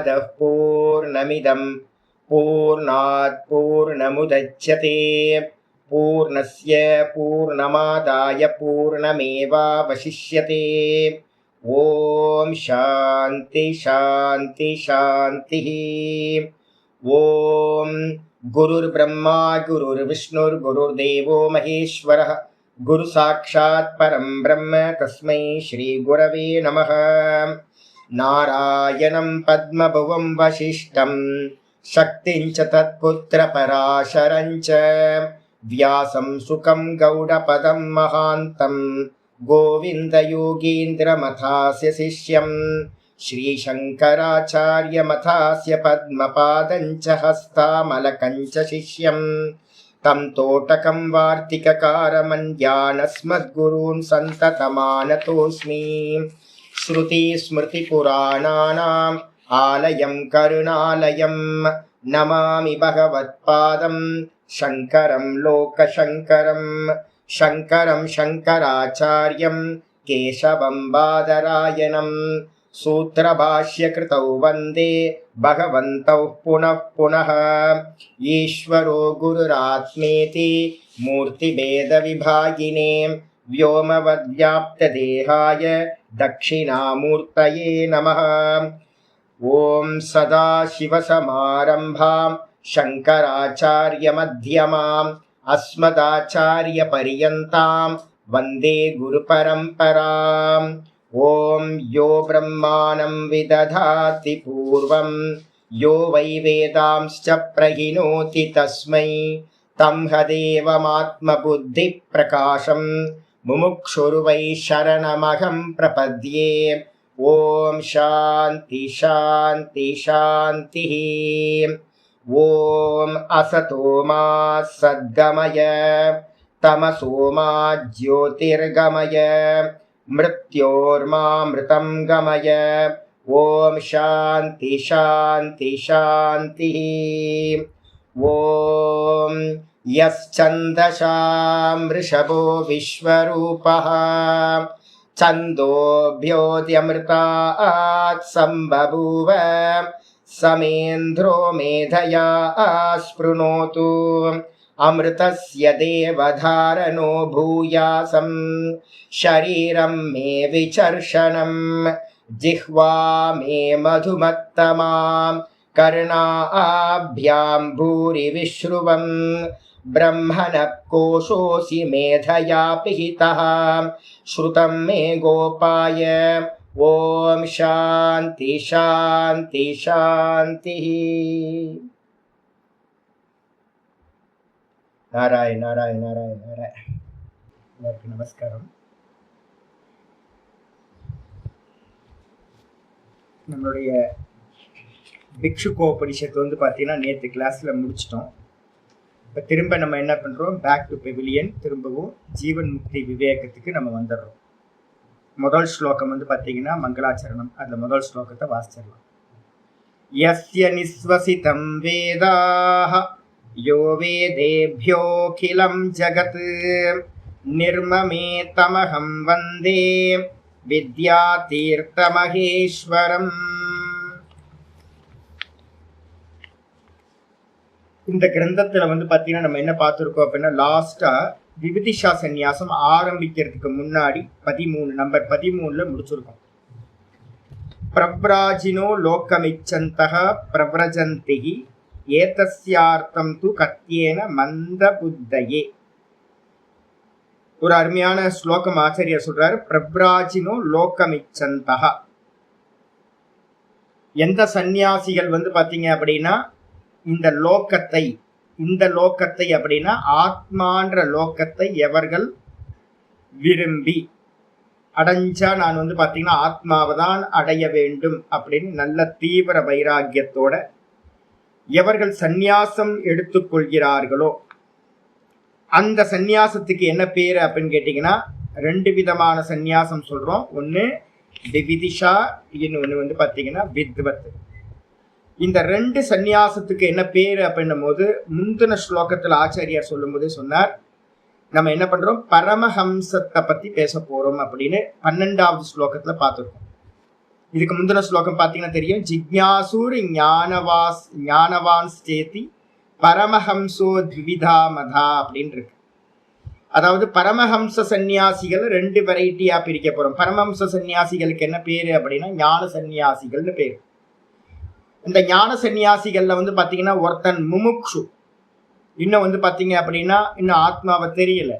पूर्णमदः पूर्णमिदं पूर्णात् पूर्णमुदच्यते पूर्णस्य पूर्णमादाय पूर्णमेवावशिष्यते। ओम शांति शांति शांतिः। ओम गुरुर्ब्रह्मा गुरुर्विष्णुर्गुरुर्देवो महेश्वरः गुरु साक्षात् परं ब्रह्म तस्मै श्री गुरवे नमः। नारायणं पद्मभुवं वसिष्ठं शक्तिं च तत्पुत्र पराशरं च व्यासं सुकं गौडपदं महान्तं गोविन्द योगीन्द्रमथास्य शिष्यं श्रीशङ्कराचार्यमथास्य पद्मपादं च हस्तामलकं च शिष्यं तं तोटकं वार्तिककारमन्यानस्मद्गुरून् सन्ततमानतोऽस्मि। श्रुतिस्मृतिपुराणानाम् आलयं करुणालयं नमामि भगवत्पादं शङ्करं लोकशङ्करं शङ्करं शङ्कराचार्यं केशवं बादरायणं सूत्रभाष्यकृतौ वन्दे भगवन्तौ पुनः पुनः। ईश्वरो गुरुरात्मेति मूर्तिभेदविभागिने व्योमवद्व्याप्तदेहाय दक्षिणामूर्तये नमः। ॐ सदाशिवसमारम्भां शङ्कराचार्यमध्यमाम् अस्मदाचार्यपर्यन्तां वन्दे गुरुपरम्पराम्। ॐ यो ब्रह्माणं विदधाति पूर्वं यो वै वेदांश्च प्रहिणोति तस्मै तं हदेवमात्मबुद्धिप्रकाशं मुमुक्षुर्वै शरणमहं प्रपद्ये। ॐ शान्ति शान्ति शान्तिः। ॐ असतो मा सद्गमय तमसो मा ज्योतिर्गमय मृत्योर्मामृतं गमय। ॐ शान्ति शान्ति शान्तिः। ॐ यश्चन्दसां वृषभो विश्वरूपः छन्दोभ्योऽध्यमृतात् सम्बभूव समेन्द्रो मेधया स्पृणोतु अमृतस्य देवधारणो भूयासं शरीरं मे विचर्षणं जिह्वा मे मधुमत्तमां कर्णाभ्यां भूरि विश्रुवं ब्रह्मणः कोशोऽसि मेधया पिहितः श्रुतं मे गोपाय। ॐ शान्ति शान्ति शान्तिः। नारायण नारायण नारायण नारायण। எல்லாருக்கும் நமஸ்காரம். நம்மளுடைய பிக்ஷுகோபனிஷத்து பார்த்தீங்கன்னா நேற்று கிளாஸில் முடிச்சிட்டோம். இப்போ திரும்ப நம்ம என்ன பண்ணுறோம், பேக் டு பெவிலியன், திரும்பவும் ஜீவன் முக்தி விவேகத்துக்கு நம்ம வந்துடுறோம். முதல் ஸ்லோகம் பார்த்தீங்கன்னா மங்களாச்சரணம், அதில் முதல் ஸ்லோகத்தை வாசிச்சிடலாம். யஸ்ய நிஸ்வசிதம் வேதாஹ யோ வேதேभ्योऽखिलं ஜகத் நிர்மமே தமஹம் வந்தே வித்யாதீர்த்தமகேஸ்வரம். இந்த கிரந்தத்தில் பார்த்தீங்கன்னா நம்ம என்ன பார்த்துருக்கோம் அப்படின்னா, லாஸ்ட்டாக விவிதிஷா சந்நியாசம் ஆரம்பிக்கிறதுக்கு முன்னாடி 13 நம்பர் 13 முடிச்சிருக்கோம். பிரவ்ராஜினோ லோக்கமிச்சந்தக பிரவ்ரஜந்தி ஏதஸ்யார்த்தம் து கத்தியேன மந்த புத்தயே. ஒரு அருமையான ஸ்லோகம் ஆச்சாரியர் சொல்றாரு. பிரவ்ராஜினோ லோக்கமிச்சந்தக, எந்த சந்நியாசிகள் பார்த்தீங்க அப்படின்னா இந்த லோக்கத்தை அப்படின்னா ஆத்மான்ற லோக்கத்தை எவர்கள் விரும்பி அடைஞ்சா நான் பார்த்தீங்கன்னா ஆத்மாவை தான் அடைய வேண்டும் அப்படின்னு நல்ல தீவிர வைராக்கியத்தோட எவர்கள் சந்நியாசம் எடுத்துக்கொள்கிறார்களோ அந்த சந்நியாசத்துக்கு என்ன பேரு அப்படின்னு கேட்டீங்கன்னா, 2 விதமான சந்நியாசம் சொல்றோம். ஒன்று விவிதிஷா, இன்னொன்று பார்த்தீங்கன்னா வித்வத். இந்த 2 சந்நியாசத்துக்கு என்ன பேரு அப்படின்னும் போது முந்தின ஸ்லோகத்தில் ஆச்சாரியார் சொல்லும் போது சொன்னார், நம்ம என்ன பண்றோம், பரமஹம்சத்தை பத்தி பேச போறோம் அப்படின்னு 12வது ஸ்லோகத்துல பார்த்துருக்கோம். இதுக்கு முந்தின ஸ்லோகம் பார்த்தீங்கன்னா தெரியும், ஜிக்ஞாசூர் ஞானவான் சேதி பரமஹம்சோ த்விவிதா மதா அப்படின்னு இருக்கு. அதாவது பரமஹம்ச சன்னியாசிகள் 2 வெரைட்டியா பிரிக்க போறோம். பரமஹம்ச சன்னியாசிகளுக்கு என்ன பேரு அப்படின்னா ஞான சன்னியாசிகள்னு பேரு. இந்த ஞான சன்னியாசிகள்ல வந்து பாத்தீங்கன்னா ஒருத்தன் முமுக்ஷு, இன்னும் வந்து பாத்தீங்க அப்படின்னா இன்னும் ஆத்மாவை தெரியல,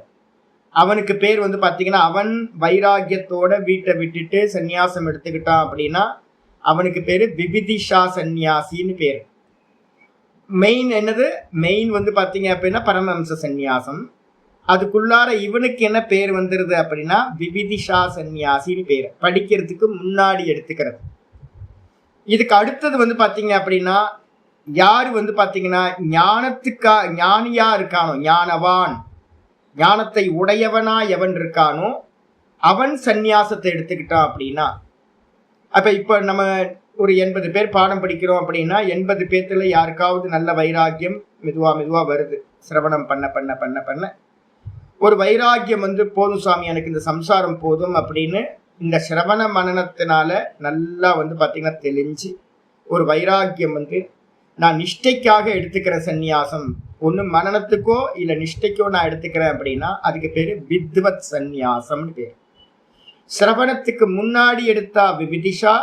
அவனுக்கு பேர் வந்து பாத்தீங்கன்னா அவன் வைராகியத்தோட வீட்டை விட்டுட்டு சன்னியாசம் எடுத்துக்கிட்டான் அப்படின்னா அவனுக்கு பேரு விவிதிஷா சன்னியாசின்னு பேரு. மெயின் என்னது, மெயின் வந்து பாத்தீங்க அப்படின்னா பரமஹம்ச சன்னியாசம். அதுக்குள்ளார இவனுக்கு என்ன பேர் வந்துருது அப்படின்னா விவிதிஷா சன்னியாசின்னு பேர், படிக்கிறதுக்கு முன்னாடி எடுத்துக்கிறது. இதுக்கு அடுத்தது வந்து பாத்தீங்க அப்படின்னா யாரு வந்து பாத்தீங்கன்னா ஞானியா இருக்கானோ, ஞானவான், ஞானத்தை உடையவனா எவன் இருக்கானோ அவன் சந்நியாசத்தை எடுத்துக்கிட்டான் அப்படின்னா, அப்ப இப்ப நம்ம ஒரு 80 பேர் பாடம் படிக்கிறோம் அப்படின்னா 80 பேர்த்துல யாருக்காவது நல்ல வைராக்கியம் மெதுவா வருது. சிரவணம் பண்ண பண்ண பண்ண பண்ண ஒரு வைராக்கியம் வந்து போதும் சாமி எனக்கு இந்த சம்சாரம் போதும் அப்படின்னு இந்த சிரவண மனனத்தினால நல்லா வந்து பாத்தீங்கன்னா தெளிஞ்சு ஒரு வைராக்கியம் வந்து நான் நிஷ்டைக்காக எடுத்துக்கிற சந்நியாசம், ஒண்ணு மனனத்துக்கோ இல்ல நிஷ்டைக்கோ நான் எடுத்துக்கிறேன் அப்படின்னா அதுக்கு பேரு வித்வத் சந்நியாசம்னு பேரு. சிரவணத்துக்கு முன்னாடி எடுத்தா விவிதிஷா,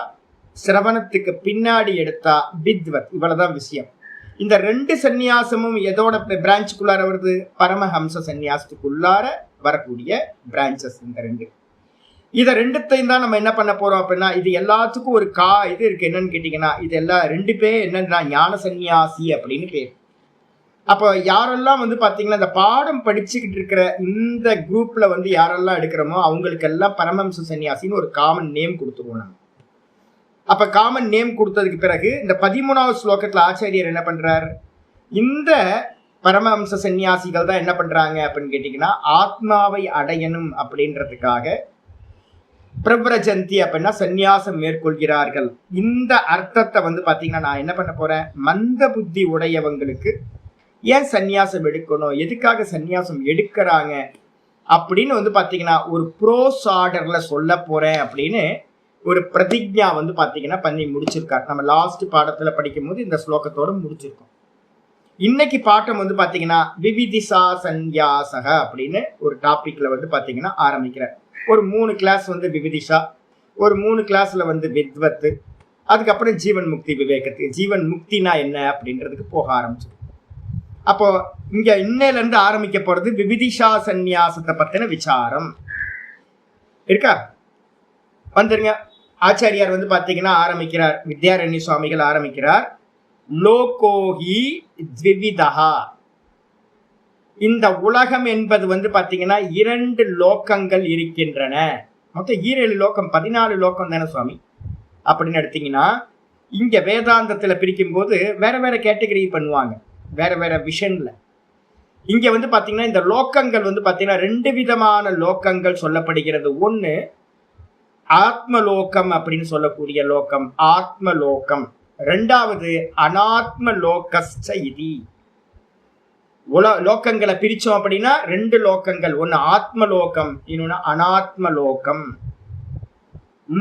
சிரவணத்துக்கு பின்னாடி எடுத்தா வித்வத். இவ்வளவுதான் விஷயம். இந்த 2 சந்நியாசமும் எதோட பிரான்ச்சுக்குள்ளார வருது, பரமஹம்ச சந்நியாசத்துக்குள்ளார வரக்கூடிய பிரான்சஸ் இந்த 2. இதை 2த்தையும் தான் நம்ம என்ன பண்ண போறோம் அப்படின்னா, இது எல்லாத்துக்கும் ஒரு இது இருக்கு. என்னன்னு கேட்டீங்கன்னா இது எல்லாம் 2 பேர் என்னன்னா ஞான சந்நியாசி அப்படின்னு பேர். அப்போ யாரெல்லாம் வந்து பாத்தீங்கன்னா இந்த பாடம் படிச்சுக்கிட்டு இருக்கிற இந்த குரூப்ல வந்து யாரெல்லாம் எடுக்கிறோமோ அவங்களுக்கு எல்லாம் பரமஹம்ச சன்னியாசின்னு ஒரு காமன் நேம் கொடுத்துருவோம் நம்ம. அப்ப காமன் நேம் கொடுத்ததுக்கு பிறகு இந்த 13வது ஸ்லோகத்துல ஆச்சாரியர் என்ன பண்றார், இந்த பரமஹம்ச சன்னியாசிகள் தான் என்ன பண்றாங்க அப்படின்னு கேட்டீங்கன்னா ஆத்மாவை அடையணும் அப்படின்றதுக்காக பிரவ்ரஜந்தி அப்படின்னா சந்நியாசம் மேற்கொள்கிறார்கள். இந்த அர்த்தத்தை வந்து பாத்தீங்கன்னா நான் என்ன பண்ண போறேன், மந்த புத்தி உடையவங்களுக்கு ஏன் சந்நியாசம் எடுக்கணும், எதுக்காக சந்நியாசம் எடுக்கிறாங்க அப்படின்னு வந்து பாத்தீங்கன்னா ஒரு ப்ரோஸ் ஆர்டர்ல சொல்ல போறேன் அப்படின்னு ஒரு பிரதிஜ்ஞா வந்து பாத்தீங்கன்னா பண்ணி முடிச்சிருக்காரு. நம்ம லாஸ்ட் பாடத்துல படிக்கும் போது இந்த ஸ்லோகத்தோட முடிச்சிருக்கோம். இன்னைக்கு பாட்டம் வந்து பாத்தீங்கன்னா விவிதிஷா சந்நியாசக அப்படின்னு ஒரு டாபிக்ல வந்து பாத்தீங்கன்னா ஆரம்பிக்கிறார். ஒரு 3 கிளாஸ் வந்து விவிதிஷா, ஒரு 3 கிளாஸ்ல வந்து வித்வத்து, அதுக்கப்புறம் ஜீவன் முக்தி விவேகத்துக்கு, ஜீவன் முக்தினா என்ன அப்படின்றதுக்கு போக ஆரம்பிச்சு. அப்போ இங்க இன்னையில இருந்து ஆரம்பிக்க போறது விவிதிஷா சந்நியாசத்தை பத்தின விசாரம் இருக்கா. வந்துருங்க. ஆச்சாரியார் வந்து பாத்தீங்கன்னா ஆரம்பிக்கிறார், வித்யாரண்ய சுவாமிகள் ஆரம்பிக்கிறார், லோகோஹி த்விவிதஹா. இந்த உலகம் என்பது வந்து பாத்தீங்கன்னா 2 லோகங்கள் இருக்கின்றன. மொத்தம் 7 லோகம், 14 லோகம் தானே சுவாமி அப்படின்னு எடுத்தீங்கன்னா, இங்க வேதாந்தத்துல பிரிக்கும் போது வேற வேற கேட்டகரி பண்ணுவாங்க, வேற வேற விஷன்ல. இங்க வந்து பாத்தீங்கன்னா இந்த லோகங்கள் வந்து பாத்தீங்கன்னா 2 விதமான லோகங்கள் சொல்லப்படுகிறது. ஒண்ணு ஆத்மலோகம் அப்படின்னு சொல்லக்கூடிய லோகம், ஆத்மலோகம். 2வது அனாத்ம லோகஸ்ச இதி. லோகங்களை பிரிச்சோம் அப்படின்னா 2 லோகங்கள், ஒன்னு ஆத்மலோகம், இன்னொன்னு அனாத்மலோகம்.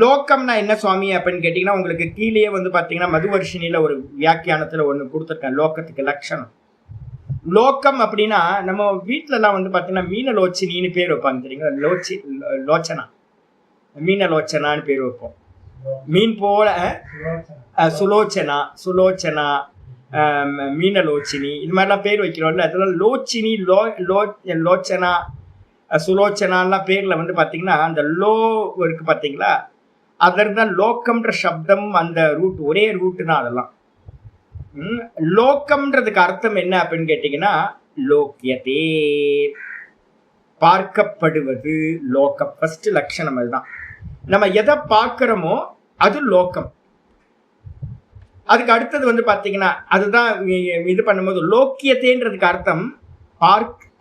லோகம்னா என்ன சுவாமி அப்படின்னு கேட்டீங்கன்னா உங்களுக்கு கீழே வந்து பாத்தீங்கன்னா மதுவர்ஷினியில ஒரு வியாக்கியானத்துல ஒண்ணு கொடுத்துருக்கேன், லோகத்துக்கு லட்சணம். லோகம் அப்படின்னா நம்ம வீட்டுல எல்லாம் வந்து பாத்தீங்கன்னா மீனலோச்சினின்னு பேர் வைப்பாங்க தெரியுங்களா, லோச்சனா, மீனலோச்சனான்னு பேர் வைப்போம். மீன் போல சுலோச்சனா, சுலோச்சனா, மீனலோச்சினி, இது மாதிரிலாம் பேர் வைக்கிறோம்ல, அதெல்லாம் லோச்சினி, லோச்சனா, சுலோச்சனாலாம் பேர்ல வந்து பாத்தீங்கன்னா அந்த லோ இருக்கு பாத்தீங்களா, அதற்தான் லோக்கம்ன்ற சப்தம், அந்த ரூட் ஒரே ரூட்டு தான் அதெல்லாம். லோக்கம்ன்றதுக்கு அர்த்தம் என்ன அப்படின்னு கேட்டீங்கன்னா லோக்கியதே, பார்க்கப்படுவது. லோகம் ஃபர்ஸ்ட் லட்சணம் அதுதான். நம்ம எதை பார்க்கிறோமோ அது லோகம். அதுக்கு அடுத்தது வந்து பாத்தீங்கன்னா அதுதான் இது பண்ணும்போது லோக்கியத்தேன்றதுக்கு அர்த்தம்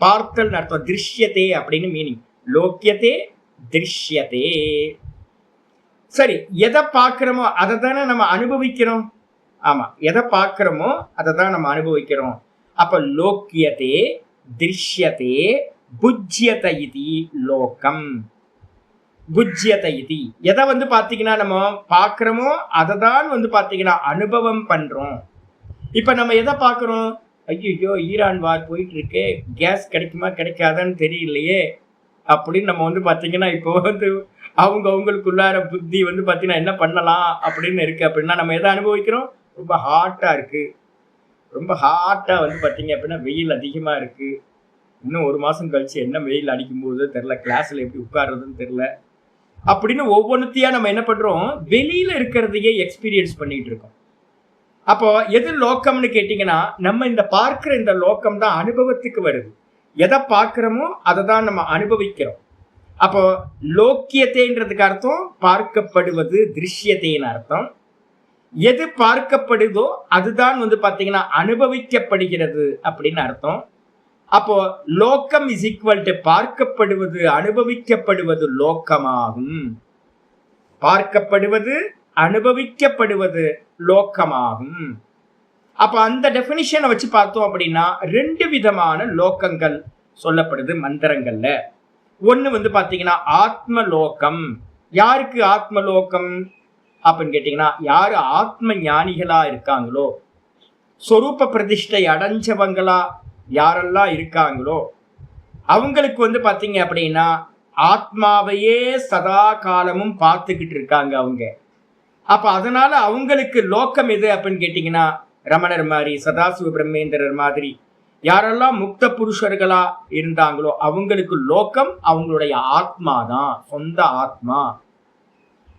பார்த்தல் அர்த்தம், திருஷ்யத்தே அப்படின்னு மீனிங். லோக்கியத்தே திருஷ்யத்தே. சரி, எதை பார்க்கிறோமோ அதை தானே நம்ம அனுபவிக்கிறோம். ஆமா, எதை பார்க்கிறோமோ அதை தான் நம்ம அனுபவிக்கிறோம். அப்ப லோக்கியத்தே திருஷ்யத்தே புஜ்யத இதி லோகம். புஜ்யத்தை இது. எதை வந்து பாத்தீங்கன்னா நம்ம பாக்குறோமோ அதை தான் வந்து பாத்தீங்கன்னா அனுபவம் பண்றோம். இப்ப நம்ம எதை பாக்குறோம்? ஐயோ ஈரான் வார் போயிட்டு இருக்கே, கேஸ் கிடைக்குமா கிடைக்காதான்னு தெரியலையே அப்படின்னு நம்ம வந்து பாத்தீங்கன்னா இப்போ வந்து அவங்களுக்குள்ளார புத்தி வந்து பாத்தீங்கன்னா என்ன பண்ணலாம் அப்படின்னு இருக்கு. அப்படின்னா நம்ம எதை அனுபவிக்கிறோம்? ரொம்ப ஹாட்டா இருக்கு, ரொம்ப ஹாட்டா வந்து பாத்தீங்க அப்படின்னா வெயில் அதிகமா இருக்கு, இன்னும் 1 மாசம் கழிச்சு என்ன வெயில் அடிக்கும் போது தெரியல, கிளாஸ்ல எப்படி உட்கார்றதுன்னு தெரியல அப்படின்னு ஒவ்வொன்றுத்தையா நம்ம என்ன பண்றோம், வெளியில இருக்கிறதையே எக்ஸ்பீரியன்ஸ் பண்ணிட்டு இருக்கோம். அப்போ எது லோக்கம்னு கேட்டீங்கன்னா, நம்ம இந்த பார்க்கிற இந்த லோக்கம் தான் அனுபவத்துக்கு வருது. எதை பார்க்கிறோமோ அதை தான் நம்ம அனுபவிக்கிறோம். அப்போ லோக்கியத்தைன்றதுக்கு அர்த்தம் பார்க்கப்படுவது, திருஷ்யத்தைன்னு அர்த்தம். எது பார்க்கப்படுதோ அதுதான் வந்து பாத்தீங்கன்னா அனுபவிக்கப்படுகிறது அப்படின்னு அர்த்தம். அப்போ லோக்கம் இஸ் ஈக்குவல் டு பார்க்கப்படுவது, அனுபவிக்கப்படுவது லோக்கமாகும். பார்க்கப்படுவது, அனுபவிக்கப்படுவது லோக்கமாகும். அப்ப அந்த டெபினிஷனை வச்சு பார்த்தோம் அப்படின்னா 2 விதமான லோக்கங்கள் சொல்லப்படுது மந்திரங்கள்ல. ஒண்ணு வந்து பாத்தீங்கன்னா ஆத்ம லோகம். யாருக்கு ஆத்ம லோகம் அப்படின்னு கேட்டீங்கன்னா, யாரு ஆத்ம ஞானிகளா இருக்காங்களோ, சொரூப பிரதிஷ்டை அடைஞ்சவங்களா யாரெல்லாம் இருக்காங்களோ அவங்களுக்கு வந்து பாத்தீங்க அப்படின்னா ஆத்மாவையே சதா காலமும் பார்த்துக்கிட்டு இருக்காங்க அவங்க. அப்ப அதனால அவங்களுக்கு லோக்கம் எது அப்படின்னு கேட்டீங்கன்னா, ரமணர் மாதிரி, சதாசிவ பிரம்மேந்திரர் மாதிரி யாரெல்லாம் முக்த புருஷர்களா இருந்தாங்களோ அவங்களுக்கு லோக்கம் அவங்களுடைய ஆத்மா தான், சொந்த ஆத்மா.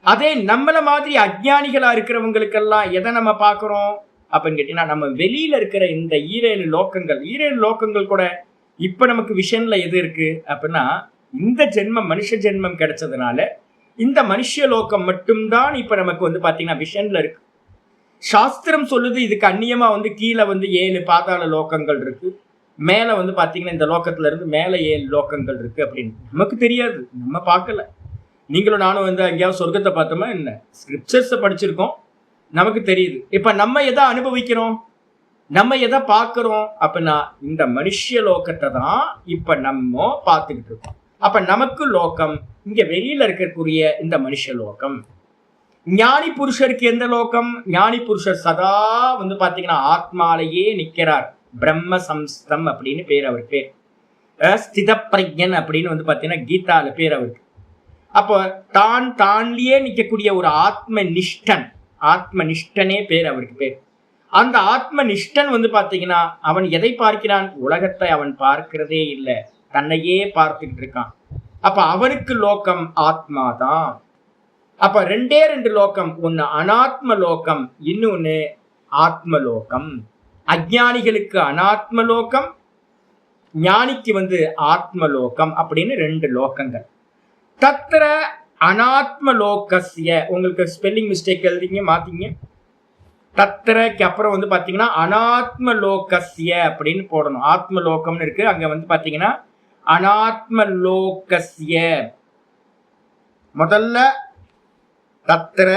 அதே நம்மள மாதிரி அஜ்ஞானிகளா இருக்கிறவங்களுக்கெல்லாம் எதை நம்ம பார்க்கிறோம் அப்படின்னு கேட்டீங்கன்னா, நம்ம வெளியில இருக்கிற இந்த 7 லோக்கங்கள் கூட இப்ப நமக்கு விஷன்ல எது இருக்கு அப்படின்னா, இந்த ஜென்மம் மனுஷ ஜென்மம் கிடைச்சதுனால இந்த மனுஷ லோகம் மட்டும்தான் இப்ப நமக்கு வந்து பாத்தீங்கன்னா விஷன்ல இருக்கு. சாஸ்திரம் சொல்லுது இதுக்கு அந்நியமா வந்து கீழே வந்து 7 பாதாள லோகங்கள் இருக்கு, மேல வந்து பாத்தீங்கன்னா இந்த லோகத்துல இருந்து மேல 7 லோகங்கள் இருக்கு அப்படின்னு. நமக்கு தெரியாது, நம்ம பார்க்கல. நீங்களும் நானும் வந்து எங்கேயாவது சொர்க்கத்தை பார்த்தோமா என்ன? ஸ்கிரிப்சர்ஸை படிச்சிருக்கோம், நமக்கு தெரியுது. இப்ப நம்ம எதை அனுபவிக்கிறோம், நம்ம எதை பார்க்கிறோம் அப்படின்னா இந்த மனுஷ லோகத்தை தான் இப்ப நம்ம பார்த்துக்கிட்டு இருக்கோம். அப்ப நமக்கு லோகம் இங்க வெளியில இருக்கக்கூடிய இந்த மனுஷ லோகம். ஞானி புருஷருக்கு எந்த லோகம்? ஞானி புருஷர் சதா வந்து பாத்தீங்கன்னா ஆத்மாலேயே நிக்கிறார். பிரம்ம சம்ஸ்தம் அப்படின்னு பேர் அவர் பேர். ஸ்தித பிரஜன் அப்படின்னு வந்து பாத்தீங்கன்னா கீதால பேர் அவருக்கு. அப்போ தான்லயே நிக்கக்கூடிய ஒரு ஆத்ம நிஷ்டனே பேர் அவருக்கு பேர். அந்த ஆத்ம நிஷ்டன் வந்து பாத்தீங்கன்னா அவன் எதை பார்க்கிறான்? உலகத்தை அவன் பார்க்கிறதே இல்லை, தன்னையே பார்த்துக்கிட்டு இருக்கான். அப்ப அவனுக்கு லோகம் ஆத்மா தான். அப்ப 2 லோகம், ஒன்னு அனாத்ம லோகம், இன்னொன்னு ஆத்ம லோகம். அஜ்ஞானிகளுக்கு அனாத்ம லோகம், ஞானிக்கு வந்து ஆத்ம லோகம் அப்படின்னு 2 லோகங்கள். தத்ர அனாத்ம லோகஸ்ய, உங்களுக்கு ஸ்பெல்லிங் மிஸ்டேக் எழுதிங்க மாத்தீங்க. தத்ரக்கு அப்புறம் வந்து பாத்தீங்கன்னா அனாத்ம லோகஸ்ய அப்படின்னு போடணும். ஆத்ம லோகம்னு இருக்கு, அங்க வந்து பாத்தீங்கன்னா அனாத்ம லோகஸ்ய. முதல்ல தத்ர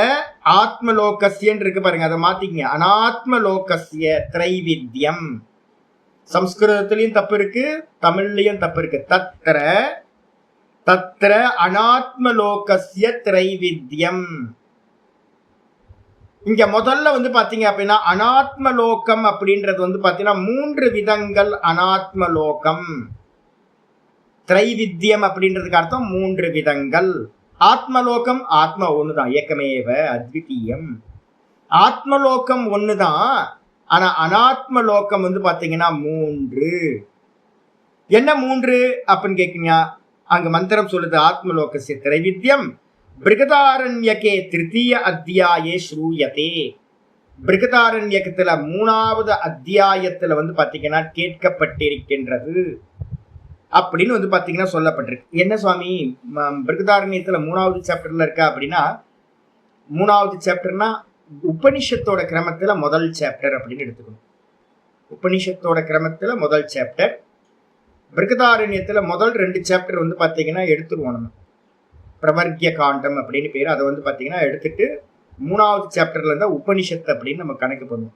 ஆத்ம லோகஸ்யன்னு இருக்கு பாருங்க, அதை மாத்திக்கங்க. அனாத்ம லோகஸ்ய திரைவித்யம். சம்ஸ்கிருதத்திலையும் தப்பு இருக்கு, தமிழ்லயும் தப்பு இருக்கு. தத்ர அனாத்ம லோகஸ்ய திரைவித்யம். இங்க முதல்ல வந்து பாத்தீங்க அப்படின்னா அனாத்ம லோகம் அப்படின்றது வந்து பாத்தீங்கன்னா 3 விதங்கள். அனாத்ம லோகம் திரைவித்யம் அப்படின்றதுக்கு அர்த்தம் 3 விதங்கள். ஆத்மலோகம் ஆத்மா ஒண்ணுதான், ஏக்கமேவ அத்விதீயம். ஆத்மலோகம் ஒண்ணுதான், ஆனா அனாத்ம லோகம் வந்து பாத்தீங்கன்னா 3. என்ன 3 அப்படின்னு கேக்குறீங்க? அங்க மந்திரம் சொல்லுது ஆத்மலோகஸ்ய திரைவித்யம் பிருகதாரண்யகே 3ய அத்தியாயே ஸ்ரூயதே. பிருகதாரண்யகத்துல 3வது அத்தியாயத்துல வந்து பாத்தீங்கன்னா கேட்கப்பட்டிருக்கின்றது அப்படின்னு வந்து பாத்தீங்கன்னா சொல்லப்பட்டிருக்கு. என்ன சுவாமி பிருகதாரண்யத்துல 3வது சாப்டர்ல இருக்கா அப்படின்னா, 3வது சாப்டர்னா உபனிஷத்தோட கிரமத்துல முதல் சாப்டர் அப்படின்னு எடுத்துக்கணும். உபனிஷத்தோட கிரமத்துல முதல் சாப்டர். பிருகதாரண்யத்துல முதல் 2 சாப்டர் வந்து பாத்தீங்கன்னா எடுத்துருவோம் நம்ம. பிரவர்கிய காண்டம் அப்படின்னு பேர். அதை வந்து பாத்தீங்கன்னா எடுத்துட்டு 3வது சாப்டர்ல இருந்தா உபனிஷத்து அப்படின்னு நம்ம கணக்கு பண்ணுவோம்.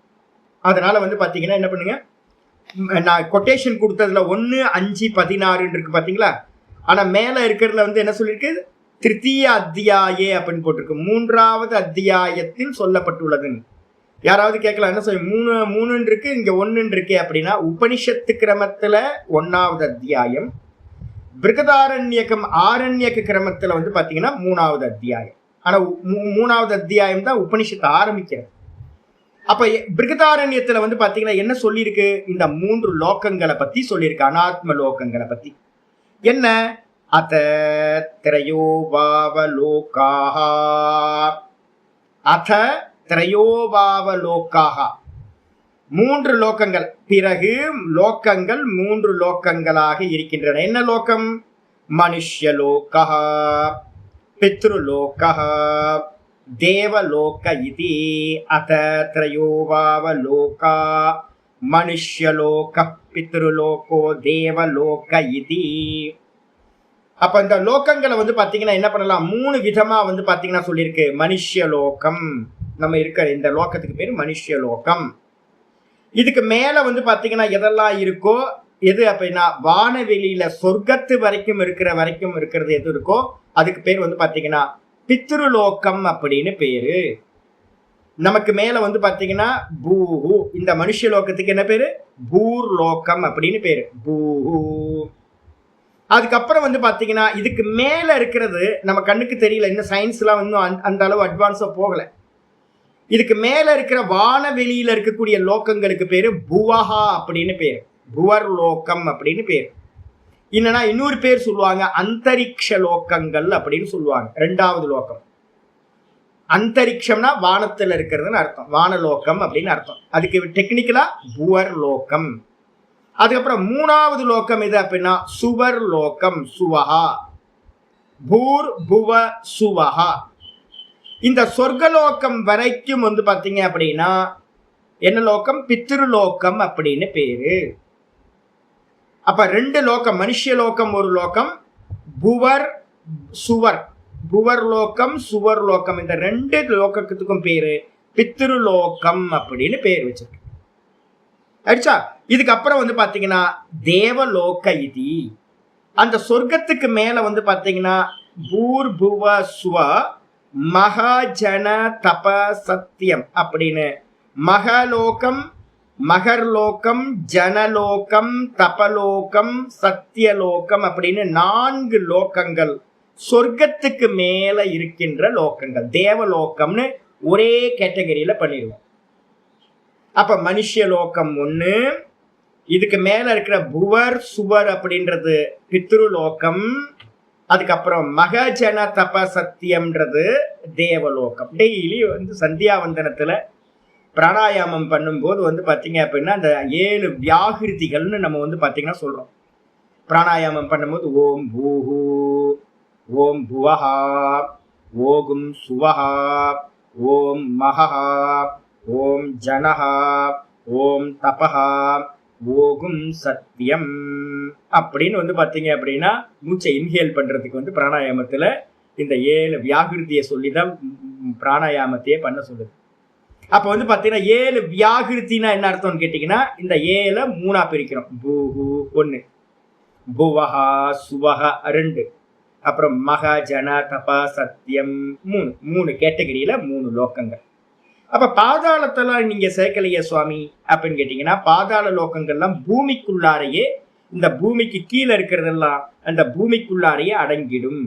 அதனால வந்து பாத்தீங்கன்னா என்ன பண்ணுங்க, நான் கொட்டேஷன் கொடுத்ததுல 1, 5, 16 இருக்கு பாத்தீங்களா? ஆனா மேல இருக்கிறதுல வந்து என்ன சொல்லிருக்கு? திருத்தீய அத்தியாயே அப்படின்னு போட்டிருக்கு. 3வது அத்தியாயத்தில் சொல்லப்பட்டுள்ளது. யாராவது கேட்கலாம், என்ன சொல்லி 3 இருக்கு, இங்க 1 இருக்கு அப்படின்னா, உபனிஷத்து கிரமத்துல 1வது அத்தியாயம், பிருகதாரண்யகம் ஆரண்யக கிரமத்துல வந்து பாத்தீங்கன்னா 3வது அத்தியாயம். ஆனா 3வது அத்தியாயம் தான் உபனிஷத்து ஆரம்பிக்கிறது. அப்ப பிருகதாரண்யத்துல வந்து பாத்தீங்கன்னா என்ன சொல்லியிருக்கு, இந்த 3 லோகங்களை பத்தி சொல்லியிருக்கு, அனாத்ம லோகங்களை பத்தி. என்ன, அத திரையோபாவலோகாஹ, அத திரையோபாவலோகாஹ, 3 லோகங்கள். பிறகு லோகங்கள் 3 லோகங்களாக இருக்கின்றன. என்ன லோகம், மனுஷ்யலோகஹ, பித்ருலோகஹ, தேவலோக இதி. அத திரையோபாவலோகா மனுஷ்யலோக பித்ருலோகோ தேவலோக இதி. அப்ப இந்த லோகங்களை வந்து பாத்தீங்கன்னா என்ன பண்ணலாம், 3 விதமா வந்து பாத்தீங்கன்னா சொல்லியிருக்கு. மனுஷ்யலோகம், நம்ம இருக்கிற இந்த லோகத்துக்கு பேரு மனுஷ்யலோகம். இதுக்கு மேல வந்து பாத்தீங்கன்னா எதெல்லாம் இருக்கோ, எது அப்படின்னா வானவெளியில சொர்க்கத்து வரைக்கும் இருக்கிறது எது இருக்கோ அதுக்கு பேர் வந்து பாத்தீங்கன்னா பித்ருலோகம் அப்படின்னு பேரு. நமக்கு மேல வந்து பாத்தீங்கன்னா பூஹு, இந்த மனுஷலோகத்துக்கு என்ன பேரு, பூர்லோகம் அப்படின்னு பேரு, பூஹு. அதுக்கப்புறம் வந்து பாத்தீங்கன்னா இதுக்கு மேல இருக்கிறது நம்ம கண்ணுக்கு தெரியல, இன்னும் சயின்ஸ் எல்லாம் வந்து அந்த அளவு அட்வான்ஸா போகல. இதுக்கு மேல இருக்கிற வானவெளியில இருக்கக்கூடிய லோகங்களுக்கு பேரு புவஹா அப்படின்னு பேரு, புவர் லோகம் அப்படின்னு பேரு. இல்லைன்னா இன்னொரு பேர் சொல்லுவாங்க அந்தரிக்ஷ லோகங்கள் அப்படின்னு சொல்லுவாங்க. 2வது லோகம் அந்தரிக்ஷம்னா வானத்துல இருக்கிறதுன்னு அர்த்தம், வானலோகம் அப்படின்னு அர்த்தம். அதுக்கு டெக்னிக்கலா புவர் லோகம். அதுக்கப்புறம் 3வது லோகம் எது அப்படின்னா சுவர் லோகம், சுவஹா, பூர் புவ சுவஹா. இந்த சொர்க்கலோகம் வரைக்கும் வந்து பாத்தீங்க அப்படின்னா என்ன லோகம், பித்ருலோகம் அப்படின்னு பேரு. அப்ப 2 லோகம், மனுஷலோகம் ஒரு லோகம், புவர் சுவர், புவர் லோகம் சுவர் லோகம், இந்த 2 லோகத்துக்கும் பேரு பித்ருலோகம் அப்படின்னு பேர் வச்சிருக்கு. ஆயிடுச்சா? இதுக்கு அப்புறம் வந்து பாத்தீங்கன்னா தேவலோக இதி. அந்த சொர்க்கத்துக்கு மேல வந்து பாத்தீங்கன்னா பூர் புவ சுவ மகாஜன தப சத்தியம் அப்படின்னு மகலோகம், மகர்லோகம், ஜனலோகம், தபலோகம், சத்தியலோகம் அப்படின்னு 4 லோகங்கள் சொர்க்கத்துக்கு மேல இருக்கின்ற லோகங்கள். தேவலோகம்னு ஒரே கேட்டகரியில பண்ணிடுவோம். அப்ப மனுஷலோகம் 1, இதுக்கு மேல இருக்கிற புவர் சுவர் அப்படின்றது பித்ருலோகம், அதுக்கப்புறம் மகஜன தப சத்தியம்ன்றது தேவலோகம். டெய்லி வந்து சந்தியாவந்தனத்துல பிராணாயாமம் பண்ணும்போது வந்து பாத்தீங்க அப்படின்னா அந்த 7 வியாகிருதிகள்னு நம்ம வந்து பாத்தீங்கன்னா சொல்றோம். பிராணாயாமம் பண்ணும்போது ஓம் பூஹு, ஓம் புவஹா, ஓகும் சுவஹா, ஓம் மகஹா, ஓம் ஜனஹா, ஓம் தபஹா, ஓகும் சத்தியம் அப்படின்னு வந்து பாத்தீங்க அப்படின்னா மூச்சை இன்ஹேல் பண்றதுக்கு வந்து பிராணாயாமத்துல இந்த 7 வியாகிருதியை சொல்லிதான் பிராணாயாமத்தையே பண்ண சொல்லுது. அப்ப வந்து பாத்தீங்கன்னா 7 வியாகிருத்தினா என்ன அர்த்தம்னு கேட்டீங்கன்னா இந்த 7 3ஆ பிரிக்கிறோம். பூஹு 1, புவஹா சுவஹா 2, அப்புறம் மக ஜன தப சத்தியம் 3 கேட்டகரியில 3 லோகங்கள். அப்ப பாதாளத்துல நீங்க சேர்க்கலையே சுவாமி அப்படின்னு கேட்டீங்கன்னா பாதாள லோகங்கள்லாம் பூமிக்குள்ளாரையே, இந்த பூமிக்கு கீழே இருக்கிறதெல்லாம் அந்த பூமிக்குள்ளாரையே அடங்கிடும்.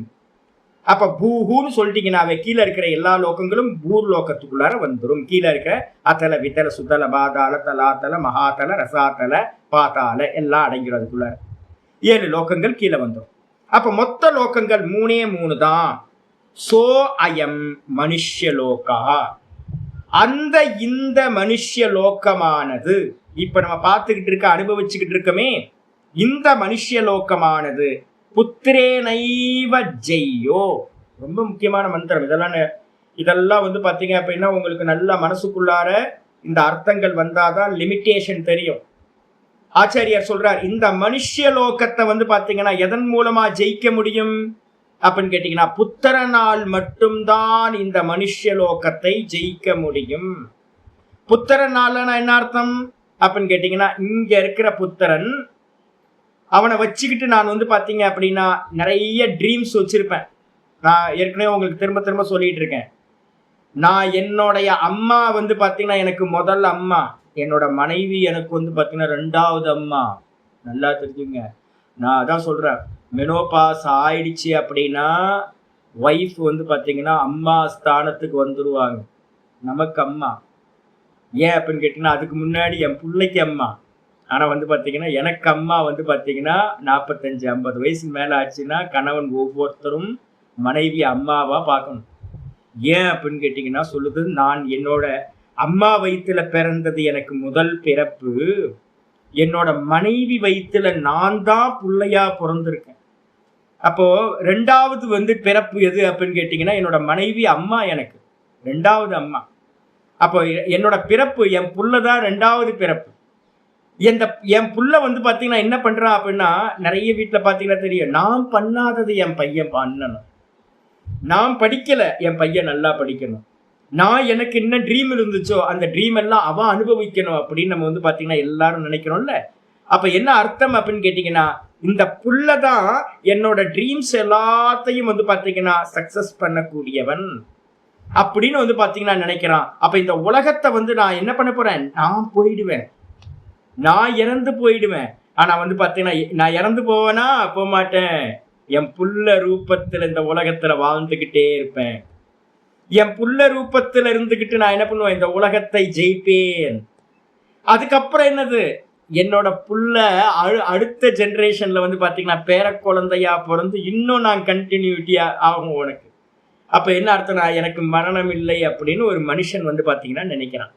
அப்ப பூஹூன்னு சொல்லிட்டீங்கன்னாவே கீழே இருக்கிற எல்லா லோகங்களும் பூர் லோகத்துக்குள்ளார வந்துடும். கீழே இருக்கிற அத்தல வித்தல சுத்தல பாதாள தலாத்தல மகாத்தல ரசாத்தல பாத்தால எல்லாம் அடங்கிடும். அதுக்குள்ளார 7 லோகங்கள் கீழே வந்துடும். அப்ப மொத்த லோகங்கள் 3 தான். சோ அயம் மனுஷ்யலோகா, அந்த இந்த மனுஷ்யலோகமானது இப்ப நம்ம பார்த்துக்கிட்டு இருக்க அனுபவிச்சுக்கிட்டு இருக்கமே இந்த மனுஷ்யலோகமானது புத்திரேனைவ ஜெய்யோ, ரொம்ப முக்கியமான மந்திரம் இதெல்லாம் வந்து பாத்தீங்க அப்படின்னா உங்களுக்கு நல்ல மனசுக்குள்ளார இந்த அர்த்தங்கள் வந்தாதான் லிமிட்டேஷன் தெரியும். ஆச்சாரியார் சொல்றார் இந்த மனுஷ்யலோகத்தை வந்து பாத்தீங்கன்னா எதன் மூலமா ஜெயிக்க முடியும் அப்படின்னு கேட்டீங்கன்னா புத்திரனால் மட்டும்தான் இந்த மனுஷ்யலோகத்தை ஜெயிக்க முடியும். புத்திரனாலனா என்ன அர்த்தம் அப்படின்னு கேட்டீங்கன்னா இங்க இருக்கிற புத்திரன், அவனை வச்சுக்கிட்டு நான் வந்து பாத்தீங்க அப்படின்னா நிறைய ட்ரீம்ஸ் வச்சிருப்பேன். நான் ஏற்கனவே உங்களுக்கு திரும்ப திரும்ப சொல்லிட்டு இருக்கேன். நான் என்னுடைய அம்மா வந்து பாத்தீங்கன்னா எனக்கு முதல் அம்மா, என்னோட மனைவி எனக்கு வந்து பாத்தீங்கன்னா 2வது அம்மா. நல்லா தெரிஞ்சுங்க. நான் அதான் சொல்றேன், மெனோபாஸ் ஆயிடுச்சு அப்படின்னா ஒய்ஃப் வந்து பாத்தீங்கன்னா அம்மா ஸ்தானத்துக்கு வந்துருவாங்க. நமக்கு அம்மா. ஏன் அப்படின்னு கேட்டீங்கன்னா, அதுக்கு முன்னாடி என் பிள்ளைக்கு அம்மா. ஆனா வந்து பாத்தீங்கன்னா எனக்கு அம்மா வந்து பாத்தீங்கன்னா 45 50 வயசுக்கு மேல ஆச்சுன்னா கணவன் ஒவ்வொருத்தரும் மனைவி அம்மாவா பார்க்கணும். ஏன் அப்படின்னு கேட்டீங்கன்னா சொல்லுது, நான் என்னோட அம்மா வயித்துல பிறந்தது எனக்கு முதல் பிறப்பு. என்னோட மனைவி வயித்துல நான் தான் பிள்ளையா பிறந்திருக்கேன். அப்போ 2வது வந்து பிறப்பு எது அப்படின்னு கேட்டீங்கன்னா என்னோட மனைவி அம்மா எனக்கு 2வது அம்மா. அப்போ என்னோட பிறப்பு என் புள்ளதான் 2வது பிறப்பு. என் புள்ள வந்து பாத்தீங்கன்னா என்ன பண்றான் அப்படின்னா, நிறைய வீட்டுல பாத்தீங்கன்னா தெரியும், நான் பண்ணாதது என் பையன் பண்ணணும். நான் படிக்கல, என் பையன் நல்லா படிக்கணும். நான் எனக்கு என்ன ட்ரீம் இருந்துச்சோ அந்த ட்ரீம் எல்லாம் அவன் அனுபவிக்கணும் அப்படின்னு நம்ம வந்து பாத்தீங்கன்னா எல்லாரும் நினைக்கிறோம்ல. அப்ப என்ன அர்த்தம் அப்படின்னு கேட்டீங்கன்னா, இந்த புள்ளதான் என்னோட ட்ரீம்ஸ் எல்லாத்தையும் வந்து பாத்தீங்கன்னா சக்சஸ் பண்ணக்கூடியவன் அப்படின்னு வந்து பாத்தீங்கன்னா நினைக்கிறான். அப்ப இந்த உலகத்தை வந்து நான் என்ன பண்ண போறேன், நான் போயிடுவேன், நான் இறந்து போயிடுவேன். ஆனா வந்து பாத்தீங்கன்னா நான் இறந்து போவேனா, போக மாட்டேன். என் புள்ள ரூபத்துல இந்த உலகத்துல வாழ்ந்துகிட்டே இருப்பேன். என் புள்ள ரூபத்துல இருந்துகிட்டு நான் என்ன பண்ணுவேன், இந்த உலகத்தை ஜெயிப்பேன். அதுக்கப்புறம் என்னது, என்னோட புள்ள அடுத்த ஜெனரேஷன்ல வந்து பாத்தீங்கன்னா பேர குழந்தையா பிறந்து இன்னும் நான் கண்டினியூட்டியா ஆகும் உனக்கு. அப்ப என்ன அர்த்தம், நான் எனக்கு மரணம் இல்லை அப்படின்னு ஒரு மனுஷன் வந்து பாத்தீங்கன்னா நினைக்கிறான்.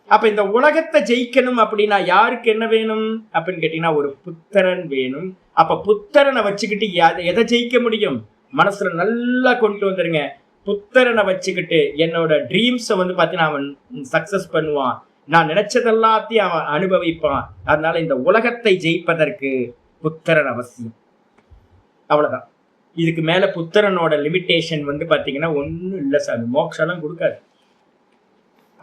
அப்ப இந்த உலகத்தை ஜெயிக்கணும் அப்படின்னா யாருக்கு என்ன வேணும் அப்படின்னு கேட்டீங்கன்னா ஒரு புத்திரன் வேணும். அப்ப புத்திரனை வச்சுக்கிட்டு எதை ஜெயிக்க முடியும், மனசுல நல்லா கொண்டு வந்துருங்க. புத்திரனை வச்சுக்கிட்டு என்னோட ட்ரீம்ஸை வந்து பாத்தீங்கன்னா அவன் சக்சஸ் பண்ணுவான், நான் நினைச்சதெல்லாத்தையும் அவன் அனுபவிப்பான். அதனால இந்த உலகத்தை ஜெயிப்பதற்கு புத்திரன் அவசியம். அவ்வளவுதான். இதுக்கு மேல புத்திரனோட லிமிட்டேஷன் வந்து பாத்தீங்கன்னா ஒன்னும் இல்லை சார், மோட்சம் கொடுக்காது.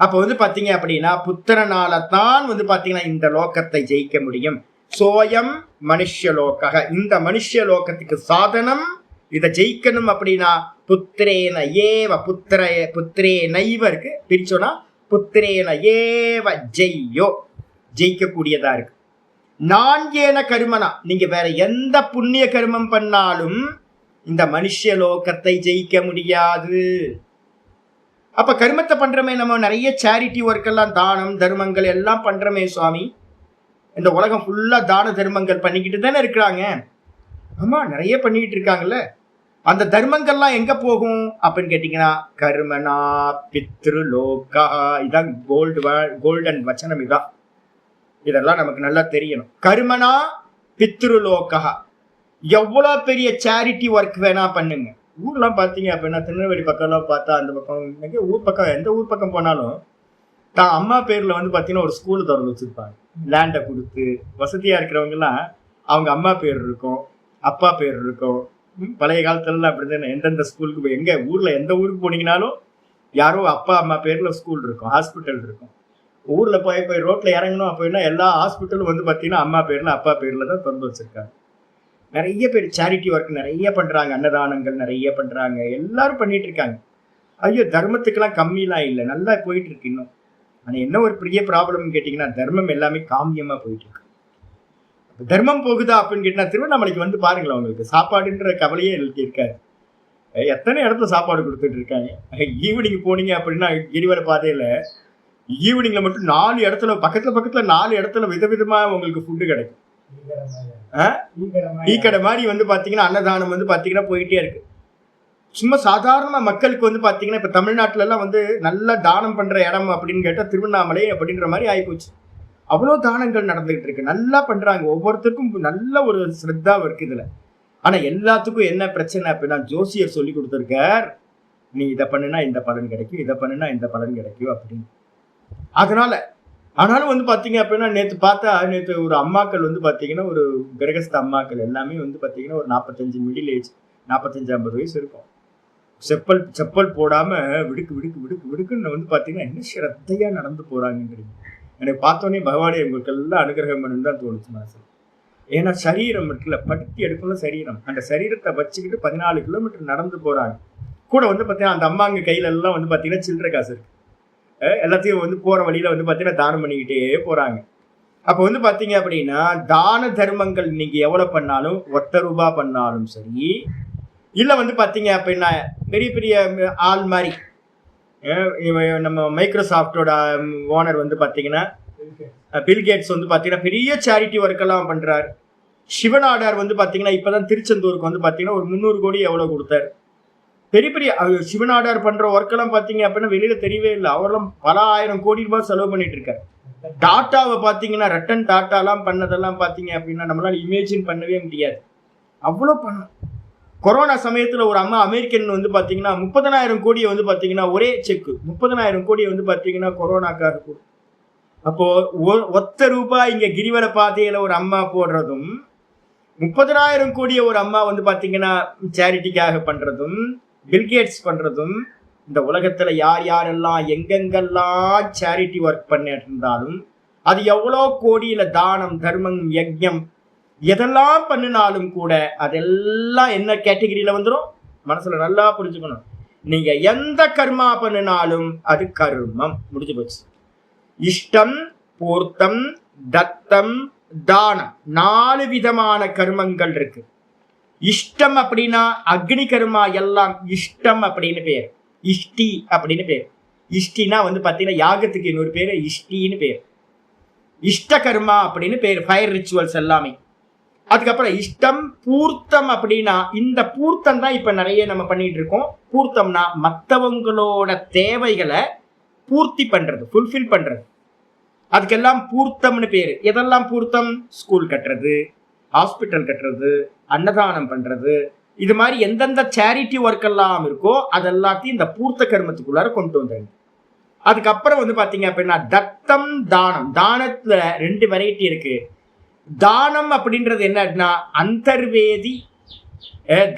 அப்ப வந்து பாத்தீங்க அப்படின்னா புத்திரனால தான் வந்து பாத்தீங்கன்னா இந்த லோகத்தை ஜெயிக்க முடியும். சோயம் மனுஷலோக, இந்த மனுஷலோகத்துக்கு சாதனம், இதை ஜெயிக்கணும் அப்படின்னா புத்திரேன ஏவ புத்திரேனைவ இருக்கு, பிரிச்சோன்னா புத்திரேன ஏவ ஜெய்யோ, ஜெயிக்கக்கூடியதா இருக்கு. நான் ஏன கருமனா, நீங்க வேற எந்த புண்ணிய கர்மம் பண்ணாலும் இந்த மனுஷலோகத்தை ஜெயிக்க முடியாது. அப்ப கர்மத்தை பண்றமே, நம்ம நிறைய சேரிட்டி ஒர்க் எல்லாம், தானம் தர்மங்கள் எல்லாம் பண்றமே சுவாமி. இந்த உலகம் ஃபுல்லா தான தர்மங்கள் பண்ணிக்கிட்டு தானே இருக்கிறாங்க. ஆமா, நிறைய பண்ணிக்கிட்டு இருக்காங்கல்ல. அந்த தர்மங்கள்லாம் எங்க போகும் அப்படின்னு கேட்டீங்கன்னா கர்மனா பித்ரு லோகா. இதான் கோல்டன் வச்சனம். இதான், இதெல்லாம் நமக்கு நல்லா தெரியணும். கர்மனா பித்ரு லோகா. எவ்வளவு பெரிய சேரிட்டி ஒர்க் வேணா பண்ணுங்க. ஊர்லாம் பார்த்தீங்க அப்படின்னா திருநெல்வேலி பக்கம்லாம் பார்த்தா, அந்த பக்கம் ஊர் பக்கம் எந்த ஊர் பக்கம் போனாலும் தான் அம்மா பேர்ல வந்து பார்த்தீங்கன்னா ஒரு ஸ்கூல் திறந்து வச்சிருப்பாங்க. லேண்டை கொடுத்து வசதியா இருக்கிறவங்கலாம் அவங்க அம்மா பேர் இருக்கும், அப்பா பேர் இருக்கும். பழைய காலத்துலலாம் அப்படிதானே, எந்தெந்த ஸ்கூலுக்கு போய் எங்க ஊர்ல எந்த ஊருக்கு போனீங்கன்னாலும் யாரோ அப்பா அம்மா பேர்ல ஸ்கூல் இருக்கும், ஹாஸ்பிட்டல் இருக்கும். ஊர்ல போய் ரோட்ல இறங்கணும் அப்படின்னா எல்லா ஹாஸ்பிட்டலும் வந்து பார்த்தீங்கன்னா அம்மா பேர்ல அப்பா பேர்ல தான் திறந்து வச்சிருக்காங்க. நிறைய பேர் சேரிட்டி ஒர்க் நிறைய பண்றாங்க, அன்னதானங்கள் நிறைய பண்றாங்க, எல்லாரும் பண்ணிட்டு இருக்காங்க. ஐயோ, தர்மத்துக்கெல்லாம் கம்மிலாம் இல்லை, நல்லா போயிட்டு இருக்கு இன்னும். ஆனா என்ன ஒரு பெரிய ப்ராப்ளம் கேட்டீங்கன்னா தர்மம் எல்லாமே காமியமா போயிட்டு இருக்கு. தர்மம் போகுதா அப்படின்னு கேட்டீங்கன்னா திருவண்ணாமலைக்கு வந்து பாருங்களேன், உங்களுக்கு சாப்பாடுன்ற கவலையே இருக்காது. எத்தனை இடத்துல சாப்பாடு கொடுத்துட்டு இருக்காங்க. ஈவினிங் போனீங்க அப்படின்னா கிரிவல பாதையில ஈவினிங்ல மட்டும் 4 இடத்துல பக்கத்துல 4 இடத்துல விதவிதமா உங்களுக்கு ஃபுட்டு கிடைக்கும். டீ கடை மாதிரி வந்து பாத்தீங்கன்னா அன்னதானம் வந்து பாத்தீங்கன்னா போயிட்டே இருக்கு. சும்மா சாதாரண மக்களுக்கு வந்து பாத்தீங்கன்னா இப்ப தமிழ்நாட்டுல எல்லாம் வந்து நல்ல தானம் பண்ற இடம் அப்படின்னு கேட்டா திருவண்ணாமலை அப்படின்ற மாதிரி ஆயிப்போச்சு. அவ்வளவு தானங்கள் நடந்துகிட்டு இருக்கு, நல்லா பண்றாங்க, ஒவ்வொருத்தருக்கும் நல்ல ஒரு ஸ்ரத்தா இருக்கு இதுல. ஆனா எல்லாத்துக்கும் என்ன பிரச்சனை அப்படின்னா ஜோசியர் சொல்லி கொடுத்துருக்கார், நீ இதை பண்ணுனா இந்த பலன் கிடைக்கும், இதை பண்ணுனா இந்த பலன் கிடைக்கும் அப்படின்னு. அதனால ஆனாலும் வந்து பாத்தீங்க அப்படின்னா நேற்று ஒரு அம்மாக்கள் வந்து பாத்தீங்கன்னா ஒரு கிரகஸ்த அம்மாக்கள் எல்லாமே வந்து பாத்தீங்கன்னா ஒரு 45 மிடில் ஏஜ், 45-50 வயசு இருக்கும். செப்பல் போடாம விடுக்குன்னு வந்து பாத்தீங்கன்னா என்ன ஸ்ரத்தையா நடந்து போறாங்கன்றீங்க. எனக்கு பார்த்தோன்னே பகவானே உங்களுக்கு எல்லாம் அனுகிரகம் பண்ணுன்னு தான் தோணுச்சு மனசு. ஏன்னா சரீரம் இருக்குல்ல, படுத்தி எடுக்கணும் சரீரம், அந்த சரீரத்தை வச்சுக்கிட்டு 14 கிலோமீட்டர் நடந்து போறாங்க. கூட வந்து பார்த்தீங்கன்னா அந்த அம்மாங்க கையில எல்லாம் வந்து பார்த்தீங்கன்னா சில்லறை காசு இருக்கு. எல்லாத்தையும் வந்து போற வழியில வந்து பார்த்தீங்கன்னா தானம் பண்ணிக்கிட்டே போறாங்க. அப்போ வந்து பார்த்தீங்க அப்படின்னா தான தர்மங்கள் நீங்க எவ்வளவு பண்ணாலும், ₹1 பண்ணாலும் சரி, இல்லை வந்து பார்த்தீங்க அப்படின்னா பெரிய பெரிய ஆள் மாதிரி நம்ம மைக்ரோசாஃப்டோட ஓனர் வந்து பார்த்தீங்கன்னா பில்கேட்ஸ் வந்து பார்த்தீங்கன்னா பெரிய சேரிட்டி ஒர்க் எல்லாம் பண்றாரு. சிவநாடார் வந்து பார்த்தீங்கன்னா இப்பதான் திருச்செந்தூருக்கு வந்து பார்த்தீங்கன்னா ஒரு 300 கோடி எவ்வளவு கொடுத்தாரு. பெரிய பெரிய சிவநாடார் பண்ற ஒர்க் எல்லாம் பார்த்தீங்க அப்படின்னா வெளியில தெரியவே இல்லை. அவரெல்லாம் பல 1000 கோடி ரூபாய் செலவு பண்ணிட்டு இருக்காரு. டாட்டாவை பார்த்தீங்கன்னா ரட்டன் டாட்டாலாம் பண்ணதெல்லாம் பார்த்தீங்க அப்படின்னா நம்மளால இமேஜின் பண்ணவே முடியாது. அவ்வளோ பண்ண கொரோனா சமயத்துல ஒரு அம்மா அமெரிக்கன் வந்து பாத்தீங்கன்னா 30,000 கோடியை வந்து பாத்தீங்கன்னா ஒரே செக் 30,000 கோடியை வந்து பாத்தீங்கன்னா கொரோனாக்காக கொடு. அப்போ ₹1 இங்க கிரிவல பாதையில ஒரு அம்மா போடுறதும், 30,000 கோடியை ஒரு அம்மா வந்து பாத்தீங்கன்னா சேரிட்டிக்காக பண்றதும், பில்கேட்ஸ் பண்றதும், இந்த உலகத்துல யார் யாரெல்லாம் எங்கெங்கெல்லாம் சேரிட்டி ஒர்க் பண்ணிட்டு இருந்தாலும் அது எவ்வளோ கோடியில தானம் தர்மம் யஜ்ஞம் எதெல்லாம் பண்ணினாலும் கூட அதெல்லாம் என்ன கேட்டகரியில வந்துடும், மனசுல நல்லா புரிஞ்சுக்கணும். நீங்க எந்த கர்மா பண்ணினாலும் அது கர்மம், முடிஞ்சு போச்சு. இஷ்டம், பூர்த்தம், தத்தம், தானம், 4 விதமான கர்மங்கள் இருக்கு. இஷ்டம் அப்படின்னா அக்னி கர்மா எல்லாம் இஷ்டம் அப்படின்னு பேர், இஷ்டி அப்படின்னு பேர். இஷ்டினா வந்து பாத்தீங்கன்னா யாகத்துக்கு இன்னொரு பேரு இஷ்டின்னு பேர். இஷ்ட கர்மா அப்படின்னு பேர், ஃபயர் ரிச்சுவல்ஸ் எல்லாமே. அதுக்கப்புறம் இஷ்டம், பூர்த்தம் அப்படின்னா இந்த பூர்த்தம் தான் இப்ப நிறைய நம்ம பண்ணிட்டு இருக்கோம். பூர்த்தம்னா மற்றவங்களோட தேவைகளை பூர்த்தி பண்றது, ஃபுல்ஃபில் பண்றது, அதுக்கெல்லாம் பூர்த்தம்னு பேரு. எதெல்லாம் பூர்த்தம்? ஸ்கூல் கட்டுறது, ஹாஸ்பிட்டல் கட்டுறது, அன்னதானம் பண்றது, இது மாதிரி எந்தெந்த சேரிட்டி ஒர்க் எல்லாம் இருக்கோ அதெல்லாத்தையும் இந்த பூர்த்த கர்மத்துக்குள்ளார கொண்டு வந்தாங்க. அதுக்கப்புறம் வந்து பாத்தீங்க அப்படின்னா தத்தம், தானம். தானத்துல 2 வெரைட்டி இருக்கு. தானம் அப்படின்றது என்னன்னா அந்தர்வேதி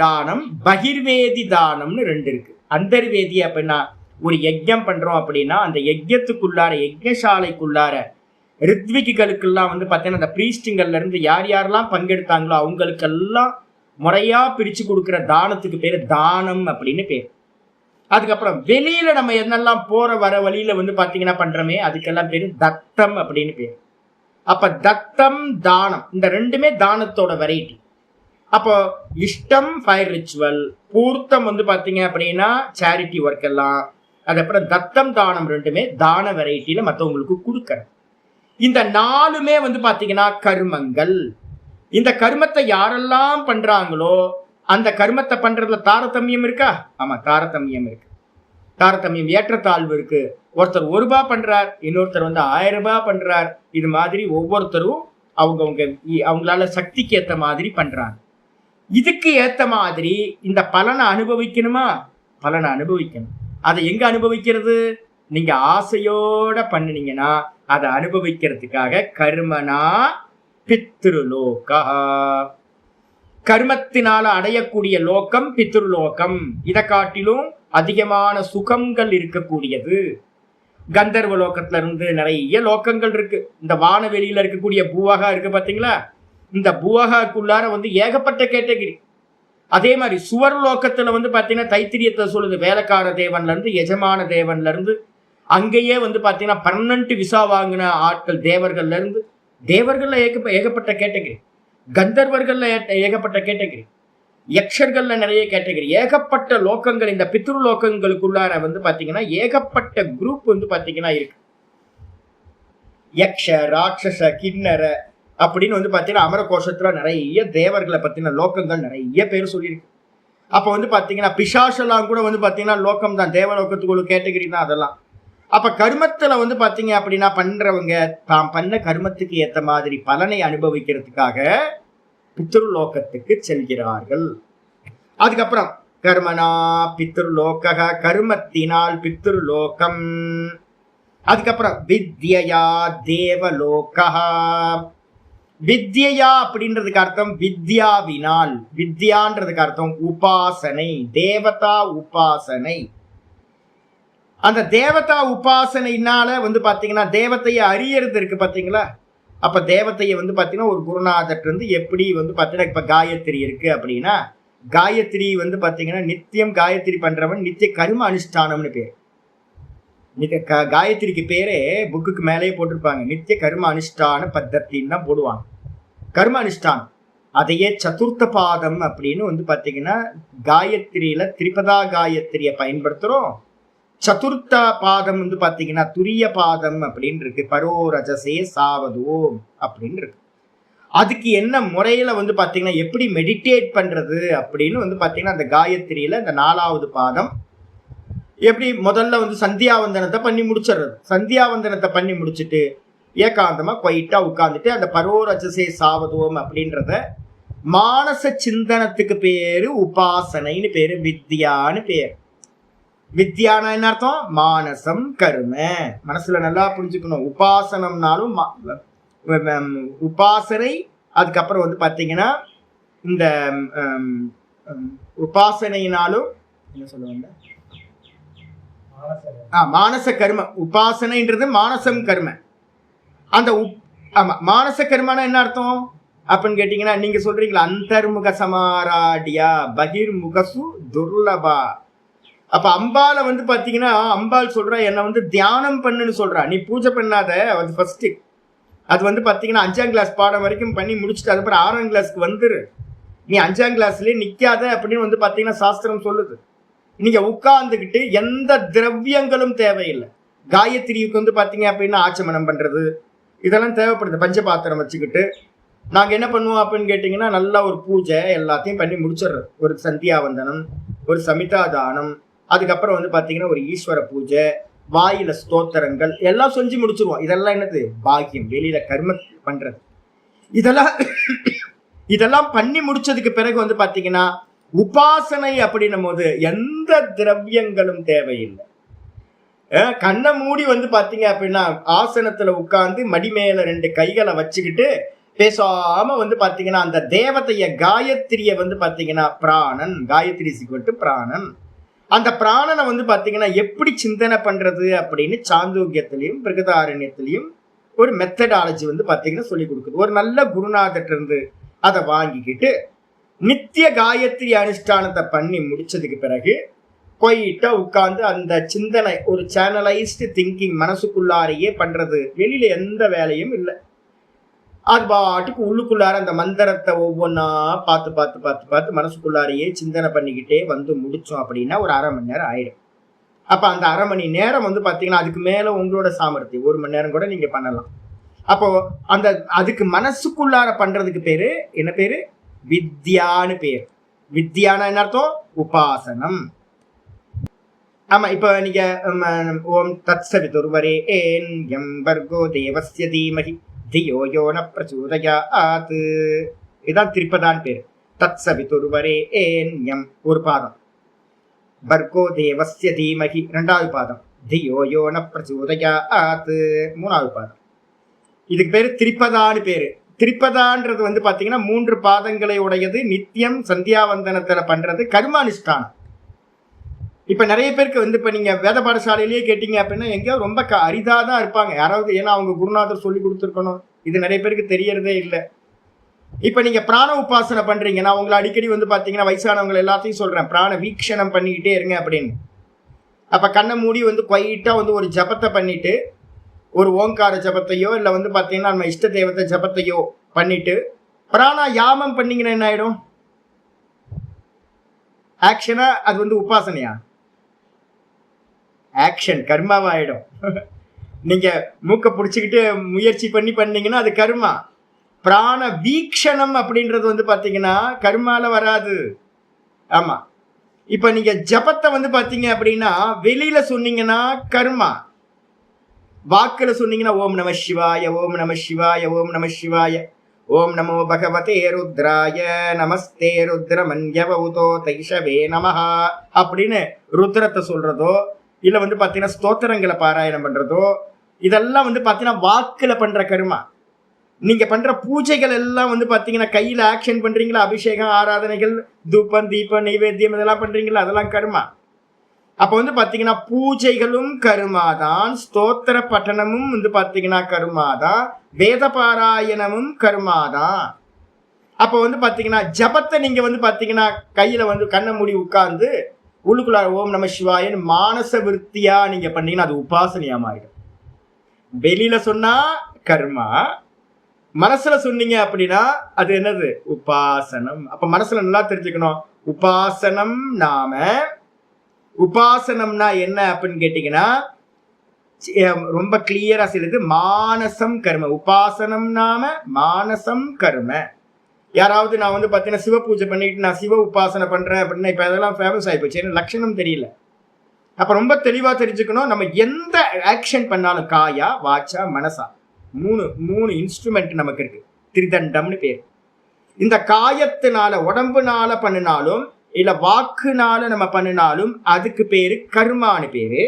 தானம், பகிர்வேதி தானம்னு 2 இருக்கு. அந்தர்வேதி அப்படின்னா ஒரு யஜ்ஞம் பண்றோம் அப்படின்னா அந்த யஜ்ஞத்துக்குள்ளார யஜ்ஞசாலைக்குள்ளார ரித்விக்குகளுக்கெல்லாம் வந்து பார்த்தீங்கன்னா அந்த பிரீஸ்டிங்கள்ல இருந்து யார் யாரெல்லாம் பங்கெடுத்தாங்களோ அவங்களுக்கெல்லாம் முறையா பிரிச்சு கொடுக்குற தானத்துக்கு பேரு தானம் அப்படின்னு பேர். அதுக்கப்புறம் வெளியில நம்ம என்னெல்லாம் போற வர வழியில வந்து பாத்தீங்கன்னா பண்றோமே அதுக்கெல்லாம் பேரு தத்தம் அப்படின்னு பேர். அப்ப தத்தம், தானம், இந்த 2மே தானத்தோட வெரைட்டி. அப்போ இஷ்டம் ஃபயர் ரிச்சுவல், பூர்த்தம் வந்து பாத்தீங்க அப்படின்னா சேரிட்டி ஒர்க் எல்லாம், அதுக்கப்புறம் தத்தம் தானம் 2மே தான வெரைட்டியில மற்றவங்களுக்கு கொடுக்கறது. இந்த 4மே வந்து பாத்தீங்கன்னா கர்மங்கள். இந்த கர்மத்தை யாரெல்லாம் பண்றாங்களோ அந்த கர்மத்தை பண்றதுல தாரதமியம் இருக்கா? ஆமா, தாரதமியம் இருக்கு. தாரதமியம், ஏற்றத்தாழ்வு இருக்கு. ஒருத்தர் ₹1 பண்றார், இன்னொருத்தர் வந்து ₹1000 பண்றார். இது மாதிரி ஒவ்வொருத்தரும் அவங்களால சக்திக்கு ஏத்த மாதிரி பண்றாங்க. இதுக்கு ஏத்த மாதிரி இந்த பலனை அனுபவிக்கணுமா? பலனை அனுபவிக்கணும். அதை எங்க அனுபவிக்கிறது? நீங்க ஆசையோட பண்ணினீங்கன்னா அதை அனுபவிக்கிறதுக்காக கர்மனா பித்ருலோகா, கர்மத்தினால அடையக்கூடிய லோகம் பித்ருலோகம். இதை காட்டிலும் அதிகமான சுகங்கள் இருக்கக்கூடியது. கந்தர்வ லோகத்துல இருந்து நிறைய லோகங்கள் இருக்கு. இந்த வானவெளியில இருக்கக்கூடிய பூவகா இருக்கு பாத்தீங்களா, இந்த பூவகாக்குள்ளார வந்து ஏகப்பட்ட கேட்டகிரி. அதே மாதிரி சுவர் லோகத்துல வந்து பாத்தீங்கன்னா தைத்திரியத்தை சொல்லுது, வேலைக்கார தேவன்ல இருந்து எஜமான தேவன்ல இருந்து அங்கேயே வந்து பாத்தீங்கன்னா 12 விசா வாங்கின ஆட்கள் தேவர்கள்ல இருந்து, தேவர்கள்ல ஏகப்பட்ட கேட்டகிரி, கந்தர்வர்கள்ல ஏகப்பட்ட கேட்டகிரி, யக்ஷர்கள்ல நிறைய கேட்டகிரி, ஏகப்பட்ட லோகங்கள். இந்த பித்ரு லோகங்களுக்குள்ளார வந்து பாத்தீங்கன்னா ஏகப்பட்ட குரூப் வந்து பாத்தீங்கன்னா இருக்கு. யக்ஷ, ராட்சச, கிண்ணற அப்படின்னு வந்து பாத்தீங்கன்னா அமர கோஷத்துல நிறைய தேவர்களை பத்தின லோகங்கள் நிறைய பேர் சொல்லியிருக்கு. அப்ப வந்து பாத்தீங்கன்னா பிசாசெல்லாம் கூட வந்து பாத்தீங்கன்னா லோகம் தான், தேவலோகத்துக்குள்ள கேட்டகிரி தான் அதெல்லாம். அப்ப கர்மத்துல வந்து பாத்தீங்க அப்படின்னா பண்றவங்க தாம் பண்ண கர்மத்துக்கு ஏத்த மாதிரி பலனை அனுபவிக்கிறதுக்காக பித்ருலோகத்துக்கு செல்கிறார்கள். அதுக்கப்புறம் கர்மனா பித்ருலோக, கர்மத்தினால் பித்ருலோகம். அதுக்கப்புறம் வித்யா தேவலோகா. வித்யா அப்படின்றதுக்கு அர்த்தம் வித்யாவினால், வித்யான்றதுக்கு அர்த்தம் உபாசனை, தேவதா உபாசனை. அந்த தேவதா உபாசனையினால வந்து பாத்தீங்கன்னா தேவத்தையை அறியறது இருக்கு பாத்தீங்களா, அப்ப தேவதையை வந்து பாத்தீங்கன்னா ஒரு குருநாதர் இருந்து எப்படி வந்து பாத்தீங்கன்னா இப்ப காயத்ரி இருக்கு அப்படின்னா, காயத்ரி வந்து பாத்தீங்கன்னா நித்தியம் காயத்ரி பண்றவன் நித்திய கர்ம அனுஷ்டானம்னு பேர். காயத்ரிக்கு பேரே புக்குக்கு மேலேயே போட்டிருப்பாங்க, நித்திய கர்ம அனுஷ்டான பத்தத்தின்னு தான் போடுவாங்க. கர்ம அனுஷ்டானம் அதையே சதுர்த்த பாதம் அப்படின்னு வந்து பாத்தீங்கன்னா காயத்ரியில திரிபதா காயத்ரிய பயன்படுத்துறோம். சதுர்த்த பாதம் வந்து பாத்தீங்கன்னா துரிய பாதம் அப்படின்னு இருக்கு. பரோரஜசே சாவதோம் அப்படின்னு இருக்கு. அதுக்கு என்ன முறையில வந்து பாத்தீங்கன்னா எப்படி மெடிடேட் பண்றது அப்படின்னு வந்து பாத்தீங்கன்னா அந்த காயத்ரியில இந்த 4வது பாதம் எப்படி முதல்ல வந்து சந்தியாவந்தனத்தை பண்ணி முடிச்சிடுறது. சந்தியாவந்தனத்தை பண்ணி முடிச்சுட்டு ஏகாந்தமா குவைட்டா உட்கார்ந்துட்டு அந்த பரோரஜசே சாவதோம் அப்படின்றத மானச சிந்தனத்துக்கு பேரு உபாசனைன்னு பேரு, வித்யான்னு பேரு. வித்யானா என்ன அர்த்தம்? மானசம் கர்ம. மனசுல நல்லா புரிஞ்சுக்கணும். உபாசனம்னாலும் உபாசனை. அதுக்கப்புறம் வந்து பாத்தீங்கன்னா இந்த உபாசனையினாலும் என்ன சொல்லுவாங்க, மானச கர்ம. உபாசனைன்றது மானசம் கர்ம. அந்த ஆமா மானச கர்மனா என்ன அர்த்தம் அப்படின்னு கேட்டீங்கன்னா, நீங்க சொல்றீங்களா அந்தர்முக சமாராடியா பகிர்முகசு துர்லபா. அப்ப அம்பால வந்து பாத்தீங்கன்னா அம்பாள் சொல்றா என்ன வந்து தியானம் பண்ணுன்னு சொல்றா. நீ பூஜை பண்ணாத, அது ஃபர்ஸ்ட். அது வந்து பாத்தீங்கன்னா 5ஆம் கிளாஸ் பாடம் வரைக்கும் பண்ணி முடிச்சுட்டு அதுக்கப்புறம் 6ஆம் கிளாஸ்க்கு வந்துரு. நீ 5ஆம் கிளாஸ்லயே நிக்காத அப்படின்னு வந்து பாத்தீங்கன்னா சாஸ்திரம் சொல்லுது. நீங்க உட்கார்ந்துக்கிட்டு எந்த திரவியங்களும் தேவையில்லை. காயத்ரிக்கு வந்து பாத்தீங்க அப்படின்னா ஆச்சமனம் பண்றது இதெல்லாம் தேவைப்படுது. பஞ்சபாத்திரம் வச்சுக்கிட்டு நாங்க என்ன பண்ணுவோம் அப்படின்னு கேட்டீங்கன்னா, நல்லா ஒரு பூஜை எல்லாத்தையும் பண்ணி முடிச்சிடுறது. ஒரு சந்தியாவந்தனம், ஒரு சமிதா தானம், அதுக்கப்புறம் வந்து பாத்தீங்கன்னா ஒரு ஈஸ்வர பூஜை, வாயில ஸ்தோத்திரங்கள் எல்லாம் செஞ்சு முடிச்சிருவோம். இதெல்லாம் என்னது பாக்கியம், வெளியில கர்ம பண்றது. இதெல்லாம் பண்ணி முடிச்சதுக்கு பிறகு வந்து பாத்தீங்கன்னா உபாசனை அப்படின்னும் போது எந்த திரவியங்களும் தேவையில்லை. கண்ணை மூடி வந்து பாத்தீங்க அப்படின்னா ஆசனத்துல உட்கார்ந்து மடி மேல 2 கைகளை வச்சுக்கிட்டு பேசாம வந்து பாத்தீங்கன்னா அந்த தேவதைய காயத்ரிய வந்து பாத்தீங்கன்னா பிராணன், காயத்ரி சிக்கட்டு பிராணன். அந்த பிராணனை வந்து பாத்தீங்கன்னா எப்படி சிந்தனை பண்றது அப்படின்னு சாந்தோக்கியத்திலையும் பிருகதாரண்யத்திலையும் ஒரு மெத்தடாலஜி வந்து பாத்தீங்கன்னா சொல்லி கொடுக்குது. ஒரு நல்ல குருநாதர் இருந்து அதை வாங்கிக்கிட்டு நித்திய காயத்ரி அனுஷ்டானத்தை பண்ணி முடிச்சதுக்கு பிறகு போயிட்டா உட்கார்ந்து அந்த சிந்தனை ஒரு சேனலைஸ்டு திங்கிங் மனசுக்குள்ளாரையே பண்றது. வெளியில எந்த வேலையும் இல்லை. அது பாட்டுக்கு உள்ளுக்குள்ளார அந்த மந்திரத்தை ஒவ்வொன்றா பார்த்து பார்த்து பார்த்து பார்த்து மனசுக்குள்ளாரையே சிந்தனை பண்ணிக்கிட்டே வந்து முடிச்சோம் அப்படின்னா ஒரு 1/2 மணி நேரம் ஆயிடும். அப்ப அந்த 1/2 மணி நேரம் வந்து பாத்தீங்கன்னா அதுக்கு மேல உங்களோட சாமர்த்தியம் 1 மணி நேரம் கூட நீங்க பண்ணலாம். அப்போ அந்த அதுக்கு மனசுக்குள்ளார பண்றதுக்கு பேரு என்ன பேரு? வித்யான்னு பேர். வித்யானா என்ன அர்த்தம்? உபாசனம். ஆமா, இப்ப நீங்க ஓம் தத்சவிதுர்வரே ஏன்யம் வர்கோ தேவஸ்ய தீமஹி தியோ யோ ந பிரச்சோதயாத். இதான் திரிபதான் பேர். தத்சவிதுர்வரே ஏன்யம் ஒரு பாதம், வர்கோ தேவஸ்ய தீமஹி 2வது பாதம், தியோ யோ ந பிரச்சோதயாத் 3வது பாதம். இதுக்கு பேரு திரிபதான்னு பேரு. திரிபதான்றது வந்து பாத்தீங்கன்னா 3 பாதங்களை உடையது. நித்தியம் சந்தியாவந்தனத்துல பண்றது கர்மானுஷ்டானம். இப்ப நிறைய பேருக்கு வந்து இப்ப நீங்க வேத பாடசாலையிலேயே கேட்டீங்க அப்படின்னா எங்கேயோ ரொம்ப அரிதாதான் இருப்பாங்க யாராவது. ஏன்னா அவங்க குருநாதர் சொல்லி கொடுத்துருக்கணும். இது நிறைய பேருக்கு தெரியறதே இல்லை. இப்ப நீங்க பிராண உபாசனை பண்றீங்க. நான் உங்களை அடிக்கடி வந்து பாத்தீங்கன்னா வயசானவங்க எல்லாத்தையும் சொல்றேன், பிராண வீக்ஷணம் பண்ணிக்கிட்டே இருங்க அப்படின்னு. அப்ப கண்ணை மூடி வந்து குவைட்டா வந்து ஒரு ஜபத்தை பண்ணிட்டு, ஒரு ஓங்கார ஜபத்தையோ இல்லை வந்து பாத்தீங்கன்னா நம்ம இஷ்ட தேவத்தை ஜபத்தையோ பண்ணிட்டு பிராணா யாமம் பண்ணீங்கன்னா என்ன ஆயிடும்? ஆக்ஷனா அது வந்து உபாசனையா? ஆக்ஷன் கர்மாவாயிடும். நீங்க மூக்க பிடிச்சிக்கிட்டு முயற்சி பண்ணி பண்ணீங்கன்னா அது கர்மா. பிராண வீக்ஷணம் அப்படின்றது வந்து பாத்தீங்கன்னா கர்மால வராது. ஆமா, இப்ப நீங்க ஜபத்தை வந்து பாத்தீங்க அப்படின்னா வெளியில சொன்னீங்கன்னா கர்மா, வாக்குல சொன்னீங்கன்னா ஓம் நம சிவாய ஓம் நம சிவாய ஓம் நம சிவாய ஓம் நமோ பகவதே ருத்ராய நமஸ்தே ருத்ர மன்யவௌதோ தைஷவே நமஹா அப்படின்னு ருத்ரத்தை சொல்றதோ இல்ல வந்து பாத்தீங்கன்னா ஸ்தோத்திரங்களை பாராயணம் பண்றதோ இதெல்லாம் வந்து பாத்தீங்கன்னா வாக்குல பண்ற கர்மா. நீங்க பண்ற பூஜைகள் எல்லாம் வந்து பாத்தீங்கன்னா கையில ஆக்ஷன் பண்றீங்களா, அபிஷேகம் ஆராதனைகள் தூபம் தீபம் நைவேத்தியம் இதெல்லாம் பண்றீங்களா, அதெல்லாம் கர்மா. அப்ப வந்து பாத்தீங்கன்னா பூஜைகளும் கருமாதான், ஸ்தோத்திர பட்டனமும் வந்து பாத்தீங்கன்னா கருமாதான், வேத பாராயணமும் கருமாதான். அப்ப வந்து பாத்தீங்கன்னா ஜபத்தை நீங்க வந்து பாத்தீங்கன்னா கையில வந்து கண்ணை மூடி உட்கார்ந்து உள்ளுக்குள்ள ஓம் நம சிவாயன் மானச விருத்தியா நீங்க பண்ணீங்கன்னா அது உபாசனையா மாறிடும். வெளியில சொன்னா கர்மா, மனசுல சொன்னீங்க அப்படின்னா அது என்னது? உபாசனம். அப்ப மனசுல நல்லா தெரிஞ்சுக்கணும், உபாசனம் நாம. உபாசனம்னா என்ன அப்படின்னு கேட்டீங்கன்னா ரொம்ப கிளியரா சொல்லுது, மானசம் கர்ம. உபாசனம் நாம மானசம் கர்ம. யாராவது நான் வந்து பாத்தீங்கன்னா சிவ பூஜை பண்ணிட்டு நான் சிவ உபாசனை பண்றேன் அப்படின்னா இப்ப அதெல்லாம் ஃபேமஸ் ஆயிப்போச்சு, ஏன்னா லட்சணம் தெரியல. அப்ப ரொம்ப தெளிவா தெரிஞ்சுக்கணும், நம்ம எந்த ஆக்ஷன் பண்ணாலும் காயா வாச்சா மனசா மூணு இன்ஸ்ட்ருமெண்ட் நமக்கு இருக்கு. திரிதண்டம்னு பேர். இந்த காயத்தினால உடம்புனால பண்ணினாலும் இல்ல வாக்குனால நம்ம பண்ணினாலும் அதுக்கு பேரு கர்மான்னு பேரு.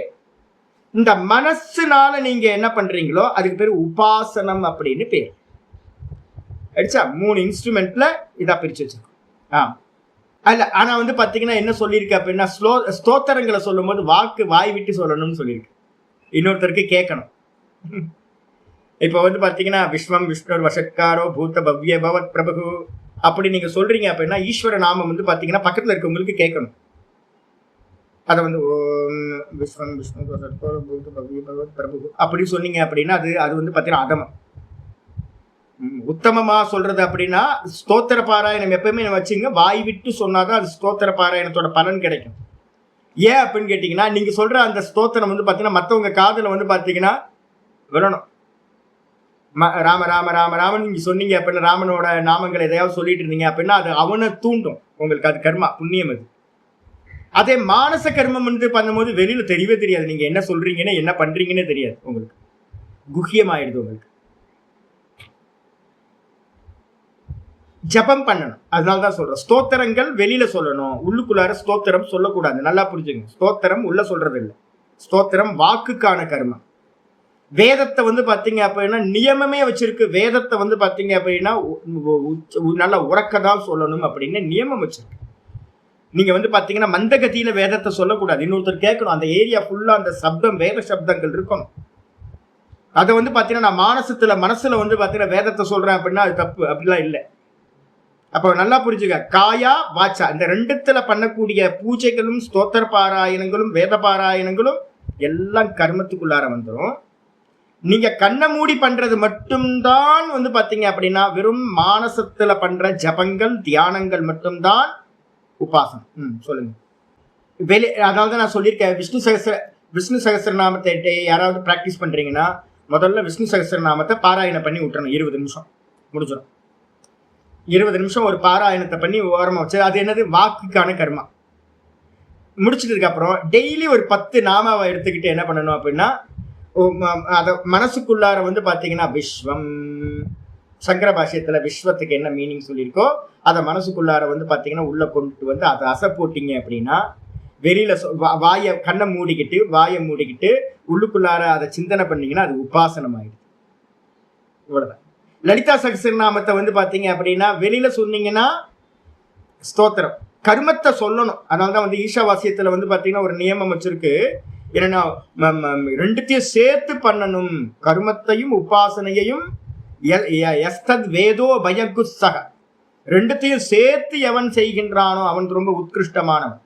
இந்த மனசுனால நீங்க என்ன பண்றீங்களோ அதுக்கு பேரு உபாசனம் அப்படின்னு பேரு. அடிச்சா 3 இன்ஸ்ட்ருமெண்ட்ல இதா பிரிச்சு வச்சிருக்கோம். அல்ல ஆனா வந்து பாத்தீங்கன்னா என்ன சொல்லியிருக்கு அப்படின்னா ஸ்தோத்திரங்களை சொல்லும் போது வாய் விட்டு சொல்லணும்னு சொல்லியிருக்கு, இன்னொருத்தருக்கு கேட்கணும். இப்ப வந்து பாத்தீங்கன்னா விஸ்வம் விஷ்ணு வசட்காரோ பூத்த பவ்ய பவத் பிரபு அப்படி நீங்க சொல்றீங்க அப்படின்னா ஈஸ்வர நாமம் வந்து பாத்தீங்கன்னா பக்கத்துல இருக்கவங்களுக்கு கேட்கணும். அதை வந்து ஓம் விஸ்வம் விஷ்ணு வசட்காரோ பூத்த பவ்ய பவத் பிரபு அப்படி சொன்னீங்க அப்படின்னா அது வந்து பாத்தீங்கன்னா அதமம். உத்தமமா சொல்றது அப்படின்னா ஸ்தோத்திர பாராயணம் எப்பவுமே நம்ம வச்சுங்க, வாய் விட்டு சொன்னாதான் அது ஸ்தோத்திர பாராயணத்தோட பலன் கிடைக்கும். ஏன் அப்படின்னு கேட்டீங்கன்னா நீங்க சொல்ற அந்த ஸ்தோத்திரம் வந்து பாத்தீங்கன்னா மத்தவங்க காதுல வந்து பாத்தீங்கன்னா விழணும். ராம ராம ராம ராமன் நீங்க சொன்னீங்க அப்படின்னா ராமனோட நாமங்களை எதையாவது சொல்லிட்டு இருந்தீங்க அப்படின்னா அது அவனை தூண்டும் உங்களுக்கு, அது கர்மா புண்ணியம். அது அதே மானச கர்மம் வந்து பண்ணும்போது வெளியில தெரியவே தெரியாது, நீங்க என்ன சொல்றீங்கன்னு என்ன பண்றீங்கன்னு தெரியாது, உங்களுக்கு குஹ்யம் ஆயிடுது. உங்களுக்கு ஜபம் பண்ணணும். அதனாலதான் சொல்றோம் ஸ்தோத்திரங்கள் வெளியில சொல்லணும், உள்ளுக்குள்ளார ஸ்தோத்திரம் சொல்லக்கூடாது. நல்லா புரிஞ்சுங்க, ஸ்தோத்திரம் உள்ள சொல்றது இல்லை, ஸ்தோத்திரம் வாக்குக்கான கர்மம். வேதத்தை வந்து பாத்தீங்க அப்படின்னா நியமமே வச்சிருக்கு. வேதத்தை வந்து பாத்தீங்க அப்படின்னா நல்லா உறக்கதான் சொல்லணும் அப்படின்னு நியமம் வச்சிருக்கு. நீங்க வந்து பாத்தீங்கன்னா மந்தகதியில வேதத்தை சொல்லக்கூடாது, இன்னொருத்தர் கேட்கணும். அந்த ஏரியா ஃபுல்லா அந்த சப்தம் வேத சப்தங்கள் இருக்கணும். அதை வந்து பாத்தீங்கன்னா நான் மனசுல வந்து பாத்தீங்கன்னா வேதத்தை சொல்றேன் அப்படின்னா அது தப்பு, அப்படிலாம் இல்லை. அப்போ நல்லா புரிஞ்சுக்க, காயா வாச்சா இந்த 2த்துல பண்ணக்கூடிய பூஜைகளும் ஸ்தோத்திர பாராயணங்களும் வேத பாராயணங்களும் எல்லாம் கர்மத்துக்குள்ளார வந்துடும். நீங்க கண்ணை மூடி பண்றது மட்டும்தான் வந்து பாத்தீங்க அப்படின்னா வெறும் மானசத்துல பண்ற ஜபங்கள் தியானங்கள் மட்டும்தான் உபாசனம். சொல்லுங்க. அதாவது நான் சொல்லியிருக்கேன், விஷ்ணு சகஸ்ரநாமத்தை யாராவது பிராக்டிஸ் பண்றீங்கன்னா முதல்ல விஷ்ணு சகஸ்ரநாமத்தை பாராயணம் பண்ணி விட்டுறணும். 20 நிமிஷம் முடிஞ்சிடும். 20 நிமிஷம் ஒரு பாராயணத்தை பண்ணி ஓரமா வச்சு, அது என்னது? வாக்குக்கான கர்மா. முடிச்சதுக்கு அப்புறம் டெய்லி ஒரு 10 நாமாவை எடுத்துக்கிட்டு என்ன பண்ணணும் அப்படின்னா அத மனசுக்குள்ளார வந்து பாத்தீங்கன்னா விஸ்வம், சங்கர பாஷ்யத்துல விஸ்வத்துக்கு என்ன மீனிங் சொல்லியிருக்கோ அதை மனசுக்குள்ளார வந்து பாத்தீங்கன்னா உள்ள கொண்டு வந்து அதை அசை போட்டீங்க அப்படின்னா வெளியில கண்ணை மூடிக்கிட்டு வாயை மூடிக்கிட்டு உள்ளுக்குள்ளார அதை சிந்தனை பண்ணீங்கன்னா அது உபாசனம் ஆயிடுது. இவ்வளவுதான். லலிதா சகஸ்ரநாமத்தை வந்து பாத்தீங்க அப்படின்னா வெளியில சொன்னீங்கன்னா ஸ்தோத்திரம், கர்மத்தை சொல்லணும். அதனாலதான் வந்து ஈஷாவாசியத்துல வந்து பாத்தீங்கன்னா ஒரு நியமம் வச்சிருக்கு, என்னன்னா 2த்தையும் சேர்த்து பண்ணணும், கர்மத்தையும் உபாசனையையும். வேதோ பயகுஸ்ஸக 2த்தையும் சேர்த்து எவன் செய்கின்றானோ அவன் ரொம்ப உத்கிருஷ்டமானவன்.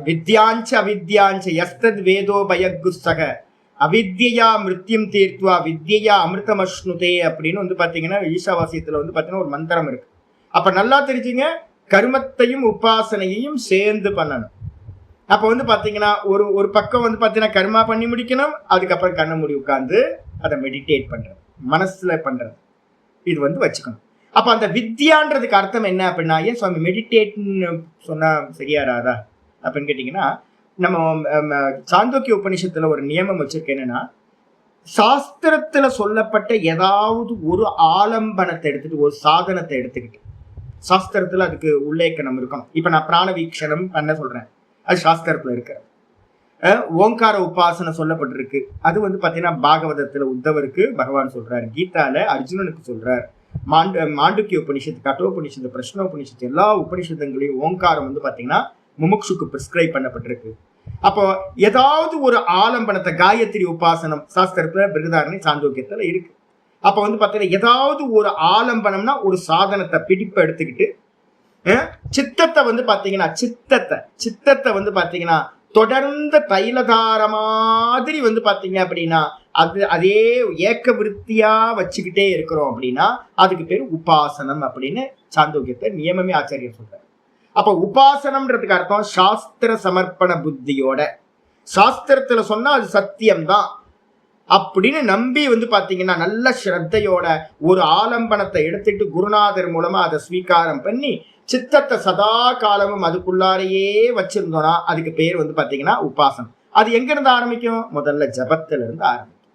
வித்யாஞ்ச அவித்யாஞ்ச எஸ்தத் வேதோ பயகுஸ்ஸக அவித்யா மிருத்யும் தீர்த்துவா வித்யா அமிர்தமஷ்ணுதே அப்படின்னு வந்து பாத்தீங்கன்னா ஈஷாவாசியத்துல வந்து பாத்தீங்கன்னா ஒரு மந்திரம் இருக்கு. அப்ப நல்லா தெரிஞ்சுங்க, கர்மத்தையும் உபாசனையையும் சேர்ந்து பண்ணணும். அப்ப வந்து பாத்தீங்கன்னா ஒரு பக்கம் வந்து பாத்தீங்கன்னா கர்மா பண்ணி முடிக்கணும், அதுக்கப்புறம் கண்ணை மூடி உட்கார்ந்து அதை மெடிடேட் பண்றது, மனசுல பண்றது, இது வந்து வச்சுக்கணும். அப்ப அந்த வித்யான்றதுக்கு அர்த்தம் என்ன அப்படின்னா, ஏன் சுவாமி மெடிடேட்னு சொன்னா சரியாராதா அப்படின்னு கேட்டீங்கன்னா, நம்ம சாந்தோக்கிய உபநிஷத்துல ஒரு நியமம் வச்சிருக்க, என்னன்னா சாஸ்திரத்துல சொல்லப்பட்ட ஏதாவது ஒரு ஆலம்பனத்தை எடுத்துட்டு ஒரு சாதனத்தை எடுத்துக்கிட்டு, சாஸ்திரத்துல அதுக்கு உல்லேக்கணம் இருக்கணும். இப்ப நான் பிராண வீக்ஷணம் பண்ண சொல்றேன், அது சாஸ்திரத்துல இருக்கு. ஓங்கார உபாசனை சொல்லப்பட்டிருக்கு, அது வந்து பாத்தீங்கன்னா பாகவதத்துல உத்தவருக்கு பகவான் சொல்றாரு, கீதால அர்ஜுனனுக்கு சொல்றாரு, மாண்டூக்கிய உபனிஷத்து, கட்டோபனிஷத்து, பிரஷ்னோபனிஷத்து, எல்லா உபனிஷத்துங்களையும் ஓங்காரம் வந்து பாத்தீங்கன்னா முமுட்சுக்கு பிரிஸ்கிரைப் பண்ணப்பட்டிருக்கு. அப்போ ஏதாவது ஒரு ஆலம்பனத்தை, காயத்ரி உபாசனம் சாஸ்திரத்துல பிருகதாரண்ய சாந்தோக்கியத்துல இருக்கு. அப்ப வந்து பாத்தீங்கன்னா ஏதாவது ஒரு ஆலம்பனம்னா ஒரு சாதனத்தை பிடிப்பை எடுத்துக்கிட்டு சித்தத்தை வந்து பாத்தீங்கன்னா சித்தத்தை வந்து பாத்தீங்கன்னா தொடர்ந்த தைலதார மாதிரி வந்து பாத்தீங்க அப்படின்னா அதே ஏக்க விருத்தியா வச்சுக்கிட்டே இருக்கிறோம் அப்படின்னா அதுக்கு பேரு உபாசனம் அப்படின்னு சாந்தோக்கியத்தை நியமமே ஆச்சாரியர் சொல்றாரு. அப்ப உபாசனம்ன்றதுக்கு அர்த்தம் சாஸ்திர சமர்ப்பண புத்தியோட, சாஸ்திரத்துல சொன்னா அது சத்தியம்தான் அப்படின்னு நம்பி வந்து பாத்தீங்கன்னா நல்ல ஸ்ரத்தையோட ஒரு ஆலம்பனத்தை எடுத்துட்டு குருநாதர் மூலமா அதை ஸ்வீகாரம் பண்ணி சித்தத்தை சதா காலமும் அதுக்குள்ளாரையே வச்சிருந்தோம்னா அதுக்கு பேர் வந்து பாத்தீங்கன்னா உபாசனம். அது எங்க இருந்து ஆரம்பிக்கும்? முதல்ல ஜபத்துல இருந்து ஆரம்பிக்கும்.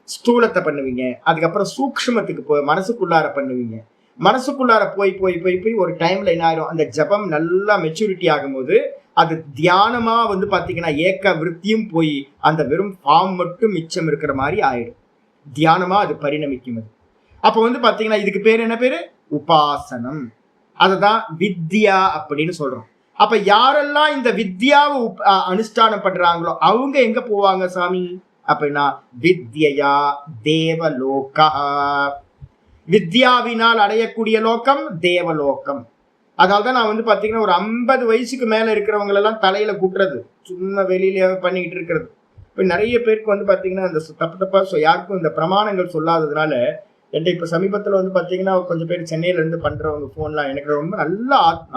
ஸ்தூலத்தை பண்ணுவீங்க, அதுக்கப்புறம் சூக்ஷ்மத்துக்கு போய் மனசுக்குள்ளார பண்ணுவீங்க. மனசுக்குள்ளார போய் போய் போய் போய் ஒரு டைம்ல என்ன ஆயிரும், அந்த ஜபம் நல்லா மெச்சூரிட்டி ஆகும்போது அது தியானமா வந்து பாத்தீங்கன்னா ஏக்க விருத்தியும் போய் அந்த வெறும் ஃபார்ம் மட்டும் மிச்சம் இருக்கிற மாதிரி ஆயிடும். தியானமா அது பரிணமிக்கும். அப்ப வந்து பாத்தீங்கன்னா இதுக்கு பேர் என்ன பேரு? உபாசனம். அததான் வித்யா அப்படின்னு சொல்றோம். அப்ப யாரெல்லாம் இந்த வித்யாவை அனுஷ்டானம் பண்றாங்களோ அவங்க எங்க போவாங்க சாமி அப்படின்னா வித்யா தேவலோகா. வித்யாவினால் அடையக்கூடிய லோகம் தேவலோகம். அதனால்தான் நான் வந்து பாத்தீங்கன்னா ஒரு 50 வயசுக்கு மேல இருக்கிறவங்க எல்லாம் தலையில கூட்டுறது, சும்மா வெளியில பண்ணிக்கிட்டு இருக்கிறது. இப்ப நிறைய பேருக்கு வந்து பாத்தீங்கன்னா இந்த தப்பா யாருக்கும் இந்த பிரமாணங்கள் சொல்லாததுனால என்கிட்ட இப்ப சமீபத்துல வந்து பாத்தீங்கன்னா கொஞ்சம் பேர் சென்னையில இருந்து பண்றவங்க போன்லாம் எனக்கு ரொம்ப நல்ல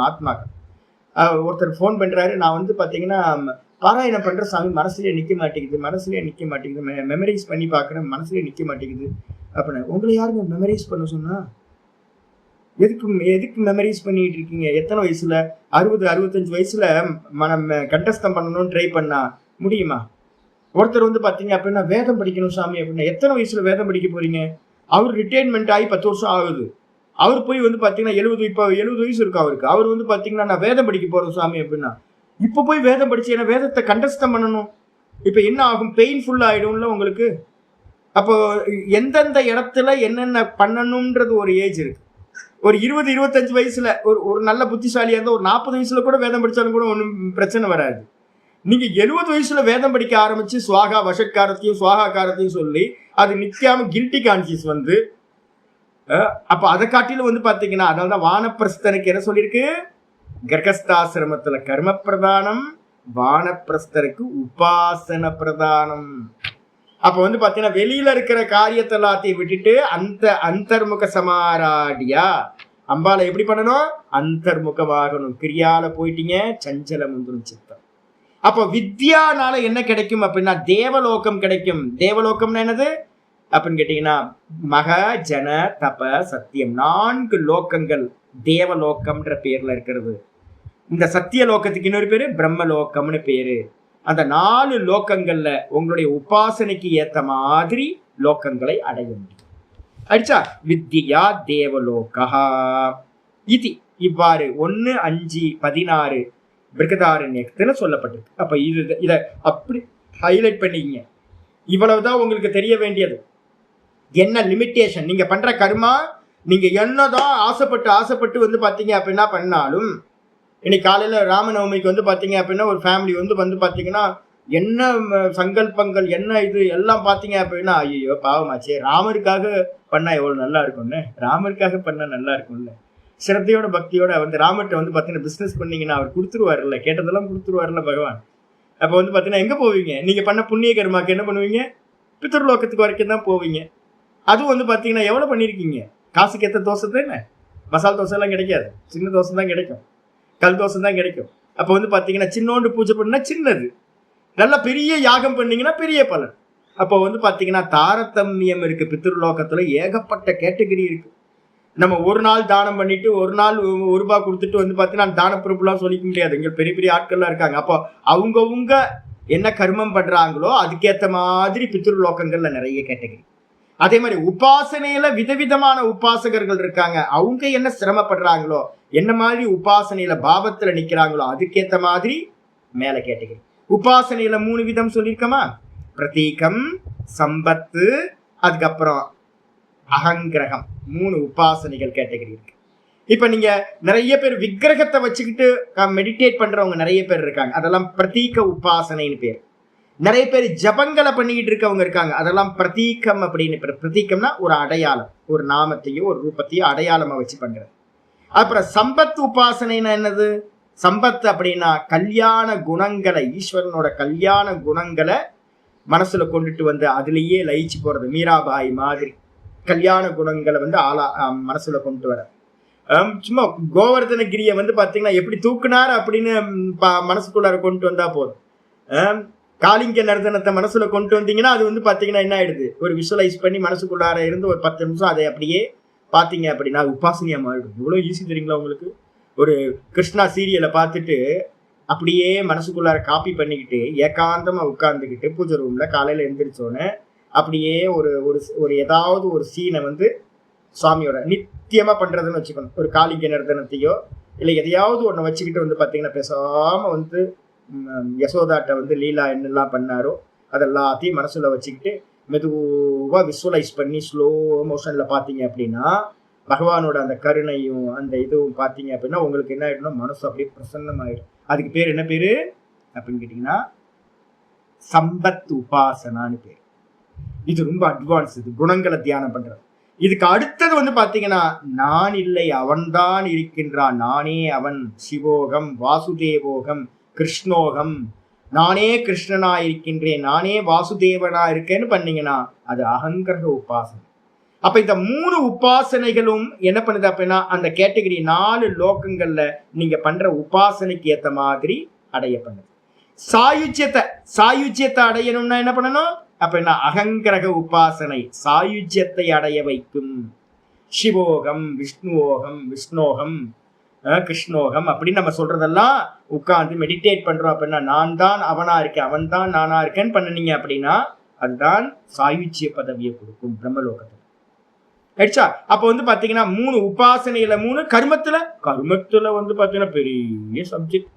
ஆத்மாக்கள். ஒருத்தர் போன் பண்றாரு, நான் வந்து பாத்தீங்கன்னா பாராயணம் பண்ற சாமி மனசுலயே நிக்க மாட்டேங்குது, மெமரைஸ் பண்ணி பாக்குறேன், மனசுலயே நிக்க மாட்டேங்குது அப்படின்னு. உங்களை யாருங்க மெமரைஸ் பண்ண சொன்னா? எதுக்கு மெமரைஸ் பண்ணிட்டு இருக்கீங்க? எத்தனை வயசுல? 60-65 வயசுல மனம் கண்டஸ்தம் பண்ணணும்னு ட்ரை பண்ணா முடியுமா? ஒருத்தர் வந்து பாத்தீங்க அப்படின்னா வேதம் படிக்கணும் சாமி அப்படின்னா, எத்தனை வயசுல வேதம் படிக்க போறீங்க? அவர் ரிட்டையர்மெண்ட் ஆகி 10 வருஷம் ஆகுது. அவர் போய் வந்து பாத்தீங்கன்னா 70 வயசு இருக்கு அவருக்கு. அவர் வந்து பாத்தீங்கன்னா நான் வேதம் படிக்க போறேன் சாமி அப்படின்னா, இப்ப போய் வேதம் படிச்சு ஏன்னா வேதத்தை கண்டஸ்தம் பண்ணணும். இப்ப என்ன ஆகும்? பெயின்ஃபுல் ஆயிடும்ல உங்களுக்கு. அப்போ எந்தெந்த இடத்துல என்னென்ன பண்ணணும்ன்றது ஒரு ஏஜ் இருக்கு. ஒரு 20-25 வயசுல ஒரு நல்ல புத்திசாலியா இருந்தா ஒரு 40 வயசுல கூட வேதம் படிச்சாலும் கூட ஒன்றும் பிரச்சனை வராது. நீங்க 70 வயசுல வேதம் படிக்க ஆரம்பிச்சு சுவாகா வஷட்காரத்தையும் சுவாகாக்காரத்தையும் சொல்லி அது நிக்காம கில்ட்டி கான்சியஸ் வந்து அப்ப அதை காட்டிலும் வந்து பாத்தீங்கன்னா அதனாலதான் வானப்பிரஸ்தனுக்கு என்ன சொல்லியிருக்கு? கர்கஸ்தாசிரமத்துல கர்ம பிரதானம், வானப்பிரஸ்தருக்கு உபாசன பிரதானம். அப்ப வந்து பாத்தீங்கன்னா வெளியில இருக்கிற காரியத்தை எல்லாத்தையும் விட்டுட்டு அந்தர்முக சமாராடியா அம்பால எப்படி பண்ணணும்? அந்தர்முகமாகணும். கிரியால போயிட்டீங்க, சஞ்சல முந்திரும் சித்தம். அப்போ வித்யானால என்ன கிடைக்கும் அப்படின்னா தேவலோகம் கிடைக்கும். தேவலோகம்னா என்னது அப்படின்னு கேட்டீங்கன்னா மக ஜன தப சத்தியம் 4 லோகங்கள் தேவலோகம்ன்ற பேர்ல இருக்கிறது. இந்த சத்திய லோகத்துக்கு இன்னொரு பேரு பிரம்மலோகம்னு பேரு. அந்த 4 லோகங்கள்ல உங்களுடைய உபாசனைக்கு ஏத்த மாதிரி லோகங்களை அடைய முடியும். அடிச்சா வித்யா தேவலோகா இது இவ்வாறு 1-5-16 பிருகதாரண்யத்துல சொல்லப்பட்டிருக்கு. அப்ப இத அப்படி ஹைலைட் பண்ணிக்கங்க. இவ்வளவுதான் உங்களுக்கு தெரிய வேண்டியது. என்ன லிமிட்டேஷன் நீங்க பண்ற கர்மா, நீங்க என்னதான் ஆசைப்பட்டு வந்து பாத்தீங்க அப்படின்னா பண்ணாலும், இன்னைக்கு காலையில ராமநவமிக்கு வந்து பாத்தீங்க அப்படின்னா ஒரு ஃபேமிலி வந்து பாத்தீங்கன்னா என்ன சங்கல்பங்கள் என்ன இது எல்லாம் பாத்தீங்க அப்படின்னா ஐயோ பாவமாச்சே, ராமருக்காக பண்ணா எவ்வளவு நல்லா இருக்கும்னு, ராமருக்காக பண்ணா நல்லா இருக்கும்ல. சிரத்தையோட பக்தியோட வந்து ராமர்கிட்ட வந்து பாத்தீங்கன்னா பிசினஸ் பண்ணீங்கன்னா அவர் கொடுத்துருவாருல்ல, கேட்டதெல்லாம் கொடுத்துருவாருல்ல பகவான். அப்ப வந்து பாத்தீங்கன்னா எங்க போவீங்க? நீங்க பண்ண புண்ணிய கர்மாக்கு என்ன பண்ணுவீங்க? பித்ருலோகத்துக்கு வரைக்கும் தான் போவீங்க. அதுவும் வந்து பாத்தீங்கன்னா எவ்வளவு பண்ணிருக்கீங்க? காசுக்கு ஏற்ற தோசை தானே, மசால் தோசை எல்லாம் கிடைக்காது, சின்ன தோசை தான் கிடைக்கும், கல் தோசை தான் கிடைக்கும். அப்ப வந்து பாத்தீங்கன்னா சின்னோண்டு பூஜை பண்ணா சின்னது, நல்ல பெரிய யாகம் பண்ணீங்கன்னா பெரிய பலன். அப்போ வந்து பாத்தீங்கன்னா தாரதமியம் இருக்கு. பித்ருலோகத்துல ஏகப்பட்ட கேட்டகரி இருக்கு. நம்ம ஒரு நாள் தானம் பண்ணிட்டு ஒரு நாள் ₹1 கொடுத்துட்டு வந்து பாத்தீங்கன்னா தான பொறுப்புலாம் சொல்லிக்க முடியாது. இங்க பெரிய பெரிய ஆட்கள்லாம் இருக்காங்க. அப்போ அவங்கவுங்க என்ன கர்மம் பண்றாங்களோ அதுக்கேற்ற மாதிரி பித்ருலோகங்கள்ல நிறைய கேட்டகரி. அதே மாதிரி உபாசனையில விதவிதமான உபாசகர்கள் இருக்காங்க. அவங்க என்ன சிரமப்படுறாங்களோ, என்ன மாதிரி உபாசனையில பாவத்துல நிக்கிறாங்களோ அதுக்கேற்ற மாதிரி மேல கேட்டகரி. உபாசனையில 3 விதம் சொல்லியிருக்கமா? பிரதீகம், சம்பத்து, அதுக்கப்புறம் அகங்கிரகம். 3 உபாசனைகள் கேட்டகரி இருக்கு. இப்ப நீங்க நிறைய பேர் விக்கிரகத்தை வச்சுக்கிட்டு மெடிடேட் பண்றவங்க நிறைய பேர் இருக்காங்க, அதெல்லாம் பிரதீக உபாசனைன்னு பேர். நிறைய பேர் ஜபங்களை பண்ணிக்கிட்டு இருக்கவங்க இருக்காங்க, அதெல்லாம் பிரதீகம் அப்படின்னு பேர். பிரதீகம்னா ஒரு அடையாளம், ஒரு நாமத்தையோ ஒரு ரூபத்தையோ அடையாளமா வச்சு பண்றது. அப்புறம் சம்பத் உபாசனைன்னா என்னது? சம்பத் அப்படின்னா கல்யாண குணங்களை, ஈஸ்வரனோட கல்யாண குணங்களை மனசுல கொண்டுட்டு வந்து அதுலேயே லயிச்சு போறது. மீராபாய் மாதிரி கல்யாண குணங்களை வந்து மனசுல கொண்டு வர. சும்மா கோவர்தனகிரியை வந்து பாத்தீங்கன்னா எப்படி தூக்குனார் அப்படின்னு மனசுக்குள்ளார கொண்டு வந்தா போதும். காளிங்க நர்தனத்தை மனசுல கொண்டு வந்தீங்கன்னா அது வந்து பாத்தீங்கன்னா என்ன ஆயிடுது, ஒரு விஷுவலைஸ் பண்ணி மனசுக்குள்ளார இருந்து ஒரு 10 நிமிஷம் அதை அப்படியே பாத்தீங்க அப்படின்னா உபாசனையா மாறிடும். இவ்வளவு ஈஸி தெரியுங்களா உங்களுக்கு? ஒரு கிருஷ்ணா சீரியலை பார்த்துட்டு அப்படியே மனசுக்குள்ளார காப்பி பண்ணிக்கிட்டு ஏகாந்தமா உட்கார்ந்துக்கிட்டு பூஜை ரூம்ல காலையில எழுந்திரிச்சோன்னு அப்படியே ஒரு ஒரு ஏதாவது ஒரு சீனை வந்து சுவாமியோட நித்தியமா பண்றதுன்னு வச்சுக்கணும். ஒரு காளிங்க நர்தனத்தையோ இல்லை எதையாவது ஒன்று வச்சுக்கிட்டு வந்து பார்த்தீங்கன்னா பேசாம வந்து யசோதாட்ட வந்து லீலா என்னெல்லாம் பண்ணாரோ அதெல்லாத்தையும் மனசுல வச்சுக்கிட்டு மெதுவா விசுவலைஸ் பண்ணி ஸ்லோ மோஷன்ல பார்த்தீங்க அப்படின்னா பகவானோட அந்த கருணையும் அந்த இதுவும் பார்த்தீங்க அப்படின்னா உங்களுக்கு என்ன ஆயிடும்னா மனசு அப்படியே பிரசன்னமாயிடும். அதுக்கு பேர் என்ன பேரு அப்படின்னு கேட்டீங்கன்னா சம்பத் உபாசனான்னு பேர். இது ரொம்ப அட்வான்ஸ், இது குணங்களை தியானம் பண்றது. இதுக்கு அடுத்தது வந்து பாத்தீங்கன்னா நான் இல்லை அவன்தான் இருக்கின்றான், நானே அவன், சிவோகம், வாசுதேவோகம், கிருஷ்ணோகம், நானே கிருஷ்ணனா இருக்கின்றேன், நானே வாசுதேவனா இருக்கேன்னு பண்ணீங்கன்னா அது அகங்கிரக உபாசனை. அப்ப இந்த 3 உபாசனைகளும் என்ன பண்ணுது அப்படின்னா அந்த கேட்டகரி 4 லோகங்கள்ல நீங்க பண்ற உபாசனைக்கு ஏத்த மாதிரி அடைய பண்ணுது. சாயுஜ்யத்தை அடையணும்னா என்ன பண்ணணும் அப்படின்னா அகங்கிரக உபாசனை சாயுஜ்யத்தை அடைய வைக்கும். சிவோகம், விஷ்ணுவோகம், விஷ்ணோகம், கிருஷ்ணோகம் அப்படின்னு நம்ம சொல்றதெல்லாம் உட்கார்ந்து மெடிடேட் பண்றோம் அப்படின்னா நான் தான் அவனா இருக்கேன், அவன் தான் நானா இருக்கேன்னு பண்ணினீங்க அப்படின்னா அதுதான் சாயுஜ்ய பதவியை கொடுக்கும் பிரம்மலோகத்துல. ஆயிடுச்சா? அப்ப வந்து பாத்தீங்கன்னா 3 உபாசனையில 3 கர்மத்துல வந்து பாத்தீங்கன்னா பெரிய சப்ஜெக்ட்,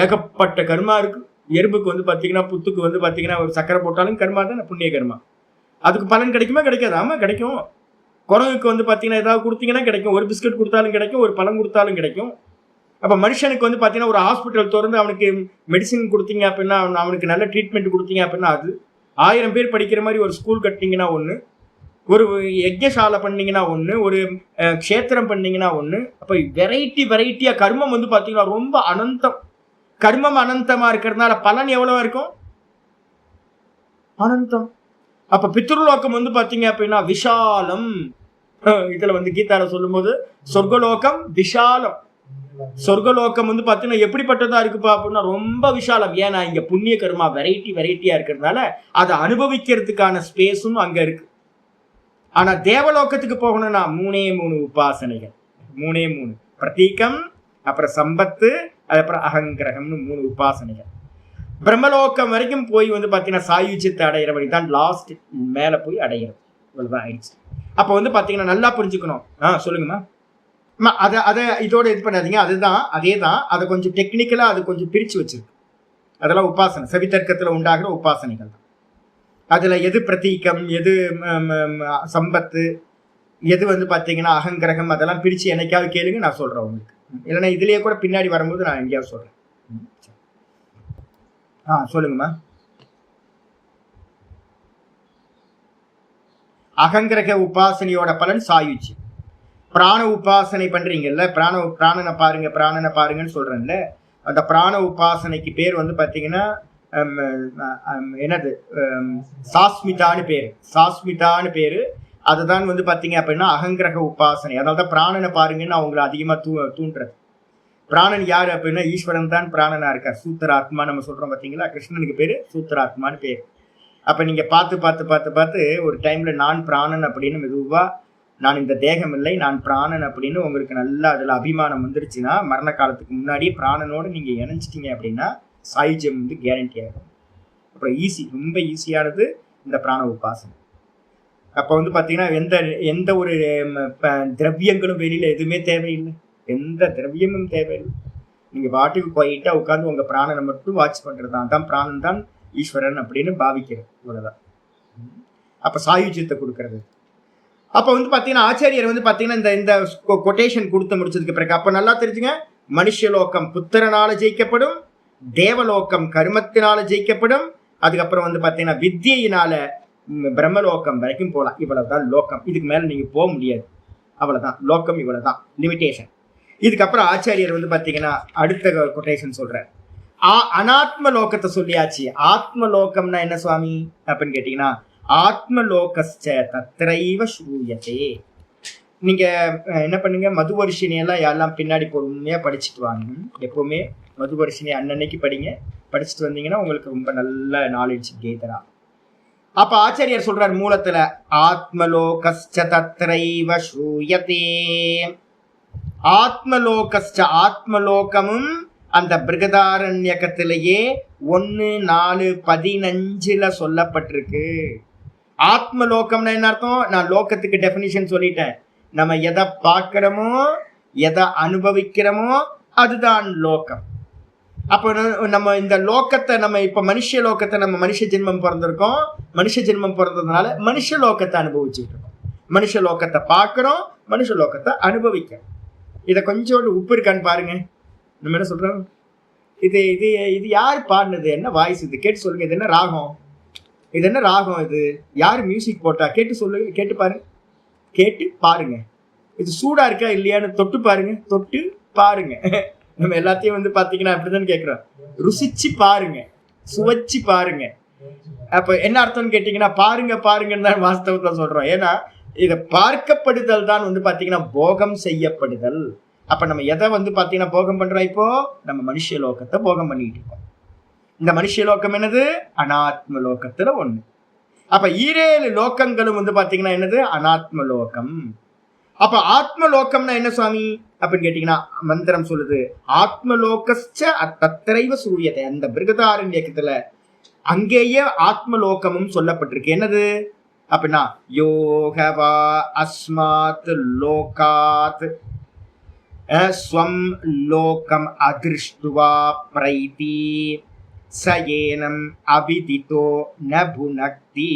ஏகப்பட்ட கர்மா இருக்கு. எறும்புக்கு வந்து பாத்தீங்கன்னா புத்துக்கு வந்து பாத்தீங்கன்னா ஒரு சக்கரை போட்டாலும் கர்மா தான், புண்ணிய கர்மா. அதுக்கு பலன் கிடைக்குமா கிடைக்காது? ஆமா கிடைக்கும். குரங்குக்கு வந்து பாத்தீங்கன்னா ஏதாவது கொடுத்தீங்கன்னா கிடைக்கும், ஒரு பிஸ்கட் கொடுத்தாலும் கிடைக்கும், ஒரு பழம் கொடுத்தாலும் கிடைக்கும். அப்ப மனுஷனுக்கு வந்து பாத்தீங்கன்னா ஒரு ஹாஸ்பிட்டல் திறந்து அவனுக்கு மெடிசின் கொடுத்தீங்க அப்படின்னா அவனுக்கு நல்ல ட்ரீட்மெண்ட் கொடுத்தீங்க அப்படின்னா அது 1000 பேர் படிக்கிற மாதிரி ஒரு ஸ்கூல் கட்டினீங்கன்னா ஒண்ணு, ஒரு யஜ்ஞசாலை பண்ணீங்கன்னா ஒண்ணு, ஒரு க்ஷேத்திரம் பண்ணீங்கன்னா ஒண்ணு. அப்ப வெரைட்டியா கர்மம் வந்து பாத்தீங்கன்னா ரொம்ப அனந்தம். கர்மம் அனந்தமா இருக்கிறதுனால பலன் எவ்வளவா இருக்கும்? அனந்தம். அப்ப பித்ருலோகம் வந்து பாத்தீங்க அப்படின்னா விஷாலம். இதுல வந்து கீதால சொல்லும் போது சொர்க்கலோகம் விஷாலம். சொர்க்கலோகம் வந்து பாத்தீங்கன்னா எப்படிப்பட்டதா இருக்குப்பா அப்படின்னா ரொம்ப விஷாலம். ஏன்னா இங்க புண்ணிய கர்மா வெரைட்டியா இருக்கிறதுனால அதை அனுபவிக்கிறதுக்கான ஸ்பேஸும் அங்க இருக்கு. ஆனா தேவலோகத்துக்கு போகணும்னா 3 உபாசனைகள், 3 பிரதீகம், அப்புறம் சம்பத்து, அதுக்கப்புறம் அகங்கிரகம்னு 3 உபாசனைகள். பிரம்மலோகம் வரைக்கும் போய் வந்து பாத்தீங்கன்னா சாயுஜ்யத்தை அடையிற வழி தான் லாஸ்ட் மேல போய் அடையிறது. இவ்வளவுதான் ஆயிடுச்சு. அப்ப வந்து பாத்தீங்கன்னா நல்லா புரிஞ்சுக்கணும். சொல்லுங்கம்மா. அதை இதோட இது பண்ணாதீங்க. அதேதான் அதை கொஞ்சம் டெக்னிக்கலா அது கொஞ்சம் பிரிச்சு வச்சிருக்கு. அதெல்லாம் உபாசனை, செவித்தர்க்கத்துல உண்டாகிற உபாசனைகள் தான். அதுல எது பிரதீகம், எது சம்பத்து, எது வந்து பாத்தீங்கன்னா அகங்கிரகம், அதெல்லாம் பிரிச்சு என்னைக்காவது கேளுங்க, நான் சொல்றேன் உங்களுக்கு. இல்லைன்னா இதுலயே கூட பின்னாடி வரும்போது நான் எங்கேயாவது சொல்றேன். சொல்லுங்கம்மா. அகங்கிரக உபாசனையோட பலன் சாயுஜ்யம். பிராண உபாசனை பண்றீங்கல்ல, பிராணனை பாருங்கன்னு சொல்றேன்ல, அந்த பிராண உபாசனைக்கு பேர் வந்து பாத்தீங்கன்னா என்னது சாஸ்மிதான்னு பேரு. அதுதான் வந்து பாத்தீங்க அப்படின்னா அகங்கிரக உபாசனை. அதனால்தான் பிராணனை பாருங்கன்னு அவங்களை அதிகமா தூண்டுறது. பிராணன் யாரு அப்படின்னா ஈஸ்வரன் தான் பிராணனா இருக்கார். சூத்திராத்மா நம்ம சொல்றோம் பாத்தீங்களா, கிருஷ்ணனுக்கு பேரு சூத்திராத்மான்னு பேரு. அப்ப நீங்க பார்த்து ஒரு டைம்ல நான் பிராணன் அப்படின்னு மெதுவா நான் இந்த தேகம் இல்லை நான் பிராணன் அப்படின்னு உங்களுக்கு நல்லா அதுல அபிமானம் வந்துருச்சுன்னா மரண காலத்துக்கு முன்னாடியே பிராணனோட நீங்க இணைஞ்சிட்டீங்க அப்படின்னா சாயுஜ்யம் வந்து கேரண்டி ஆகும். அப்புறம் ரொம்ப ஈஸியானது இந்த பிராண உபாசனை. அப்ப வந்து பாத்தீங்கன்னா எந்த ஒரு திரவியங்களும் வெளியில எதுவுமே தேவையில்லை, எந்த திரவியமும் தேவையில்லை. நீங்க பாட்டுக்கு குவைட்டா உட்காந்து உங்க பிராணனை மட்டும் வாட்ச் பண்றதுதான். தான் பிராணன் தான் ஈஸ்வரன் அப்படின்னு பாவிக்கிறது. இவ்வளவுதான். அப்ப சாயுஜ்யத்தை கொடுக்கறது. அப்ப வந்து பாத்தீங்கன்னா ஆச்சாரியர் வந்து பாத்தீங்கன்னா இந்த கொட்டேஷன் கொடுத்து முடிச்சதுக்கு பிறகு அப்ப நல்லா தெரிஞ்சுங்க, மனுஷலோகம் புத்திரனால ஜெயிக்கப்படும், தேவலோகம் கர்மத்தினால ஜெயிக்கப்படும், அதுக்கப்புறம் வந்து பாத்தீங்கன்னா வித்தியினால பிரம்மலோகம் வரைக்கும் போகலாம். இவ்வளவுதான் லோகம், இதுக்கு மேல நீங்க போக முடியாது. அவ்வளவுதான் லோகம், இவ்வளவுதான் லிமிடேஷன். இதுக்கப்புறம் ஆச்சாரியர் வந்து பாத்தீங்கன்னா அடுத்த கொட்டேஷன் சொல்றார். அனாத்ம லோகத்தை சொல்லியாச்சு. ஆத்ம லோகம்னா என்ன சுவாமி அப்படின்னு கேட்டீங்கன்னா, ஆத்ம லோகஸ்ச தத்ரைவ ஸ்ரூயதே. நீங்க என்ன பண்ணுங்க, மதுவர்ஷினி எல்லாம் பின்னாடி பொறுமையா படிச்சுட்டு வாங்க. எப்பவுமே மதுவர்ஷினி அன்னன்னைக்கு படிங்க. படிச்சுட்டு வந்தீங்கன்னா உங்களுக்கு ரொம்ப நல்ல நாலேஜ் கேதரா. அப்ப ஆச்சாரியர் சொல்றார் மூலத்துல, ஆத்மலோகஸ்ச தத்ரைவ ஸ்ரூயதே. ஆத்மலோகஸ்ச ஆத்மலோகமும் அந்த பிருகதாரண்யகத்திலேயே 1:4:15 சொல்லப்பட்டிருக்கு. ஆத்மலோகம்னா என்ன அர்த்தம்? நான் லோகத்துக்கு டெபினிஷன் சொல்லிட்டேன். நம்ம எதை பார்க்கிறோமோ எதை அனுபவிக்கிறோமோ அதுதான் லோகம். அப்போ நம்ம இந்த லோகத்தை, நம்ம இப்ப மனுஷ லோகத்தை, நம்ம மனுஷ ஜென்மம் பிறந்திருக்கோம். மனுஷ ஜென்மம் பிறந்ததுனால மனுஷ லோகத்தை அனுபவிச்சுட்டு இருக்கோம். மனுஷ லோகத்தை பார்க்கிறோம், மனுஷ லோகத்தை அனுபவிக்கிறோம். இதை கொஞ்சோண்டு உப்பு இருக்கான்னு பாருங்க. நம்ம என்ன சொல்றோம், இது இது இது யார் பாடினது, என்ன வாய்ஸ் இது, கேட்டு சொல்லுங்க. இது என்ன ராகம், இது என்ன ராகம், இது யார் மியூசிக் போட்டா, கேட்டு சொல்லுங்க, கேட்டு பாருங்க, கேட்டு பாருங்க. இது சூடா இருக்கா இல்லையான்னு தொட்டு பாருங்க, தொட்டு பாருங்க. நம்ம எல்லாத்தையும் வந்து பாத்தீங்கன்னா அப்படிதான் கேட்கிறோம். ருசிச்சு பாருங்க, சுவைச்சு பாருங்க. அப்ப என்ன அர்த்தம்னு கேட்டீங்கன்னா, பாருங்க பாருங்கன்னு தான் வாஸ்தவத்தை சொல்றோம். ஏன்னா இதை பார்க்கப்படுதல் தான் வந்து பாத்தீங்கன்னா போகம் செய்யப்படுதல். அப்ப நம்ம எதை வந்து பாத்தீங்கன்னா போகம் பண்றோம்? இப்போ நம்ம மனுஷ லோகத்தை போகம் பண்ணிட்டு இருக்கோம். இந்த மனுஷ லோகம் என்னது? அனாத்ம லோகத்துல ஒண்ணு. அப்ப 7 லோகங்களும் வந்து பாத்தீங்கன்னா என்னது? அனாத்ம லோகம். அப்ப ஆத்ம லோகம்னா என்ன சுவாமி அப்படின்னு கேட்டீங்கன்னா, மந்திரம் சொல்லுது, ஆத்மலோகஸ்ச தத்ரைவ சூரியத்தை. அந்த பிருகதாரண்யகத்துல அங்கேயே ஆத்ம லோகமும் சொல்லப்பட்டிருக்கு. என்னது அப்படின்னா, யோகவா அஸ்மாத் லோகாத் ஸ்வம் லோகம் அதிருஷ்டுவா பிரைதி சயேனம் அபிதிதோ நபுனக்தி.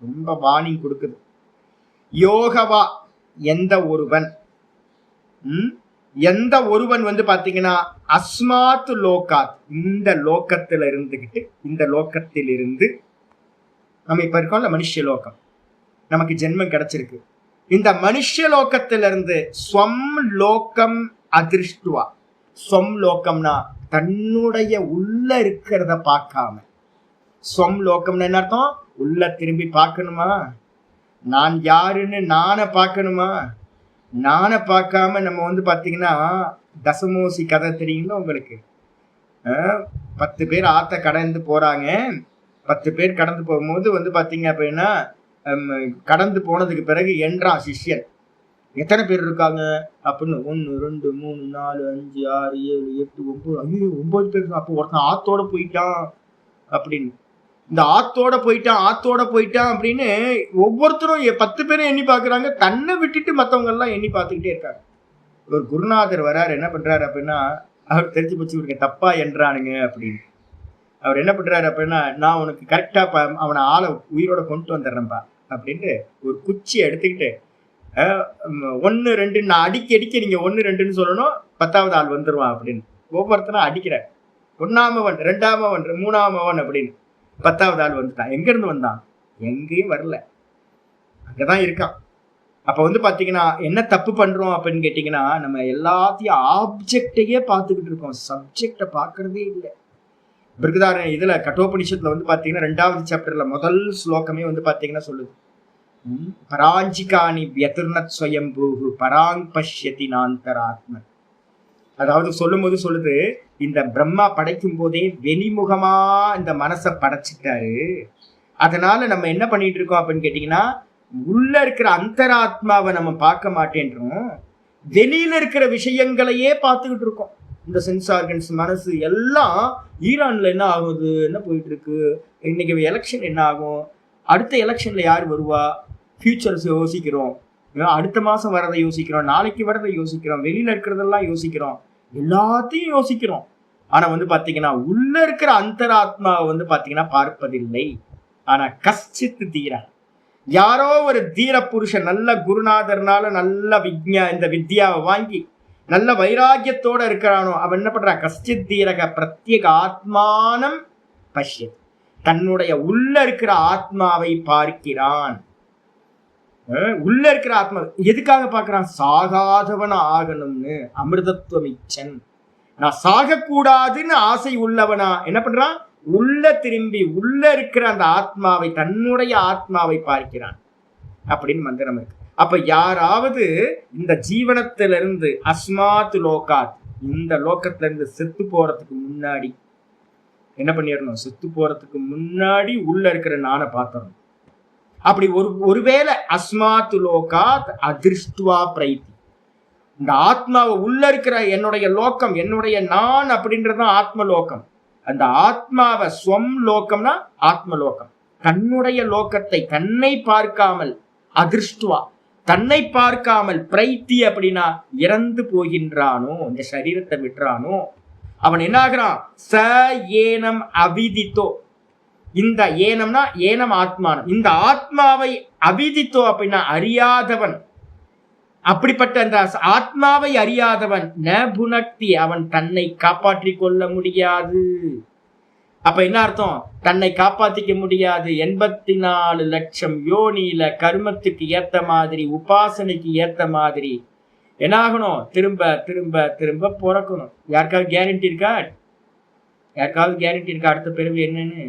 ரொம்ப வார்னிங் கொடுக்குது. யோகவா எந்த ஒருவன் வந்து பாத்தீங்கன்னா அஸ்மாத் லோகாத், இந்த லோகத்துல இருந்துகிட்டு, இந்த லோகத்தில் இருந்து, நம்ம இப்ப இருக்கோம்ல மனுஷ லோகம், நமக்கு ஜென்மம் கிடைச்சிருக்கு. இந்த மனுஷ லோகத்திலிருந்து ஸ்வம் லோகம் அதிருஷ்டுவா. ஸ்வம் லோகம்னா தன்னுடைய உள்ள இருக்கிறத பார்க்காம. ஸ்வம் லோகம்னு என்ன அர்த்தம்? உள்ள திரும்பி பார்க்கணுமா? நான் யாருன்னு நானை பார்க்கணுமா? நானை பார்க்காம நம்ம வந்து பாத்தீங்கன்னா, தசமோசி கதை தெரியுங்களா உங்களுக்கு? 10 பேர் ஆத்த கடந்து போறாங்க. 10 பேர் கடந்து போகும்போது வந்து பாத்தீங்க அப்படின்னா, கடந்து போனதுக்கு பிறகு என்றான் சிஷ்யன், எத்தனை பேர் இருக்காங்க அப்படின்னு. 1 2 3 4 5 6 7 8 9. ஐயோ 9 பேர். அப்போ ஒருத்தன் ஆத்தோட போயிட்டான் அப்படின்னு. இந்த ஆத்தோட போயிட்டான் அப்படின்னு ஒவ்வொருத்தரும் 10 பேரும் எண்ணி பாக்குறாங்க. கண்ணை விட்டுட்டு மத்தவங்க எல்லாம் எண்ணி பார்த்துக்கிட்டே இருக்காங்க. ஒரு குருநாதர் வராரு, என்ன பண்றாரு அப்படின்னா, அவர் தெரிஞ்சு போச்சு இவருக்கு தப்பா என்றானுங்க அப்படின்னு. அவர் என்ன பண்றாரு அப்படின்னா, நான் உனக்கு கரெக்டா அவனை ஆளை உயிரோட கொண்டு வந்துடுறேன்ப்பா அப்படின்ட்டு ஒரு குச்சி எடுத்துக்கிட்டு 1 2 நான் அடிக்க நீங்க 1 2ன்னு சொல்லணும், 10வது ஆள் வந்துருவான் அப்படின்னு. ஒவ்வொருத்தரும் அடிக்கிறேன். 1ஆமவன் 2ஆமவன் 3ஆமவன் அப்படின்னு. 10வது ஆள் வந்துட்டான். எங்க இருந்து வந்தான்? எங்கேயும் வரல, அங்கதான் இருக்கான். அப்ப வந்து பாத்தீங்கன்னா என்ன தப்பு பண்றோம் அப்படின்னு கேட்டீங்கன்னா, நம்ம எல்லாத்தையும் ஆப்ஜெக்டையே பார்த்துக்கிட்டு இருக்கோம், சப்ஜெக்டை பார்க்கறதே இல்லை. பிருகதாரண்ய இதுல கட்டோபனிஷத்துல வந்து பாத்தீங்கன்னா 2வது சாப்டர்ல முதல் ஸ்லோகமே வந்து பாத்தீங்கன்னா சொல்லுது, பராஞ்சிகாணி வியதிர்ணத் ஸ்வயம்பூஹு பராங் பஷ்யதி நாந்தராத்ம. அதாவது சொல்லும்போது சொல்லுது, இந்த பிரம்மா படைக்கும் போதே வெளிமுகமா இந்த மனசை படைச்சிட்டாரு. அதனால நம்ம என்ன பண்ணிட்டு இருக்கோம் அப்படின்னு கேட்டீங்கன்னா, உள்ள இருக்கிற அந்தராத்மாவை நம்ம பார்க்க மாட்டேன்றோம், வெளியில இருக்கிற விஷயங்களையே பார்த்துக்கிட்டு இருக்கோம். இந்த சென்ஸ் ஆர்கன்ஸ், மனசு எல்லாம். ஈரான்ல என்ன ஆகுது, என்ன போயிட்டு இருக்கு, இன்னைக்கு எலெக்ஷன் என்ன ஆகும், அடுத்த எலெக்ஷன்ல யார் வருவா, ஃபியூச்சர்ஸ் யோசிக்கிறோம், அடுத்த மாசம் வரதை யோசிக்கிறோம், நாளைக்கு வரதை யோசிக்கிறோம், வெளியில இருக்கிறதெல்லாம் யோசிக்கிறோம், எல்லாத்தையும் யோசிக்கிறோம். ஆனா வந்து பாத்தீங்கன்னா உள்ள இருக்கிற அந்தராத்மாவை வந்து பாத்தீங்கன்னா பார்ப்பதில்லை. ஆனா கஷ்டித்து தீர யாரோ ஒரு தீர புருஷன் நல்ல குருநாதர்னால நல்ல இந்த வித்யாவை வாங்கி நல்ல வைராக்கியத்தோட இருக்கிறானோ அவன் என்ன பண்றான்? கஷ்டித் தீரக பிரத்யேக ஆத்மானம் பஷ்ய, தன்னுடைய உள்ள இருக்கிற ஆத்மாவை பார்க்கிறான். உள்ள இருக்கிற ஆத்மா எதுக்காக பார்க்கிறான்? சாகாதவன் ஆகணும்னு, அமிர்தத்துவம் இச்சன், நான் சாகக்கூடாதுன்னு ஆசை உள்ளவனா என்ன பண்றான்? உள்ள திரும்பி உள்ள இருக்கிற அந்த ஆத்மாவை, தன்னுடைய ஆத்மாவை பார்க்கிறான் அப்படின்னு மந்திரம் இருக்கு. அப்ப யாராவது இந்த ஜீவனத்திலிருந்து அஸ்மாத் லோகாத், இந்த லோகத்துல இருந்து செத்து போறதுக்கு முன்னாடி என்ன பண்ணிடணும்? செத்து போறதுக்கு முன்னாடி உள்ள இருக்கிற நானை பார்த்தரணும். அப்படி ஒருவேளை அஸ்மாத் லோகாத் அதிருஷ்டுவா பிரைத்தி, இந்த ஆத்மாவை உள்ள இருக்கிற என்னுடைய லோகம், என்னுடைய நான் அப்படின்றதுதான் ஆத்ம லோகம். அந்த ஆத்மாவை ஸ்வம் லோகம்னா ஆத்ம லோகம், தன்னுடைய லோகத்தை தன்னை பார்க்காமல், அதிருஷ்டுவா தன்னை பார்க்காமல், பிரைத்தி அப்படின்னா இறந்து போகின்றானோ, இந்த சரீரத்தை விட்டுறானோ, அவன் என்ன ஆகிறான்? ச ஏனம் அவிதித்தோ, இந்த ஏனம்னா ஏனம் ஆத்மானம், இந்த ஆத்மாவை அவிதித்தோ அப்படின்னா அறியாதவன், அப்படிப்பட்ட அந்த ஆத்மாவை அறியாதவன் ந புனக்தி, அவன் தன்னை காப்பாற்றி கொள்ள முடியாது. அப்ப என்ன அர்த்தம்? தன்னை காப்பாத்திக்க முடியாது. 84 லட்சம் யோனியில கர்மத்துக்கு ஏத்த மாதிரி, உபாசனைக்கு ஏத்த மாதிரி என்ன ஆகணும்? திரும்ப திரும்ப திரும்ப பிறக்கணும். யாருக்காவது கேரண்டி இருக்கா? யாருக்காவது கேரண்டி இருக்கா அடுத்த பிறவி என்னன்னு?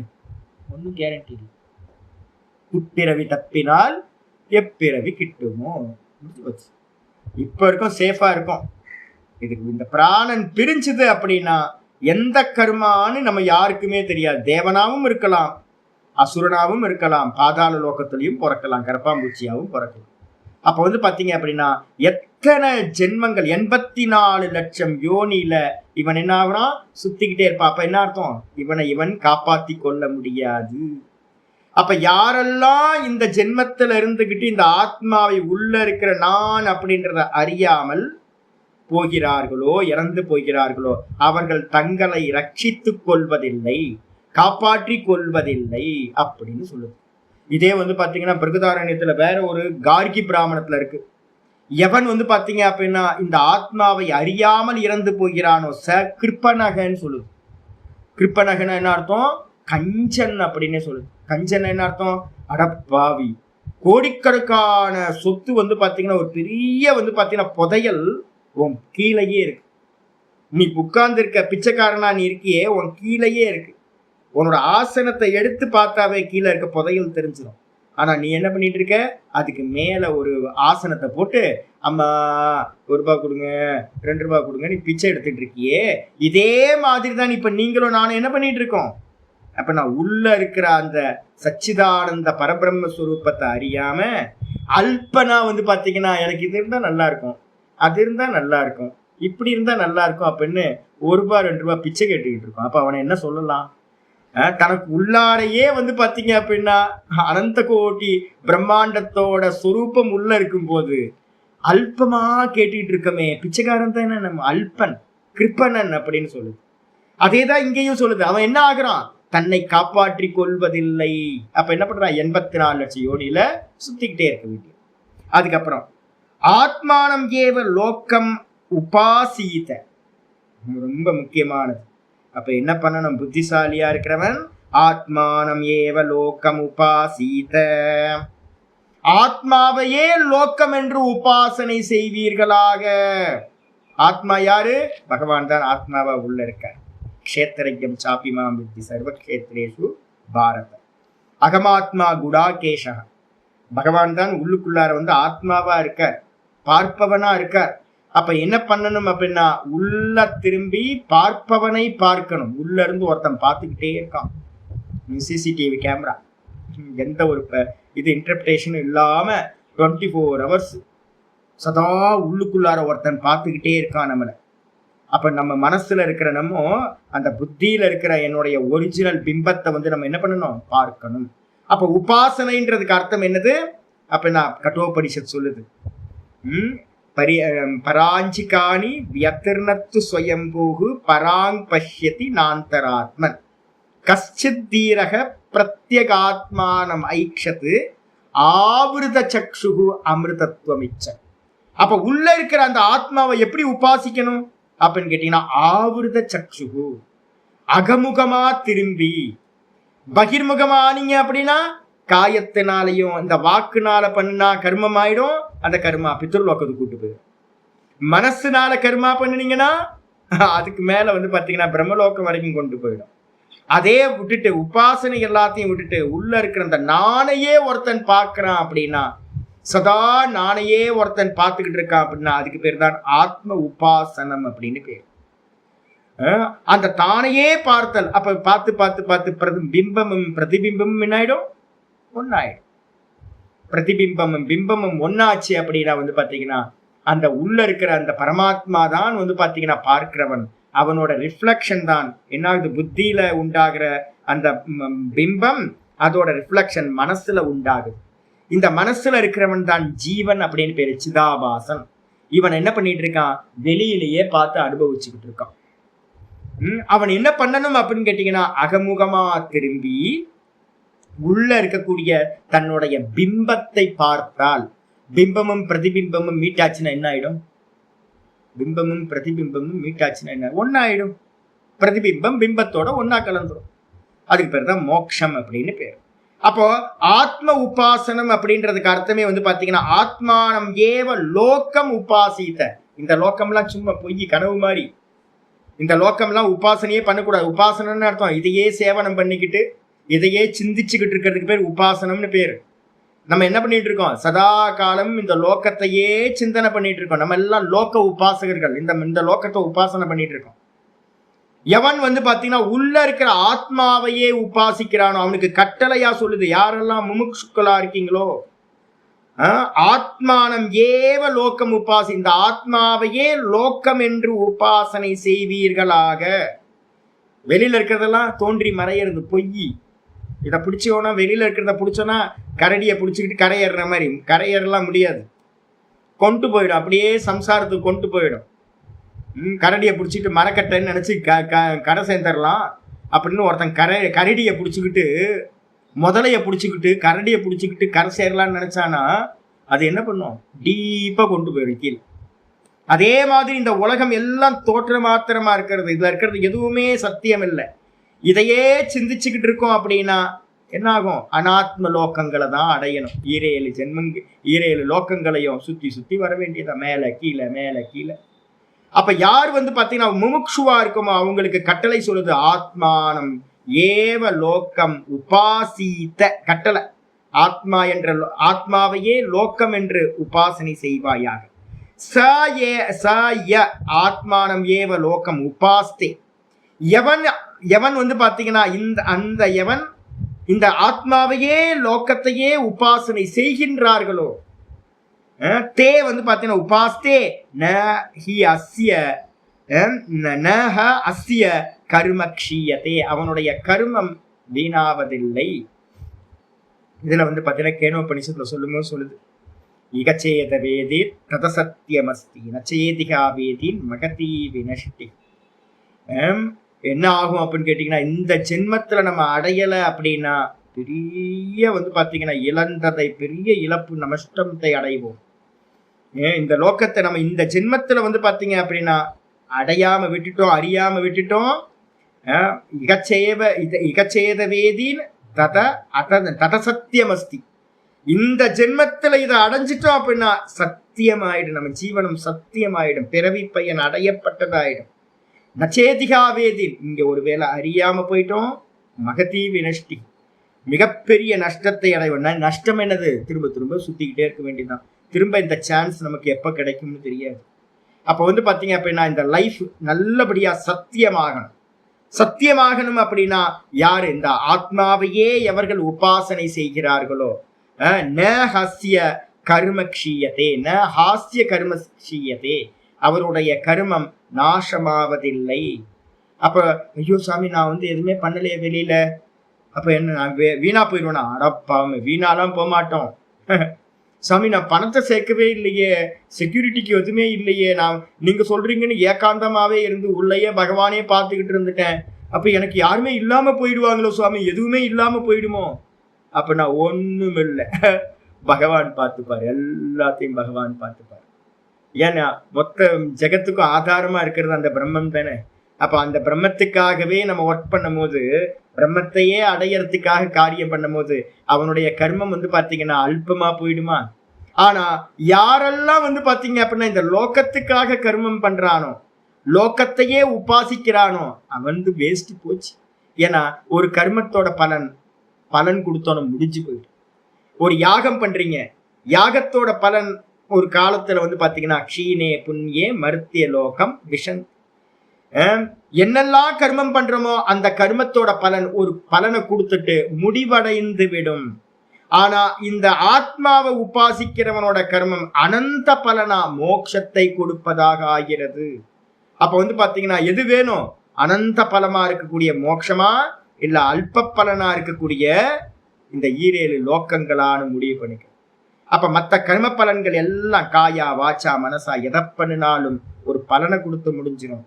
ஒன்னும் கேரண்டி இல்லை. உட்பிறவி தப்பினால் எப்பிறவி கிட்டுமோ. இப்ப இருக்கும், சேஃபா இருக்கும். இதுக்கு இந்த பிராணன் பிரிஞ்சுது அப்படின்னா எந்த கர்மான்னு நம்ம யாருக்குமே தெரியாது. தேவனாவும் இருக்கலாம், அசுரனாவும் இருக்கலாம், பாதாள லோகத்திலையும் பிறக்கலாம், கரப்பாம்பூச்சியாவும் பிறக்கலாம். அப்ப பாத்தீங்க அப்படின்னா எத்தனை ஜென்மங்கள், 84 லட்சம் யோனியில இவன் என்ன ஆகுறான்? சுத்திக்கிட்டே இருப்பான். அப்ப என்ன அர்த்தம்? இவன் காப்பாத்தி கொள்ள முடியாது. அப்ப யாரெல்லாம் இந்த ஜென்மத்துல இருந்துகிட்டு இந்த ஆத்மாவை உள்ள இருக்கிற நான் அப்படின்றத அறியாமல் போகிறார்களோ, இறந்து போகிறார்களோ, அவர்கள் தங்களை ரட்சித்துக் கொள்வதில்லை, காப்பாற்றி கொள்வதில்லை அப்படின்னு சொல்லுது. இதே பாத்தீங்கன்னா பிருகதாரண்யத்துல வேற ஒரு கார்கி பிராமணத்துல இருக்கு. எவன் பாத்தீங்க அப்படின்னா இந்த ஆத்மாவை அறியாமல் இறந்து போகிறானோ ச கிருப்பனகன்னு சொல்லுது. கிருப்பனகன் என்ன அர்த்தம்? கஞ்சன் அப்படின்னு சொல்லுது. கஞ்சன் என்ன அர்த்தம்? அடப்பாவி. கோடிக்கணக்கான சொத்து பாத்தீங்கன்னா ஒரு பெரிய பாத்தீங்கன்னா புதையல் உன் கீழேயே இருக்கு. நீ உட்கார்ந்து இருக்க பிச்சைக்காரனா நீ இருக்கியே, உன் கீழேயே இருக்கு. உன்னோட ஆசனத்தை எடுத்து பார்த்தாவே கீழே இருக்க புதையல் தெரிஞ்சிடும். ஆனா நீ என்ன பண்ணிட்டு இருக்க? அதுக்கு மேல ஒரு ஆசனத்தை போட்டு அம்மா 1 ரூபாய் கொடுங்க, 2 ரூபாய் கொடுங்க, நீ பிச்சை எடுத்துட்டு இருக்கியே. இதே மாதிரி தான் இப்ப நீங்களும் நானும் என்ன பண்ணிட்டு இருக்கோம்? அப்ப நான் உள்ள இருக்கிற அந்த சச்சிதானந்த பரபிரம்மஸ்வரூபத்தை அறியாம அல்பனா பாத்தீங்கன்னா எனக்கு இது இருந்தா நல்லா இருக்கும், அது இருந்தா நல்லா இருக்கும், இப்படி இருந்தா நல்லா இருக்கும் அப்படின்னு 1 ரூபாய் 2 ரூபாய் பிச்சை கேட்டுக்கிட்டு இருக்கோம். அப்ப அவனை என்ன சொல்லலாம்? தனக்கு உள்ளாரையே பாத்தீங்க அப்படின்னா அனந்த கோட்டி பிரம்மாண்டத்தோட சொரூபம் உள்ள இருக்கும் போது அல்பமா கேட்டுக்கிட்டு இருக்கமே, பிச்சைக்காரன் தான் நம்ம அல்பன், கிருப்பனன் அப்படின்னு சொல்லுது. அதேதான் இங்கேயும் சொல்லுது. அவன் என்ன ஆகுறான்? தன்னை காப்பாற்றி கொள்வதில்லை. அப்ப என்ன பண்றான்? 84 லட்சம் யோனியில சுத்திக்கிட்டே இருக்க வேண்டிய. அதுக்கப்புறம் ஆத்மானம் ஏவ லோக்கம் உபாசீத, ரொம்ப முக்கியமானது. அப்ப என்ன பண்ணணும்? புத்திசாலியா இருக்கிறவன் ஆத்மானம் ஏவ லோக்கம் உபாசீத, ஆத்மாவையே லோக்கம் என்று உபாசனை செய்வீர்களாக. ஆத்மா யாரு? பகவான் தான் ஆத்மாவா உள்ள இருக்க. க்ஷேத்திரஜ்யம் சாபிமாம் வித்தி சர்வக்ஷேத்ரேஷு பாரத. அகமாத்மா குடாகேஷா, பகவான் தான் உள்ளுக்குள்ளார ஆத்மாவா இருக்க, பார்ப்பவனா இருக்க. அப்ப என்ன பண்ணணும் அப்படின்னா உள்ள திரும்பி பார்ப்பவனை பார்க்கணும். உள்ள இருந்து ஒருத்தன் பார்த்துக்கிட்டே இருக்கான். சிசிடிவி கேமரா, எந்த ஒரு இது இன்டர்பிரேஷனும் இல்லாம 24 hours சதா உள்ளுக்குள்ளார ஒருத்தன் பார்த்துக்கிட்டே இருக்கான் நம்மளை. அப்ப நம்ம மனசுல இருக்கிற நம்ம அந்த புத்தியில இருக்கிற என்னுடைய ஒரிஜினல் பிம்பத்தை நம்ம என்ன பண்ணணும்? பார்க்கணும். அப்ப உபாசனைன்றதுக்கு அர்த்தம் என்னது? அப்ப நான் கட்டோபனிஷத் சொல்லுது, பராஞ்சிகாணி வியத்திர்ணத்து ஸ்வயம்பூகு பராங் பஷ்யதி நாந்தராத்மன் கஷ்சித் தீரக பிரத்யகாத்மானம் ஐக்ஷத்து ஆவிருத சக்ஷுகு அமிர்தத்வமிச்ச. அப்ப உள்ள இருக்கிற அந்த ஆத்மாவை எப்படி உபாசிக்கணும் அப்படின்னு கேட்டீங்கன்னா, ஆவிருத சக்ஷுகு, அகமுகமா திரும்பி. பகிர்முகமா ஆனீங்க அப்படின்னா காயத்தினாலையும் இந்த வாக்குனால பண்ணா கர்மம் ஆயிடும். அந்த கர்மா பித்ருலோகத்துக்கு கூட்டு போயிடும். மனசுனால கர்மா பண்ணினீங்கன்னா அதுக்கு மேல பாத்தீங்கன்னா பிரம்மலோகம் வரைக்கும் கொண்டு போயிடும். அதே விட்டுட்டு உபாசனை எல்லாத்தையும் விட்டுட்டு உள்ள இருக்கிற அந்த நானையே ஒருத்தன் பார்க்கிறான் அப்படின்னா, சதா நானையே ஒருத்தன் பார்த்துக்கிட்டு இருக்கான் அப்படின்னா அதுக்கு பேர் தான் ஆத்ம உபாசனம் அப்படின்னு பேர். அந்த தானையே பார்த்தல். அப்ப பார்த்து பார்த்து பார்த்து பிம்பமும் பிரதிபிம்பமும் என்னாயிடும், ஒன்னாயிடும். பிரதிபிம்பமும் பிம்பமும் ஒன்னாச்சு அப்படின்னா பாத்தீங்கன்னா அந்த உள்ள இருக்கிற அந்த பரமாத்மா தான் பாத்தீங்கன்னா பார்க்கிறவன். அவனோட ரிஃப்ளெக்ஷன் தான் என்னாகுது, புத்தியில உண்டாகிற அந்த பிம்பம் அதோட ரிஃப்ளெக்ஷன் மனசுல உண்டாகுது. இந்த மனசுல இருக்கிறவன் தான் ஜீவன் அப்படின்னு பேரு, சிதாபாசன். இவன் என்ன பண்ணிட்டு இருக்கான், வெளியிலேயே பார்த்து அனுபவிச்சுக்கிட்டு இருக்கான். அவன் என்ன பண்ணணும் அப்படின்னு கேட்டீங்கன்னா, அகமுகமா திரும்பி உள்ள இருக்கக்கூடிய தன்னுடைய பிம்பத்தை பார்த்தால், பிம்பமும் பிரதிபிம்பமும் மீட்டாச்சுன்னா என்ன ஆயிடும், பிம்பமும் பிரதிபிம்பமும் மீட்டாச்சுன்னா என்ன ஒன்னாயிடும். பிரதிபிம்பம் பிம்பத்தோட ஒன்னா கலந்துரும். அதுக்கு பேர் தான் மோக்ஷம் அப்படின்னு பேர். அப்போ ஆத்ம உபாசனம் அப்படின்றதுக்கு அர்த்தமே பாத்தீங்கன்னா, ஆத்மானம் ஏவ லோகம் உபாசித்த. இந்த லோக்கம்லாம் சும்மா பொய் கனவு மாதிரி. இந்த லோக்கம்லாம் உபாசனையே பண்ணக்கூடாது. உபாசனம்னு அர்த்தம் இதையே சேவனம் பண்ணிக்கிட்டு இதையே சிந்திச்சுக்கிட்டு இருக்கிறதுக்கு பேர் உபாசனம்னு பேர். நம்ம என்ன பண்ணிட்டு இருக்கோம், சதா காலம் இந்த லோக்கத்தையே சிந்தனை பண்ணிட்டு இருக்கோம். நம்ம எல்லாம் லோக்க உபாசகர்கள். இந்த லோக்கத்தை உபாசனை பண்ணிட்டு இருக்கோம். எவன் பாத்தீங்கன்னா உள்ள இருக்கிற ஆத்மாவையே உபாசிக்கிறானோ அவனுக்கு கட்டளையா சொல்லுது, யாரெல்லாம் முமுட்சுக்களா இருக்கீங்களோ, ஆத்மானம் ஏவ லோக்கம் உபாசி, இந்த ஆத்மாவையே லோக்கம் என்று உபாசனை செய்வீர்களாக. வெளியில இருக்கிறதெல்லாம் தோன்றி மறையிறது பொய். இதை பிடிச்சோன்னா, வெளியில இருக்கிறத பிடிச்சோன்னா கரடியை பிடிச்சிக்கிட்டு கரையேறுற மாதிரி, கரையேறலாம் முடியாது, கொண்டு போயிடும், அப்படியே சம்சாரத்துக்கு கொண்டு போயிடும். கரடியை பிடிச்சிட்டு மரக்கட்டைன்னு நினைச்சு கரை சேர்ந்துடலாம் அப்படின்னு ஒருத்தன் கரடியை பிடிச்சிக்கிட்டு முதலைய பிடிச்சிக்கிட்டு கரடியை பிடிச்சிக்கிட்டு கரை சேரலான்னு நினைச்சானா அது என்ன பண்ணும், டீப்பா கொண்டு போயிடும் கீழே. அதே மாதிரி இந்த உலகம் எல்லாம் தோற்ற மாத்திரமா இருக்கிறது, இதுல இருக்கிறது எதுவுமே சத்தியம் இல்லை. இதையே சிந்திச்சுக்கிட்டு இருக்கோம் அப்படின்னா என்ன ஆகும், அனாத்ம லோக்கங்களை தான் அடையணும். 7 லோக்கங்களையும் சுத்தி சுத்தி வர வேண்டியதா, மேல கீழே மேல கீழே. அப்ப யார் பாத்தீங்கன்னா முமுட்சுவா இருக்குமோ அவங்களுக்கு கட்டளை சொல்லுது, ஆத்மானம் ஏவ லோக்கம் உபாசித்த. கட்டளை ஆத்மா என்ற ஆத்மாவையே லோக்கம் என்று உபாசனை செய்வாயாக. ஆத்மானம் ஏவ லோகம் உபாஸ்தே. எவன் பாத்தீங்கன்னா அந்த எவன் இந்த ஆத்மாவையே லோக்கத்தையே உபாசனை செய்கின்றார்களோ, தே பாத்தீங்கன்னா உபாஸ்தே ந ஹி அஸ்ய ந ஹ அஸ்ய கர்மக்ஷீயதே, அவனுடைய கர்மம் வீணாவதில்லை. இதுல பாத்தீங்கன்னா கேனோபனிஷத்துல சொல்லுது, இகச்சேத வேதி தத சத்தியமஸ்தி நச்சேதிகா வேதி மகதி வினஷ்டி. என்ன ஆகும் அப்படின்னு கேட்டீங்கன்னா, இந்த ஜென்மத்துல நம்ம அடையலை அப்படின்னா பெரிய பாத்தீங்கன்னா இழந்ததை, பெரிய இழப்பு நஷ்டத்தை அடைவோம். இந்த லோக்கத்தை நம்ம இந்த ஜென்மத்துல பாத்தீங்க அப்படின்னா அடையாம விட்டுட்டோம், அறியாம விட்டுட்டோம். இகச்சேத வேதின் தத சத்தியமஸ்தி. இந்த ஜென்மத்துல இதை அடைஞ்சிட்டோம் அப்படின்னா சத்தியமாயிடும், நம்ம ஜீவனம் சத்தியமாயிடும், பிறவி பயன் அடையப்பட்டதாயிடும். நச்சேதிகா வேதின், இங்க ஒருவேளை அறியாம போயிட்டோம், மகதி வினஷ்டி, மிகப்பெரிய நஷ்டத்தை அடைவோம். நஷ்டம் என்னது, திரும்ப திரும்ப சுத்திக்கிட்டே இருக்க வேண்டியதுதான். திரும்ப இந்த சான்ஸ் நமக்கு எப்ப கிடைக்கும்னு தெரியாது. அப்ப பாத்தீங்க அப்படின்னா இந்த லைஃப் நல்லபடியா சத்தியமாகணும் அப்படின்னா யாரு, இந்த ஆத்மாவையே எவர்கள் உபாசனை செய்கிறார்களோ, ந ஹஸ்ய கர்மக்ஷீயதே ந ஹாஸ்ய கர்மக்ஷீயதே, அவருடைய கர்மம் நாசமாவதில்லை. அப்ப ஐயோ சாமி நான் எதுவுமே பண்ணலையே வெளியில, அப்ப என்ன நான் வீணா போயிடுவேனா, அடப்பாம வீணாலாம் போக மாட்டோம். சாமி நான் பணத்தை சேர்க்கவே இல்லையே, செக்யூரிட்டிக்கு எதுவுமே இல்லையே, நீங்க சொல்றீங்கன்னு ஏகாந்தமாவே இருந்து உள்ளேயே பகவானே பார்த்துக்கிட்டு இருந்துட்டேன், அப்ப எனக்கு யாருமே இல்லாம போயிடுவாங்களோ சுவாமி, எதுவுமே இல்லாம போயிடுமோ. அப்ப நான் ஒண்ணும் இல்லை, பகவான் பார்த்துப்பார், எல்லாத்தையும் பகவான் பார்த்துப்பார். ஏன்னா மொத்த ஜெகத்துக்கும் ஆதாரமா இருக்கிறது அந்த பிரம்மம் தானே. அப்ப அந்த பிரம்மத்துக்காகவே நம்ம ஒர்க் பண்ணும் போது, பிரம்மத்தையே அடையறதுக்காக காரியம் பண்ணும் போது அவனுடைய கர்மம் பாத்தீங்கன்னா அல்பமா போயிடுமா? ஆனா யாரெல்லாம் பாத்தீங்க அப்படின்னா இந்த லோகத்துக்காக கர்மம் பண்றானோ, லோகத்தையே உபாசிக்கிறானோ, அவன் வேஸ்ட் போச்சு. ஏன்னா ஒரு கர்மத்தோட பலன் கொடுத்தோன்னு முடிஞ்சு போயிடும். ஒரு யாகம் பண்றீங்க, யாகத்தோட பலன் ஒரு காலத்துல பாத்தீங்கன்னா க்ஷீணே புண்ணியே மருத்திய லோகம் விஷன். என்னெல்லாம் கர்மம் பண்றோமோ அந்த கர்மத்தோட பலன் ஒரு பலனை கொடுத்துட்டு முடிவடைந்து விடும். ஆனா இந்த ஆத்மாவை உபாசிக்கிறவனோட கர்மம் அனந்த பலனா மோட்சத்தை கொடுப்பதாக ஆகிறது. அப்ப பாத்தீங்கன்னா எது வேணும்? அனந்த பலமா இருக்கக்கூடிய மோட்சமா இல்ல அல்ப பலனா இருக்கக்கூடிய இந்த 7 லோக்கங்களான முடிவு பண்ணிக்க. அப்ப மற்ற கர்ம பலன்கள் எல்லாம் காயா வாச்சா மனசா எதை பண்ணினாலும் ஒரு பலனை கொடுத்து முடிஞ்சிடும்.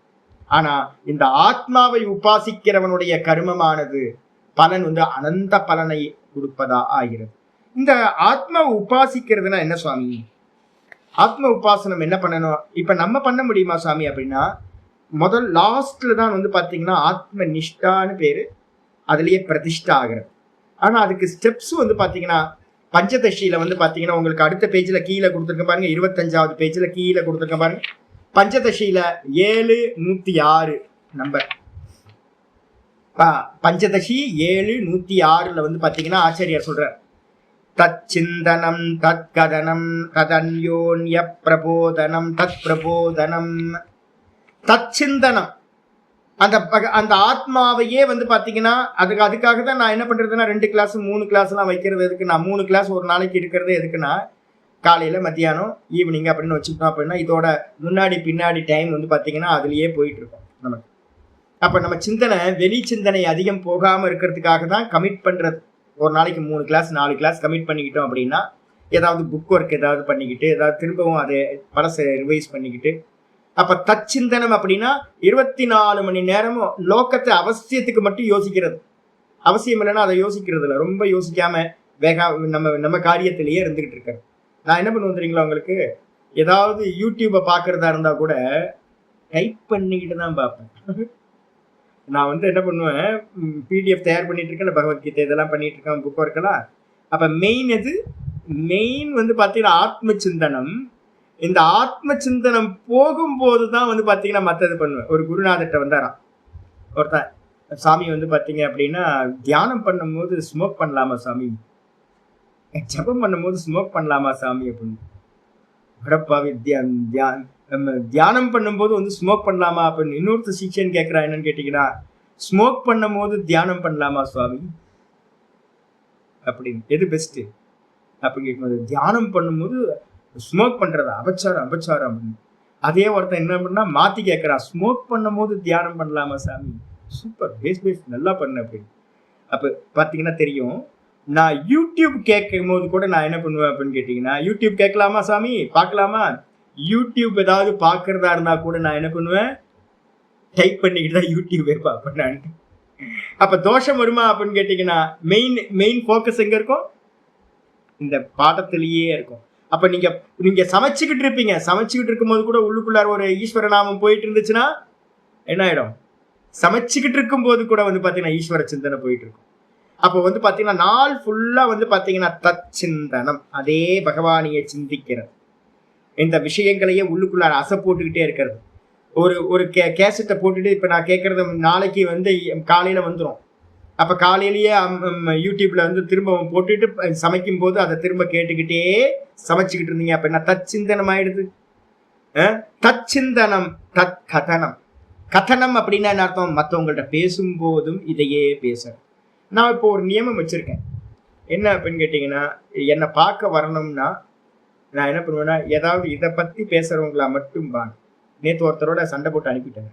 ஆனா இந்த ஆத்மாவை உபாசிக்கிறவனுடைய கர்மமானது பலன் அனந்த பலனை கொடுப்பதா ஆகிறது. இந்த ஆத்மாவை உபாசிக்கிறதுனா என்ன சுவாமி? ஆத்ம உபாசனம் என்ன பண்ணணும்? இப்ப நம்ம பண்ண முடியுமா சுவாமி அப்படின்னா, முதல் லாஸ்ட்ல தான் பாத்தீங்கன்னா ஆத்ம நிஷ்டான்னு பேரு, அதுலயே பிரதிஷ்டா ஆகிறது. ஆனா அதுக்கு ஸ்டெப்ஸ் பாத்தீங்கன்னா பஞ்சதசியில பாத்தீங்கன்னா உங்களுக்கு அடுத்த பேஜ்ல கீழே கொடுத்துருக்க பாருங்க, 25வது பேஜ்ல கீழே கொடுத்துருக்க பாருங்க. பஞ்சதசியில 7/106 நம்பர். பஞ்சதசி 7/106ல பாத்தீங்கன்னா ஆச்சாரியார் சொல்றார், தச்சிந்தனம் தத்கதனம் ததன்யோன்ய பிரபோதனம் தத் பிரபோதனம். தச்சிந்தனம் அந்த ஆத்மாவையே பாத்தீங்கன்னா அதுக்காக தான் நான் என்ன பண்றதுன்னா 2 கிளாஸ் 3 கிளாஸ் எல்லாம் வைக்கிறது எதுக்கு? நான் 3 கிளாஸ் ஒரு நாளைக்கு இருக்கிறது எதுக்குன்னா, காலையில மத்தியானம் ஈவினிங் அப்படின்னு வச்சுக்கிட்டோம் அப்படின்னா இதோட முன்னாடி பின்னாடி டைம் பாத்தீங்கன்னா அதுலயே போயிட்டு இருக்கோம் நமக்கு. அப்ப நம்ம சிந்தனை வெளி சிந்தனை அதிகம் போகாம இருக்கிறதுக்காக தான் கமிட் பண்றது. ஒரு நாளைக்கு 3 கிளாஸ் 4 கிளாஸ் கமிட் பண்ணிக்கிட்டோம் அப்படின்னா ஏதாவது புக் ஒர்க் ஏதாவது பண்ணிக்கிட்டு ஏதாவது திரும்பவும் அதை பழசை ரிவைஸ் பண்ணிக்கிட்டு. அப்ப தச்சிந்தனம் அப்படின்னா 24 மணி நேரமும் லோகத்தை அவசியத்துக்கு மட்டும் யோசிக்கிறது. அவசியம் இல்லைன்னா அதை யோசிக்கிறது இல்லை, ரொம்ப யோசிக்காம நம்ம காரியத்திலேயே இருந்துகிட்டு இருக்காரு. நான் என்ன பண்ணுவேன் தெரியுங்களா உங்களுக்கு? ஏதாவது யூடியூப்பை பார்க்கறதா இருந்தா கூட டைப் பண்ணிக்கிட்டு தான் பார்ப்பேன். நான் என்ன பண்ணுவேன், பிடிஎஃப் தயார் பண்ணிட்டு இருக்கேன், பகவத்கீதை இதெல்லாம் பண்ணிட்டு இருக்கேன், புக் ஒர்க்கெல்லாம். அப்ப மெயின் மெயின் பாத்தீங்கன்னா ஆத்ம சிந்தனம். இந்த ஆத்ம சிந்தனம் போகும்போது தான் பாத்தீங்கன்னா மற்றது பண்ணுவேன். ஒரு குருநாதர்கிட்ட வந்தாராம் ஒருத்தன், சாமி பாத்தீங்க அப்படின்னா தியானம் பண்ணும்போது ஸ்மோக் பண்ணலாமா சாமி, ஜபம் பண்ணும்போது ஸ்மோக் பண்ணலாமா சாமி அப்படின்னு. அடப்பாவி, தியானம் பண்ணும்போது ஸ்மோக் பண்ணலாமா அப்படின்னு இன்னொருத்தர் சிக்ஷன் கேட்கிறா. என்னன்னு கேட்டீங்கன்னா, ஸ்மோக் பண்ணும் போது தியானம் பண்ணலாமா சுவாமி அப்படின்னு, எது பெஸ்ட் அப்படின்னு கேட்கும்போது, தியானம் பண்ணும்போது ஸ்மோக் பண்றதா அபச்சாரம் அபச்சாரம் அப்படின்னு. அதே ஒருத்தன் என்ன பண்ணா மாத்தி கேட்கறான், ஸ்மோக் பண்ணும் போது தியானம் பண்ணலாமா சாமி, சூப்பர் பேஸ் நல்லா பண்ண அப்படின்னு. அப்ப பாத்தீங்கன்னா தெரியும். நான் யூடியூப் கேட்கும் போது கூட நான் என்ன பண்ணுவேன் அப்படின்னு கேட்டீங்கன்னா, யூடியூப் கேட்கலாமா சாமி, பார்க்கலாமா, யூடியூப் ஏதாவது பார்க்கறதா இருந்தா கூட நான் என்ன பண்ணுவேன், டைப் பண்ணிக்கிட்டு தான் யூடியூபே பார்ப்பேன் நான். அப்ப தோஷம் வருமா அப்படின்னு கேட்டீங்கன்னா, மெயின் ஃபோக்கஸ் எங்க இருக்கும், இந்த பாடத்திலேயே இருக்கும். அப்ப நீங்க சமைச்சுக்கிட்டு இருப்பீங்க, சமைச்சுக்கிட்டு இருக்கும்போது கூட உள்ளுக்குள்ளார ஒரு ஈஸ்வர நாமம் போயிட்டு இருந்துச்சுன்னா என்ன ஆயிடும், சமைச்சுக்கிட்டு இருக்கும் போது கூட பாத்தீங்கன்னா ஈஸ்வர சிந்தனை போயிட்டு இருக்கும். அப்போ பாத்தீங்கன்னா நாள் ஃபுல்லா பாத்தீங்கன்னா தச்சிந்தனம், அதே பகவானியை சிந்திக்கிறது, இந்த விஷயங்களையே உள்ளுக்குள்ளார அசை போட்டுக்கிட்டே இருக்கிறது. ஒரு கேசட்டை போட்டுட்டு இப்ப நான் கேட்கறது நாளைக்கு காலையில வந்துடும். அப்ப காலையிலேயே யூடியூப்ல திரும்ப போட்டுட்டு சமைக்கும் போது அதை திரும்ப கேட்டுக்கிட்டே சமைச்சுக்கிட்டு இருந்தீங்க அப்படின்னா தச்சிந்தனம் ஆயிடுது. தச்சிந்தனம் தத் கதனம். கதனம் அப்படின்னா என்ன அர்த்தம், மற்றவங்கள்ட்ட பேசும்போதும் இதையே பேசுறேன். நான் இப்போ ஒரு நியமம் வச்சிருக்கேன். என்ன அப்படின்னு கேட்டீங்கன்னா, என்னை பார்க்க வரணும்னா நான் என்ன பண்ணுவேன்னா, ஏதாவது இதை பத்தி பேசுறவங்களா மட்டும் வாங்க. நேற்று ஒருத்தரோட சண்டை போட்டு அனுப்பிட்டேன்.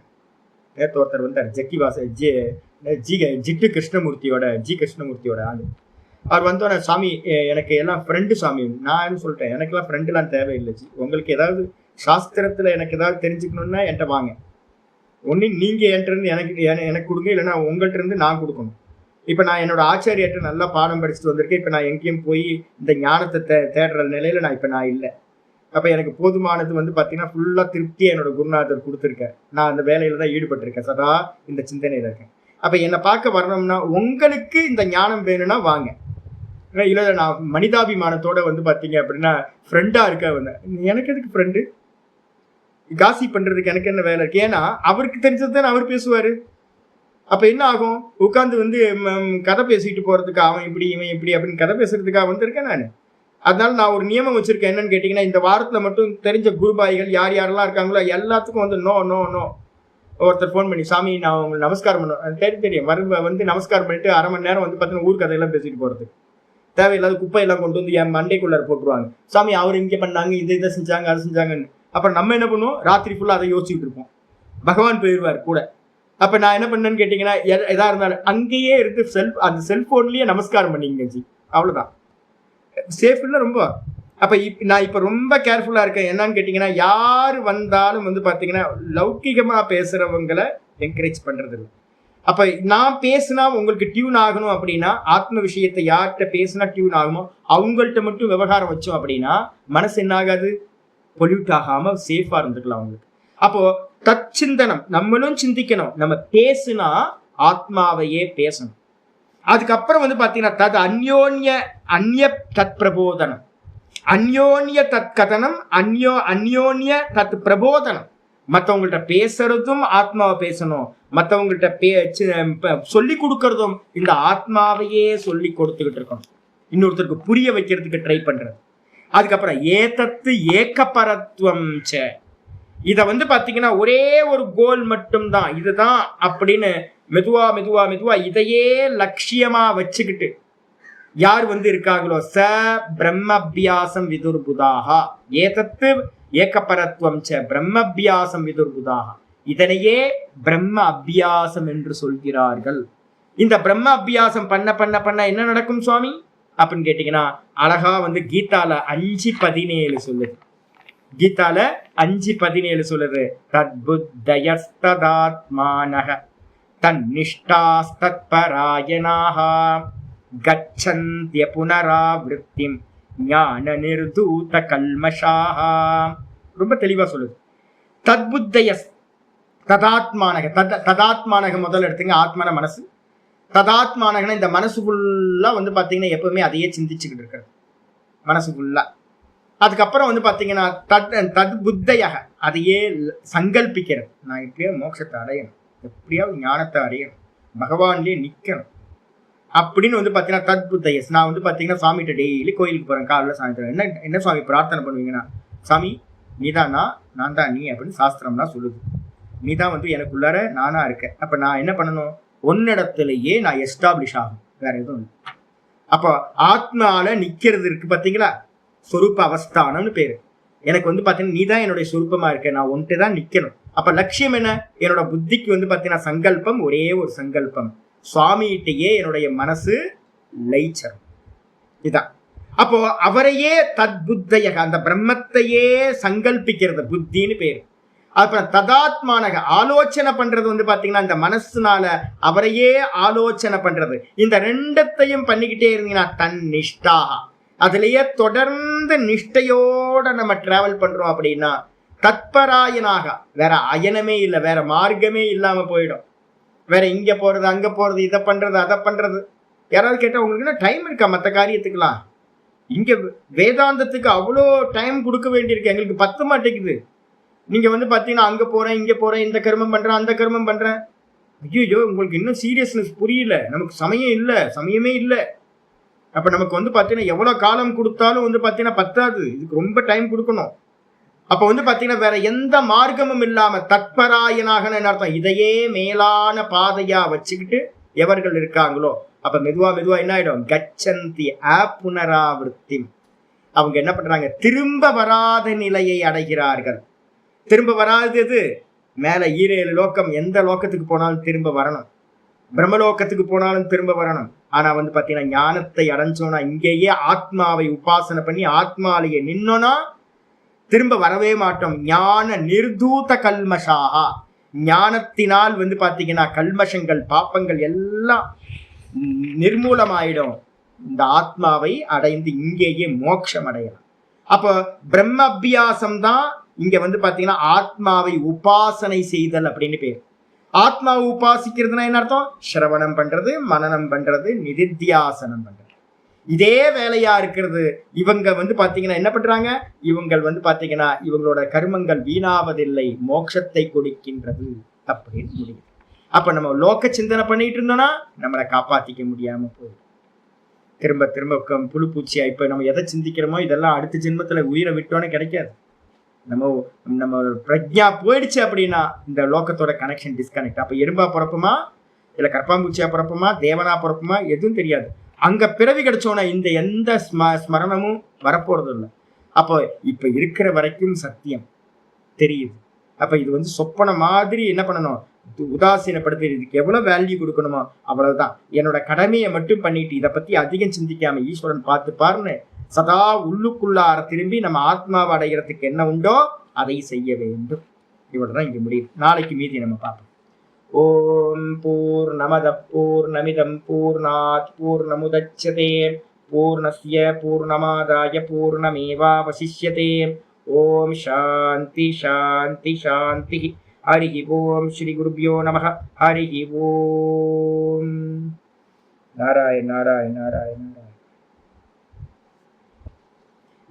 நேற்று ஒருத்தர் வந்தார், ஜிட்டு கிருஷ்ணமூர்த்தியோட ஆளு. அவர் வந்தோட, சாமி எனக்கு எல்லாம் ஃப்ரெண்டு சாமி. நான் என்ன சொல்லிட்டேன், எனக்கெல்லாம் ஃப்ரெண்டுலாம் தேவையில்லை ஜி. உங்களுக்கு ஏதாவது சாஸ்திரத்துல எனக்கு ஏதாவது தெரிஞ்சுக்கணும்னா என்கிட்ட வாங்க. ஒன்று நீங்க என்கிட்ட இருந்து எனக்கு கொடுங்க, இல்லைன்னா உங்கள்கிட்ட இருந்து நான் கொடுக்கணும். இப்ப நான் என்னோட ஆச்சாரியர்கிட்ட நல்லா பாடம் படிச்சுட்டு வந்திருக்கேன். இப்ப நான் எங்கேயும் போய் இந்த ஞானத்தை தேடுற நிலையில நான் இல்லை. அப்ப எனக்கு போதுமானது வந்து பாத்தீங்கன்னா ஃபுல்லா திருப்தியா என்னோட குருநாதர் கொடுத்துருக்காரு. நான் அந்த வேலையில தான் ஈடுபட்டிருக்கேன், சதா இந்த சிந்தனையில இருக்கேன். அப்ப என்னை பார்க்க வரணும்னா உங்களுக்கு இந்த ஞானம் வேணும்னா வாங்க. இல்ல நான் மனிதாபிமானத்தோட வந்து பாத்தீங்க அப்படின்னா ஃப்ரெண்டா இருக்க வந்தேன். எனக்கு எதுக்கு ஃப்ரெண்டு? காசி பண்றதுக்கு எனக்கு என்ன வேலை இருக்கு? ஏன்னா அவருக்கு தெரிஞ்சதுதான் அவர் பேசுவாரு. அப்ப என்ன ஆகும்? உட்காந்து வந்து கதை பேசிட்டு போறதுக்கு அவன் இப்படி இவன் இப்படி அப்படின்னு கதை பேசுறதுக்காக வந்திருக்கேன் நான். அதனால நான் ஒரு நியமம் வச்சிருக்கேன். என்னன்னு கேட்டீங்கன்னா, இந்த வாரத்துல மட்டும் தெரிஞ்ச குருபாய்கள் யார் யாரெல்லாம் இருக்காங்களோ எல்லாத்துக்கும் வந்து நோ நோ நோ. ஒருத்தர் ஃபோன் பண்ணி, சாமி நான் உங்களுக்கு நமஸ்காரம் பண்ணுவேன். தெரியும் வந்து நமஸ்காரம் பண்ணிட்டு அரை மணி நேரம் வந்து பார்த்தீங்கன்னா ஊர் கதையெல்லாம் பேசிட்டு போறது. தேவையில்லாத குப்பையெல்லாம் கொண்டு வந்து என் மண்டைக்குள்ளார போட்டுருவாங்க. சாமி அவர் இங்கே பண்ணாங்க, இதை செஞ்சாங்க, அதை செஞ்சாங்கன்னு. அப்புறம் நம்ம என்ன பண்ணுவோம்? ராத்திரி ஃபுல்லாக அதை யோசிச்சுட்டு இருப்போம். பகவான் போயிடுவார் கூட. அப்ப நான் என்ன பண்ணேன்னு கேட்டீங்கன்னா, எதா இருந்தாலும் அங்கேயே இருந்து அந்த செல்போன்லயே நமஸ்காரம் பண்ணிங்க ஜி, அவ்வளவுதான். சேஃப் இல்லை ரொம்ப. அப்ப நான் இப்ப ரொம்ப கேர்ஃபுல்லா இருக்கேன். என்னன்னு கேட்டீங்கன்னா, யாரு வந்தாலும் வந்து பாத்தீங்கன்னா லௌகிகமா பேசுறவங்களை என்கரேஜ் பண்றது இல்லை. அப்ப நான் பேசுனா உங்களுக்கு டியூன் ஆகணும் அப்படின்னா, ஆத்ம விஷயத்தை யார்கிட்ட பேசுனா டியூன் ஆகுமோ அவங்கள்ட்ட மட்டும் விவகாரம் வச்சோம் அப்படின்னா மனசு என்ன ஆகாது? பொல்யூட் ஆகாம சேஃபா இருந்துக்கலாம் அவங்களுக்கு. அப்போ தச்சிந்தனம், நம்மளும் சிந்திக்கணும். நம்ம பேசுனா ஆத்மாவையே பேசணும். அதுக்கப்புறம் வந்து பாத்தீங்கன்னா தத் அந்நிய தத் பிரபோதனம், அந்யோன்ய தத் கதனம், அந்யோன்ய தத் பிரபோதனம். மற்றவங்கள்ட்ட பேசுறதும் ஆத்மாவை பேசணும், மற்றவங்கள்ட்ட சொல்லி கொடுக்கறதும் இந்த ஆத்மாவையே சொல்லி கொடுத்துக்கிட்டு இருக்கணும், இன்னொருத்தருக்கு புரிய வைக்கிறதுக்கு ட்ரை பண்றது. அதுக்கப்புறம் ஏதத்து ஏகபரத்துவம். இத வந்து பாத்தீங்கன்னா ஒரே ஒரு கோல் மட்டும்தான், இதுதான் அப்படின்னு மெதுவா மெதுவா மெதுவா இதையே லட்சியமா வச்சுக்கிட்டு யார் வந்து இருக்காங்களோ ச பிரம்மபியாசம் விதுர்புதாகா, ஏதத்து ஏகபரத்துவம் பிரம்மபியாசம் விதுர்புதாகா, இதனையே பிரம்ம அபியாசம் என்று சொல்கிறார்கள். இந்த பிரம்ம அபியாசம் பண்ண பண்ண பண்ண என்ன நடக்கும் சுவாமி அப்படின்னு கேட்டீங்கன்னா, அழகா வந்து கீதால 5:17 சொல்லுது. கீதால 5:17 சொல்லுது. தத்புத்தயஸ்ததாத்மானஹ தன்னிஷ்டாஸ்தத்பராயணாஹ கச்சந்த்ய புனராவிருத்திம் ஞான நிர்தூத கல்மஷாஹ. ரொம்ப தெளிவா சொல்லுது. தத்புத்தயஸ் ததாத்மானக, ததாத்மானக முதல்ல எடுத்துங்க. ஆத்மான மனசு, ததாத்மானகன இந்த மனசு ஃபுல்லா வந்து பாத்தீங்கன்னா எப்பவுமே அதையே சிந்திச்சுக்கிட்டு இருக்கிறது மனசு ஃபுல்லா. அதுக்கப்புறம் வந்து பாத்தீங்கன்னா தத் புத்தையாக அதையே சங்கல்பிக்கிறது. நான் எப்படியோ மோட்சத்தை அடையணும், எப்படியாவது ஞானத்தை அடையணும், பகவான்லயே நிக்கணும் அப்படின்னு வந்து பாத்தீங்கன்னா தத் புத்தையஸ். நான் வந்து பாத்தீங்கன்னா சாமிகிட்ட டெய்லி கோயிலுக்கு போறேன், காலையில் சாயந்தரம். என்ன சுவாமி பிரார்த்தனை பண்ணுவீங்கன்னா, சாமி நீதான் நான் தான் நீ அப்படின்னு சாஸ்திரம்லாம் சொல்லுது. நீதான் வந்து எனக்குள்ளார நானா இருக்கேன். அப்ப நான் என்ன பண்ணணும்? ஒன்னிடத்திலேயே நான் எஸ்டாப்ளிஷ் ஆகும், வேற எதுவும் இல்லை. அப்போ ஆத்மால நிக்கிறது இருக்கு பாத்தீங்களா, சொரூப அவஸ்தானம்னு பேரு. எனக்கு வந்து பாத்தீங்கன்னா நீதான் என்னுடைய சொரூபமா இருக்க, நான் ஒன்ட்டு தான் நிக்கணும். அப்ப லட்சியம் என்ன? என்னோட புத்திக்கு வந்து பாத்தீங்கன்னா சங்கல்பம், ஒரே ஒரு சங்கல்பம், சுவாமிகிட்டயே என்னுடைய மனசு லயிச்சரும். இதான். அப்போ அவரையே தத்புத்தையக, அந்த பிரம்மத்தையே சங்கல்பிக்கிறது புத்தின்னு பேரு. அப்புறம் ததாத்மானக ஆலோசனை பண்றது வந்து பாத்தீங்கன்னா இந்த மனசுனால அவரையே ஆலோசனை பண்றது. இந்த ரெண்டத்தையும் பண்ணிக்கிட்டே இருந்தீங்கன்னா தன் நிஷ்டாக, அதுலயே தொடர்ந்து நிஷ்டையோட நம்ம டிராவல் பண்றோம் அப்படின்னா தத்பராயனாக, வேற அயனமே இல்லை, வேற மார்க்கமே இல்லாம போயிடும். வேற இங்க போறது அங்க போறது, இதை பண்றது அதை பண்றது. யாராவது கேட்டா உங்களுக்கு என்ன டைம் இருக்கா மற்ற காரியத்துக்குலாம்? இங்க வேதாந்தத்துக்கு அவ்வளோ டைம் கொடுக்க வேண்டியிருக்கு, எங்களுக்கு பத்த மாட்டேங்குது. நீங்க வந்து பாத்தீங்கன்னா அங்க போறேன் இங்க போறேன், இந்த கர்மம் பண்றேன் அந்த கர்மம் பண்றேன். ஐயோ உங்களுக்கு இன்னும் சீரியஸ்னஸ் புரியல, நமக்கு சமயமே இல்லை. அப்ப நமக்கு வந்து பாத்தீங்கன்னா எவ்வளவு காலம் கொடுத்தாலும் வந்து பாத்தீங்கன்னா பத்தாது, இதுக்கு ரொம்ப டைம் கொடுக்கணும். அப்ப வந்து பாத்தீங்கன்னா வேற எந்த மார்க்கமும் இல்லாம தத்பராயனாக அர்த்தம், இதையே மேலான பாதையா வச்சுக்கிட்டு எவர்கள் இருக்காங்களோ அப்ப மெதுவா மெதுவா என்ன ஆயிடும்? கச்சந்தி புனராவிருத்தி. அவங்க என்ன பண்றாங்க? திரும்ப வராத நிலையை அடைகிறார்கள். திரும்ப வராதது மேல 7 லோகம், எந்த லோகத்துக்கு போனாலும் திரும்ப வரணும், பிரம்மலோகத்துக்கு போனாலும் திரும்ப வரணும். ஆனா வந்து பாத்தீங்கன்னா ஞானத்தை அடைஞ்சோன்னா, இங்கேயே ஆத்மாவை உபாசனை பண்ணி ஆத்மாலேயே நின்னோன்னா திரும்ப வரவே மாட்டோம். ஞான நிர்தூத கல்மஷாகா, ஞானத்தினால் வந்து பாத்தீங்கன்னா கல்மஷங்கள் பாப்பங்கள் எல்லாம் நிர்மூலமாயிடும். இந்த ஆத்மாவை அடைந்து இங்கேயே மோட்சம் அடையலாம். அப்போ பிரம்ம அபியாசம் தான் இங்க வந்து பாத்தீங்கன்னா ஆத்மாவை உபாசனை செய்தல் அப்படின்னு பேர். ஆத்மாவை உபாசிக்கிறதுனா என்ன அர்த்தம்? சிரவணம் பண்றது, மனனம் பண்றது, நிதித்தியாசனம் பண்றது. இதே வேலையா இருக்கிறது. இவங்க வந்து பாத்தீங்கன்னா என்ன பண்றாங்க? இவங்க வந்து பாத்தீங்கன்னா இவங்களோட கர்மங்கள் வீணாவதில்லை, மோட்சத்தை கொடுக்கின்றது அப்படின்னு முடியும். அப்ப நம்ம லோக சிந்தனை பண்ணிட்டு இருந்தோம்னா நம்மளை காப்பாத்திக்க முடியாம போயிடும். திரும்ப திரும்ப புழு பூச்சியா இப்ப நம்ம எதை சிந்திக்கிறோமோ இதெல்லாம் அடுத்த ஜென்மத்துல உயிரை விட்டோன்னு கிடைக்காது. நம்ம பிரஜா போயிடுச்சு அப்படின்னா இந்த லோகத்தோட கனெக்ஷன் டிஸ்கனெக்ட். அப்ப எறும்பா பிறப்புமா இல்ல கற்பாம்பூச்சியா பிறப்புமா தேவனா பிறப்புமா எதுவும் தெரியாது. அங்க பிறவி கிடைச்சோன்னா இந்த எந்த ஸ்மரணமும் வரப்போறது இல்லை. அப்போ இப்ப இருக்கிற வரைக்கும் சத்தியம் தெரியுது. அப்ப இது வந்து சொப்பன மாதிரி என்ன பண்ணணும்? உதாசீனப்படுத்தி இதுக்கு எவ்வளவு வேல்யூ கொடுக்கணுமோ அவ்வளவுதான். என்னோட கடமையை மட்டும் பண்ணிட்டு இதை பத்தி அதிகம் சிந்திக்காம ஈஸ்வரன் பார்த்து பாருன்னு சதா உள்ளுக்குள்ளார திரும்பி நம்ம ஆத்மாவை அடைகிறதுக்கு என்ன உண்டோ அதை செய்ய வேண்டும். இவ்வளவுதான் இங்க முடியும். நாளைக்கு மீதி நம்ம பார்ப்போம். ஓம் பூர்ணமத பூர்ணமிதம் பூர்ணாத் பூர்ணமுதச்யதே பூர்ணஸ்ய பூர்ணமாதாய பூர்ணமேவாவசிஷ்யதே. ஓம் சாந்தி சாந்தி சாந்தி. ஹரி ஓம் ஸ்ரீ குருப்யோ நமஹ. ஹரி ஓம். நாராயண் நாராயண் நாராயண் நாராயண்.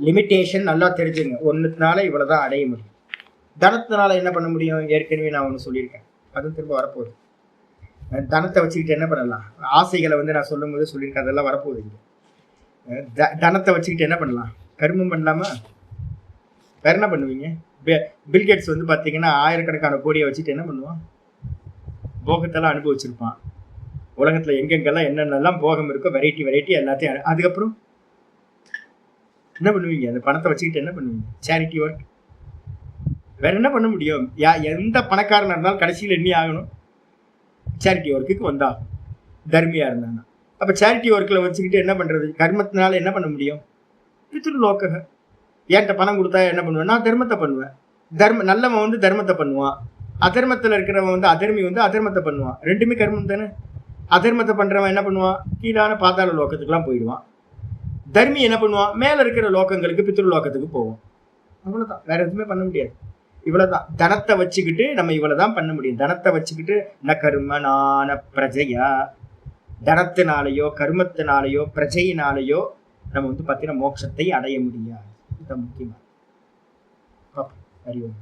லிமிட்டேஷன் நல்லா தெரிஞ்சுங்க. ஒன்றுனால இவ்வளவுதான் அடைய முடியும். தனத்தினால என்ன பண்ண முடியும்? ஏற்கனவே நான் ஒன்று சொல்லியிருக்கேன், அதுவும் திரும்ப வரப்போகுது. தனத்தை வச்சுக்கிட்டு என்ன பண்ணலாம்? ஆசைகளை வந்து நான் சொல்லும் போது சொல்லியிருக்கேன், அதெல்லாம் வரப்போகுது. இங்கே தனத்தை வச்சுக்கிட்டு என்ன பண்ணலாம்? கர்மம் பண்ணலாமா? வேற என்ன பண்ணுவீங்க? பில்கேட்ஸ் வந்து பார்த்தீங்கன்னா ஆயிரக்கணக்கான கோடியை வச்சுட்டு என்ன பண்ணுவான்? போகத்தெல்லாம் அனுபவிச்சிருப்பான். உலகத்தில் எங்கெங்கெல்லாம் என்னென்னலாம் போகம் இருக்கோ வெரைட்டி எல்லாத்தையும். அதுக்கப்புறம் என்ன பண்ணுவீங்க? அந்த பணத்தை வச்சுக்கிட்டு என்ன பண்ணுவீங்க? Charity work. வேற என்ன பண்ண முடியும்? எந்த பணக்காரனாக இருந்தாலும் கடைசியில் எண்ணி ஆகணும், சேரிட்டி ஒர்க்குக்கு வந்தா தர்மியா இருந்தாங்க. அப்போ சேரிட்டி ஒர்க்கில் வச்சுக்கிட்டு என்ன பண்ணுறது? கர்மத்தினால என்ன பண்ண முடியும்? பித்ருலோக. என்கிட்ட பணம் கொடுத்தா என்ன பண்ணுவேன்? நான் தர்மத்தை பண்ணுவேன். நல்லவன் வந்து தர்மத்தை பண்ணுவான். அதர்மத்தில் இருக்கிறவன் வந்து அதர்மி வந்து அதர்மத்தை பண்ணுவான். ரெண்டுமே கர்மம் தானே. அதர்மத்தை பண்ணுறவன் என்ன பண்ணுவான்? கீழான பாதாள லோகத்துக்குலாம் போயிடுவான். தர்மி என்ன பண்ணுவான்? மேலே இருக்கிற லோகங்களுக்கு பித்ருலோகத்துக்கு போவோம். அவ்வளோதான், வேற எதுவுமே பண்ண முடியாது. இவ்வளவுதான். தனத்தை வச்சுக்கிட்டு நம்ம இவ்வளவுதான் பண்ண முடியும். தனத்தை வச்சுக்கிட்டு ந கர்மனான பிரஜையா, தனத்தினாலேயோ கர்மத்தினாலேயோ பிரஜையினாலேயோ நம்ம வந்து பார்த்தீங்கன்னா மோட்சத்தை அடைய முடியாது. இதுதான் முக்கியமாக. அறிவோம்.